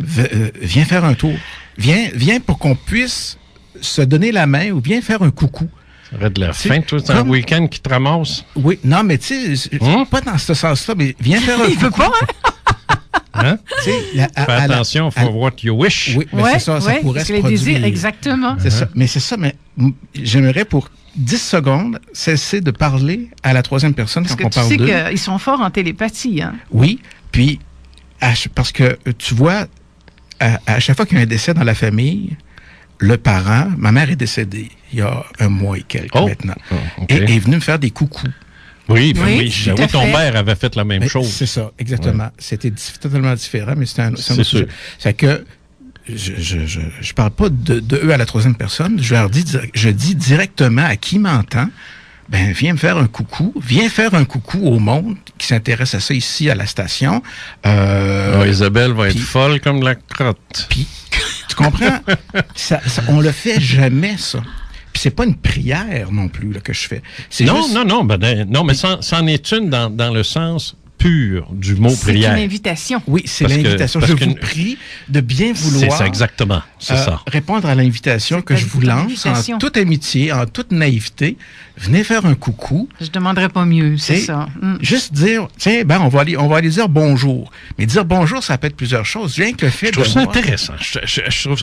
viens faire un tour. Viens pour qu'on puisse se donner la main ou viens faire un coucou. Ça aurait de la fin, toi, c'est un week-end qui te ramasse. Oui, non, mais tu sais, pas dans ce sens-là, mais viens faire un coucou. Il veut pas, hein? Fais attention, faut what you wish. Oui, mais c'est ça, ça pourrait se produire. Désirs, exactement. C'est ça, mais c'est ça, mais j'aimerais pour 10 secondes cesser de parler à la troisième personne quand on parle d'eux. Parce que tu sais qu'ils sont forts en télépathie, hein? Oui, puis parce que tu vois, à chaque fois qu'il y a un décès dans la famille, le parent, ma mère est décédée il y a un mois et quelques maintenant, et est venue me faire des coucous. Oui, ton père avait fait la même chose. C'est ça, exactement. Ouais. C'était totalement différent, mais c'était un autre sujet. C'est que je parle pas de eux à la troisième personne, je dis directement à qui m'entend, ben viens me faire un coucou, viens faire un coucou au monde qui s'intéresse à ça ici à la station. Isabelle va être folle comme la crotte. Puis, tu comprends? On le fait jamais, ça. Puis c'est pas une prière non plus là, que je fais. Non, mais c'en est une dans le sens pur du mot prière. C'est une invitation. Oui, c'est l'invitation. Je vous prie de bien vouloir... C'est ça, exactement. C'est ça. Répondre à l'invitation que je vous lance en toute amitié, en toute naïveté. Venez faire un coucou. Je demanderais pas mieux, c'est ça. Juste dire, tiens, on va aller dire bonjour. Mais dire bonjour, ça peut être plusieurs choses. Rien que le fait je trouve ça intéressant.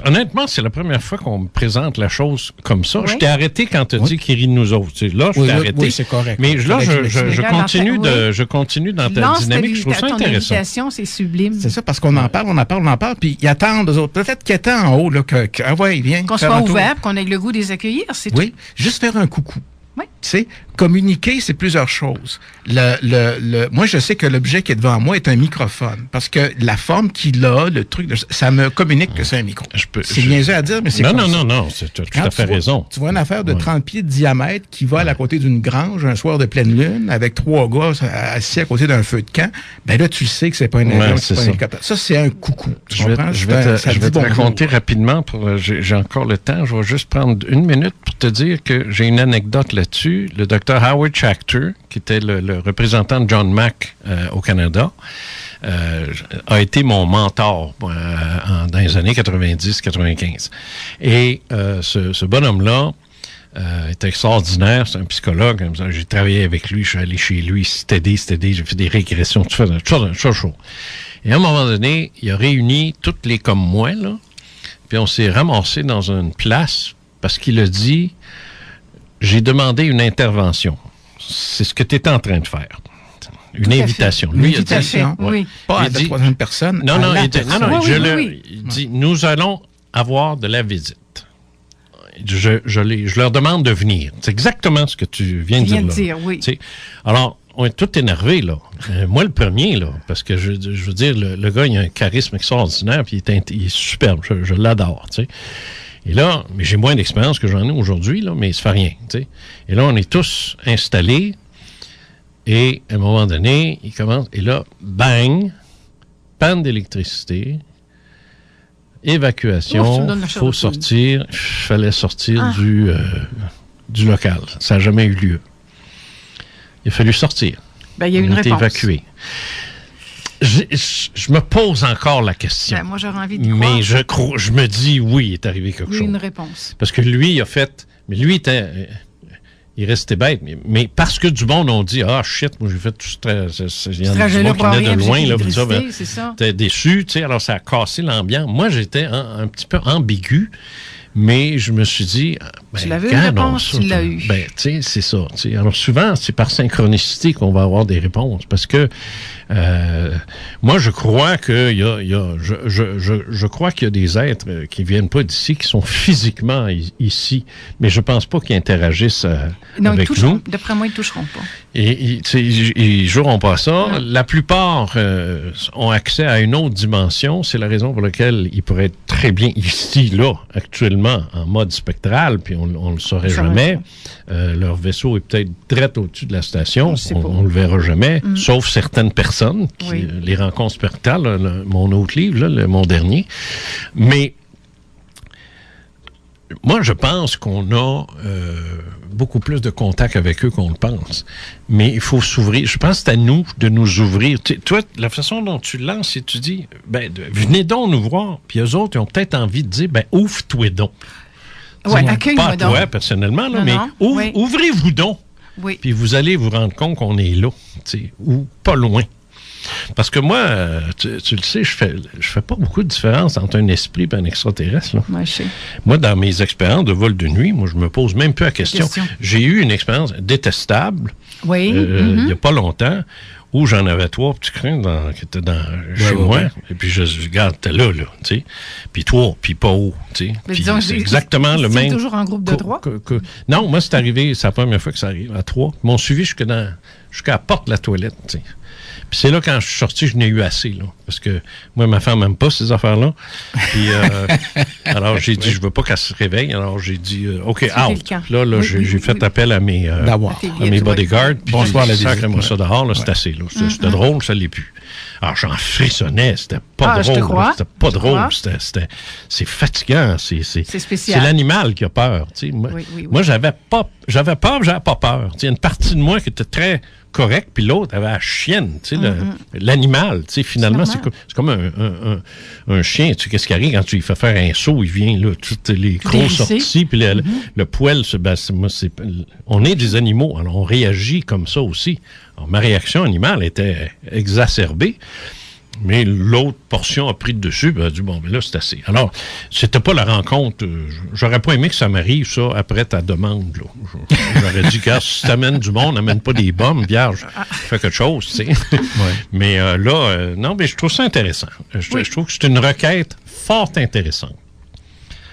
Honnêtement, c'est la première fois qu'on me présente la chose comme ça. Oui. Je t'ai arrêté quand tu as dit qu'il rit de nous autres. Là, je t'ai arrêté. Oui, c'est correct. Mais là, je continue dans ta dynamique. Je trouve ça intéressant. Invitation, c'est sublime. C'est ça, parce qu'on en parle, puis ils attendent eux autres. Peut-être qu'ils attendent en haut, là, viens. Qu'on soit ouvert, qu'on ait le goût de les accueillir, c'est tout. Oui, juste faire un coucou. Oui. Tu sais, communiquer, c'est plusieurs choses. Moi, je sais que l'objet qui est devant moi est un microphone. Parce que la forme qu'il a, le truc, ça me communique que c'est un micro. C'est niaiseux à dire, mais c'est comme ça. Non, tu as tout à fait raison. Tu vois une affaire de 30 pieds de diamètre qui vole à côté d'une grange un soir de pleine lune avec 3 gars assis à côté d'un feu de camp. Ben là, tu sais que c'est pas un avion, c'est pas un hélicoptère. Ça, c'est un coucou. Tu comprends? Je vais te raconter rapidement. J'ai encore le temps. Je vais juste prendre 1 minute pour te dire que j'ai une anecdote là-dessus. Le docteur Howard Schachter, qui était le représentant de John Mack au Canada, a été mon mentor dans les années 90-95. Et ce bonhomme-là est extraordinaire, c'est un psychologue. J'ai travaillé avec lui, je suis allé chez lui, steady, j'ai fait des régressions, tout ça chaud. Et à un moment donné, il a réuni toutes les comme moi, là, puis on s'est ramassé dans une place parce qu'il a dit... J'ai demandé une intervention. C'est ce que tu étais en train de faire. Une invitation. Lui, une invitation, oui. Pas à la troisième personne. Il dit, nous allons avoir de la visite. Je leur demande de venir. C'est exactement ce que tu viens de dire. Oui. Alors, on est tous énervés, là. Moi, le premier, là, parce que je veux dire, le gars, il a un charisme extraordinaire, puis il est superbe. Je l'adore, tu sais. Et là, mais j'ai moins d'expérience que j'en ai aujourd'hui, là, mais ça fait rien, tu sais. Et là, on est tous installés, et à un moment donné, il commence, et là, bang, panne d'électricité, évacuation, faut sortir, il fallait sortir du local. Ça n'a jamais eu lieu. Il a fallu sortir. Ben, il y a une réponse. Évacué. Je me pose encore la question. Ben, moi, j'aurais envie de croire. Mais je me dis, oui, il est arrivé quelque chose. Oui, une réponse. Parce que lui, il a fait... Mais lui, il restait bête. Mais parce que du monde, on dit, shit, moi, j'ai fait tout ce... Il y en a du monde qui venait de loin. C'est ça. T'es déçu, tu sais, alors ça a cassé l'ambiance. Moi, j'étais un petit peu ambigu. Mais je me suis dit... tu l'avais une réponse, tu l'as eu. Ben, tu sais, c'est ça. T'sais. Alors, souvent, c'est par synchronicité qu'on va avoir des réponses. Parce que moi, je crois qu'il je crois qu'il y a des êtres qui viennent pas d'ici, qui sont physiquement ici. Mais je pense pas qu'ils interagissent avec nous. D'après moi, ils toucheront pas. Et ils joueront pas ça. Non. La plupart ont accès à une autre dimension. C'est la raison pour laquelle ils pourraient être très bien ici, là, actuellement, en mode spectral, puis on ne le saurait jamais. Leur vaisseau est peut-être direct au-dessus de la station. On le verra jamais, sauf certaines personnes, les rencontres spectrales, mon autre livre, là, mon dernier. Mais moi, je pense qu'on a beaucoup plus de contact avec eux qu'on le pense. Mais il faut s'ouvrir. Je pense que c'est à nous de nous ouvrir. Toi, la façon dont tu le lances, c'est que tu dis, venez donc nous voir. Puis eux autres, ils ont peut-être envie de dire, ouvre-toi donc. Oui, accueille-moi donc. Pas toi, personnellement, là, non, mais ouvrez-vous donc. Oui. Puis vous allez vous rendre compte qu'on est là, ou pas loin. Parce que moi, tu le sais, je fais pas beaucoup de différence entre un esprit et un extraterrestre. Là. Ouais, je sais. Moi, dans mes expériences de vol de nuit, moi, je me pose même plus la question. J'ai eu une expérience détestable il y a pas longtemps où j'en avais 3 petits crins qui étaient chez moi. Et puis, je regarde, t'es là, tu sais. Puis 3, puis pas haut, tu sais. Puis c'est exactement le même. Toujours en groupe de 3? Non, moi, c'est arrivé, c'est la première fois que ça arrive, à 3. Ils m'ont suivi jusqu'à la porte de la toilette, tu sais. Puis c'est là, quand je suis sorti, je n'ai eu assez, là. Parce que moi, ma femme n'aime pas ces affaires-là. Puis, alors, j'ai dit, je veux pas qu'elle se réveille. Alors, j'ai dit, OK, out. Là, j'ai fait appel à mes bodyguards. Puis bonsoir, la visite. Sacrez-moi ça dehors, là, c'est assez, là. C'était drôle, ça l'est plus. Alors, j'en frissonnais. C'était pas drôle. C'était pas drôle. C'est fatigant. C'est spécial. C'est l'animal qui a peur. Tu sais. Moi, j'avais peur, mais j'avais pas peur. Il y a une partie de moi qui était très correcte, puis l'autre avait la chienne, tu sais, l'animal, tu sais, finalement, c'est comme un chien, tu sais, qu'est-ce qui arrive quand tu lui fais faire un saut, il vient, là, toutes les crocs sortis, puis le poil, on est des animaux, alors on réagit comme ça aussi. Alors, ma réaction animale était exacerbée, mais l'autre portion a pris le dessus, puis elle a dit, bon, mais là, c'est assez. Alors, c'était pas la rencontre. J'aurais pas aimé que ça m'arrive, ça, après ta demande, là. J'aurais dit, car si t'amènes du monde, n'amène pas des bombes, vierge, fais quelque chose, tu sais. Mais non, mais je trouve ça intéressant. Je trouve que c'est une requête fort intéressante.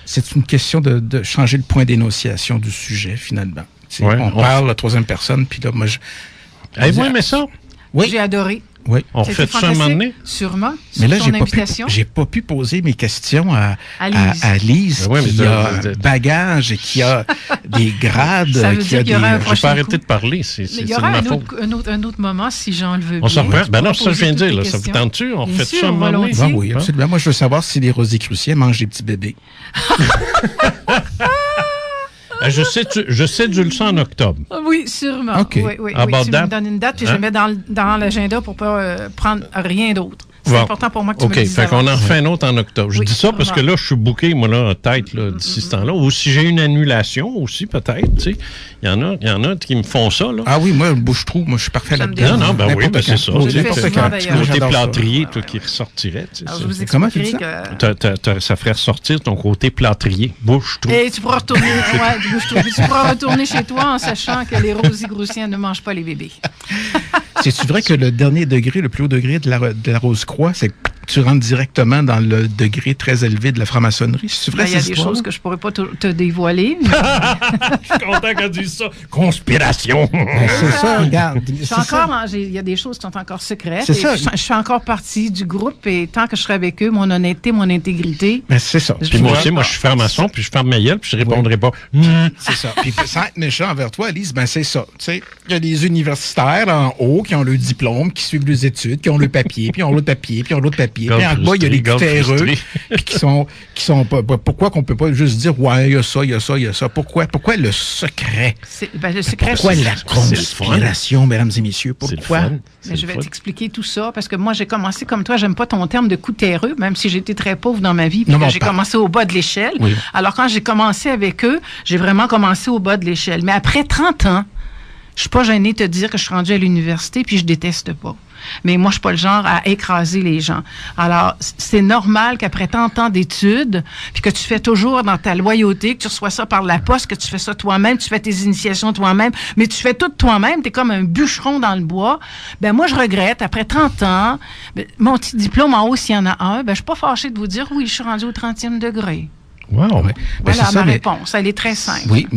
C'est une question de changer le point d'énonciation du sujet, finalement. On parle la troisième personne, puis là, moi, Avez-vous aimé ça? Oui. J'ai adoré. Oui. On fait ça un moment donné? Sûrement. Mais là, j'ai pas pu poser mes questions à Lise, qui a un bagage et qui a des grades. Ça veut dire qu'il y aura un prochain J'ai pas arrêté de parler. Il y aura un autre moment, si Jean le veut bien. On s'en reprend. Ben non, c'est ça que je viens de dire. Là. Ça vous tente-tu? On fait ça un moment donné? Ben oui, absolument. Moi, je veux savoir si les Rosicruciens mangent des petits bébés. Je sais du leçon en octobre. Oui, sûrement. Okay. Oui. Tu me donnes une date, puis je mets dans l'agenda pour ne pas prendre rien d'autre. C'est important pour moi que tu me dises. OK, fait qu'on en refait un autre en octobre. Je dis ça parce que là, je suis booké, moi, là, en tête, là, d'ici ce temps-là. Ou si j'ai une annulation aussi, peut-être, tu sais. Il y en a qui me font ça, là. Ah oui, moi, bouche-trou, moi, je suis parfait là-dedans. Non, ben oui, ben c'est ça. Côté plâtrier, toi, qui ressortirait. Je vous expliquerai que... Ça ferait ressortir ton côté plâtrier. Bouche-trou. Et tu pourras retourner, tu pourras retourner chez toi en sachant que les Rosicruciens ne mangent pas les bébés. C'est-tu vrai que le dernier degré, le plus haut degré de la Rose-Croix, c'est que tu rentres directement dans le degré très élevé de la franc-maçonnerie? C'est vrai, il y a des choses que je ne pourrais pas te dévoiler. Mais... je suis content qu'elle dise ça. Conspiration! C'est ça, regarde. Il y a des choses qui sont encore secrètes. C'est ça. Je fais encore partie du groupe et tant que je serai avec eux, mon honnêteté, mon intégrité. Mais c'est ça. Puis moi aussi, je suis franc-maçon, puis je ferme ma gueule, puis je répondrai pas. C'est ça. Puis sans être méchant envers toi, Alice, ben c'est ça. Tu sais, il y a des universitaires en haut qui ont le diplôme, qui suivent les études, qui ont le papier, puis ont l'autre papier, puis ont l'autre papier. Puis en bas, il y a des terreux qui sont pas. Pourquoi qu'on peut pas juste dire ouais, il y a ça, il y a ça, il y a ça? Pourquoi le secret? Le secret, pourquoi la conspiration, mesdames et messieurs? Pourquoi? Mais je vais t'expliquer tout ça parce que moi, j'ai commencé comme toi, j'aime pas ton terme de coup terreux, même si j'étais très pauvre dans ma vie, puis que j'ai commencé au bas de l'échelle. Oui. Alors, quand j'ai commencé avec eux, j'ai vraiment commencé au bas de l'échelle. Mais après 30 ans, je suis pas gênée de te dire que je suis rendue à l'université puis je déteste pas. Mais moi, je suis pas le genre à écraser les gens. Alors, c'est normal qu'après tant de temps d'études, puis que tu fais toujours dans ta loyauté, que tu reçois ça par la poste, que tu fais ça toi-même, tu fais tes initiations toi-même, mais tu fais tout toi-même, t'es comme un bûcheron dans le bois. Ben moi, je regrette, après 30 ans, mon petit diplôme en haut, s'il y en a un, je suis pas fâchée de vous dire, oui, je suis rendue au 30e degré. Wow. Voilà ma réponse. Elle est très simple. Oui.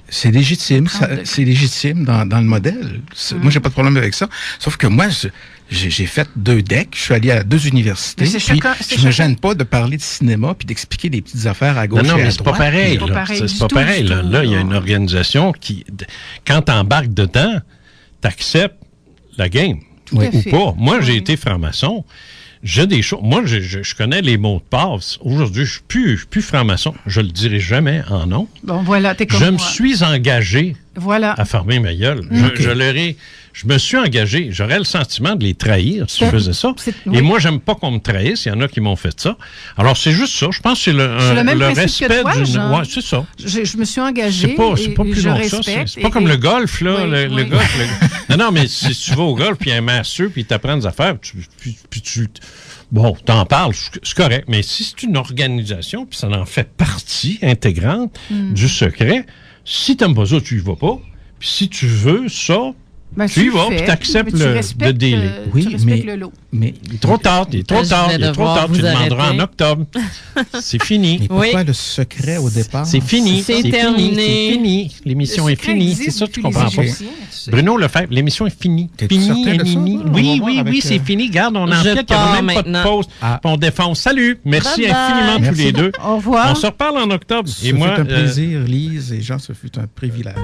C'est légitime. C'est légitime dans le modèle. Moi, j'ai pas de problème avec ça. Sauf que moi, j'ai fait 2 decks. Je suis allé à 2 universités. Je me gêne pas de parler de cinéma puis d'expliquer des petites affaires à gauche et à droite. C'est pas pareil. C'est pas pareil. Là, il y a une organisation qui, quand t'embarques dedans, t'acceptes la game. Tout à fait. Ou pas. Moi, j'ai Oui. été franc-maçon. J'ai des choses. Moi, je connais les mots de passe. Aujourd'hui, je suis plus franc-maçon. Je le dirai jamais en nom. Bon, voilà, t'es comme Je me moi. suis engagé Voilà. à fermer ma gueule. Je me suis engagé. J'aurais le sentiment de les trahir si je faisais ça. oui. Et moi, j'aime pas qu'on me trahisse. Il y en a qui m'ont fait ça. Alors, c'est juste ça. Je pense que c'est le même principe respect que toi, Jean. Ouais, c'est ça. Je me suis engagée. C'est pas plus je long que ça. respecte. C'est pas comme le golf, là. Oui, le oui. golf. Non, mais si tu vas au golf, puis il y a un masseux, puis il t'apprend des affaires, puis tu... Bon, t'en parles, c'est correct. Mais si c'est une organisation, puis ça en fait partie intégrante du secret, si t'aimes pas ça, tu y vas pas. Puis si tu veux ça, Ben, tu y le vas, fais, puis t'acceptes mais tu le respectes, délai. tu respectes le lot. Mais il est trop tard, il est trop tard. Tu demanderas en octobre. C'est fini. Mais pourquoi le secret au départ? C'est fini. C'est terminé. C'est fini. L'émission Le est secret finie. existe C'est ça que tu depuis comprends les pas. Égyptiens, tu sais. Bruno Lefebvre, l'émission est finie. T'es-tu certain de ça, Fini. toi? On va Oui, voir oui, avec, c'est fini. Garde, on en Je fait qu'il n'y pars a même pas de maintenant. pause. Puis on défonce. Salut. Merci Bye bye. infiniment tous Merci. les deux. Au revoir. On se reparle en octobre. Ce Et fut moi, un plaisir, Lise et Jean, ce fut un privilège.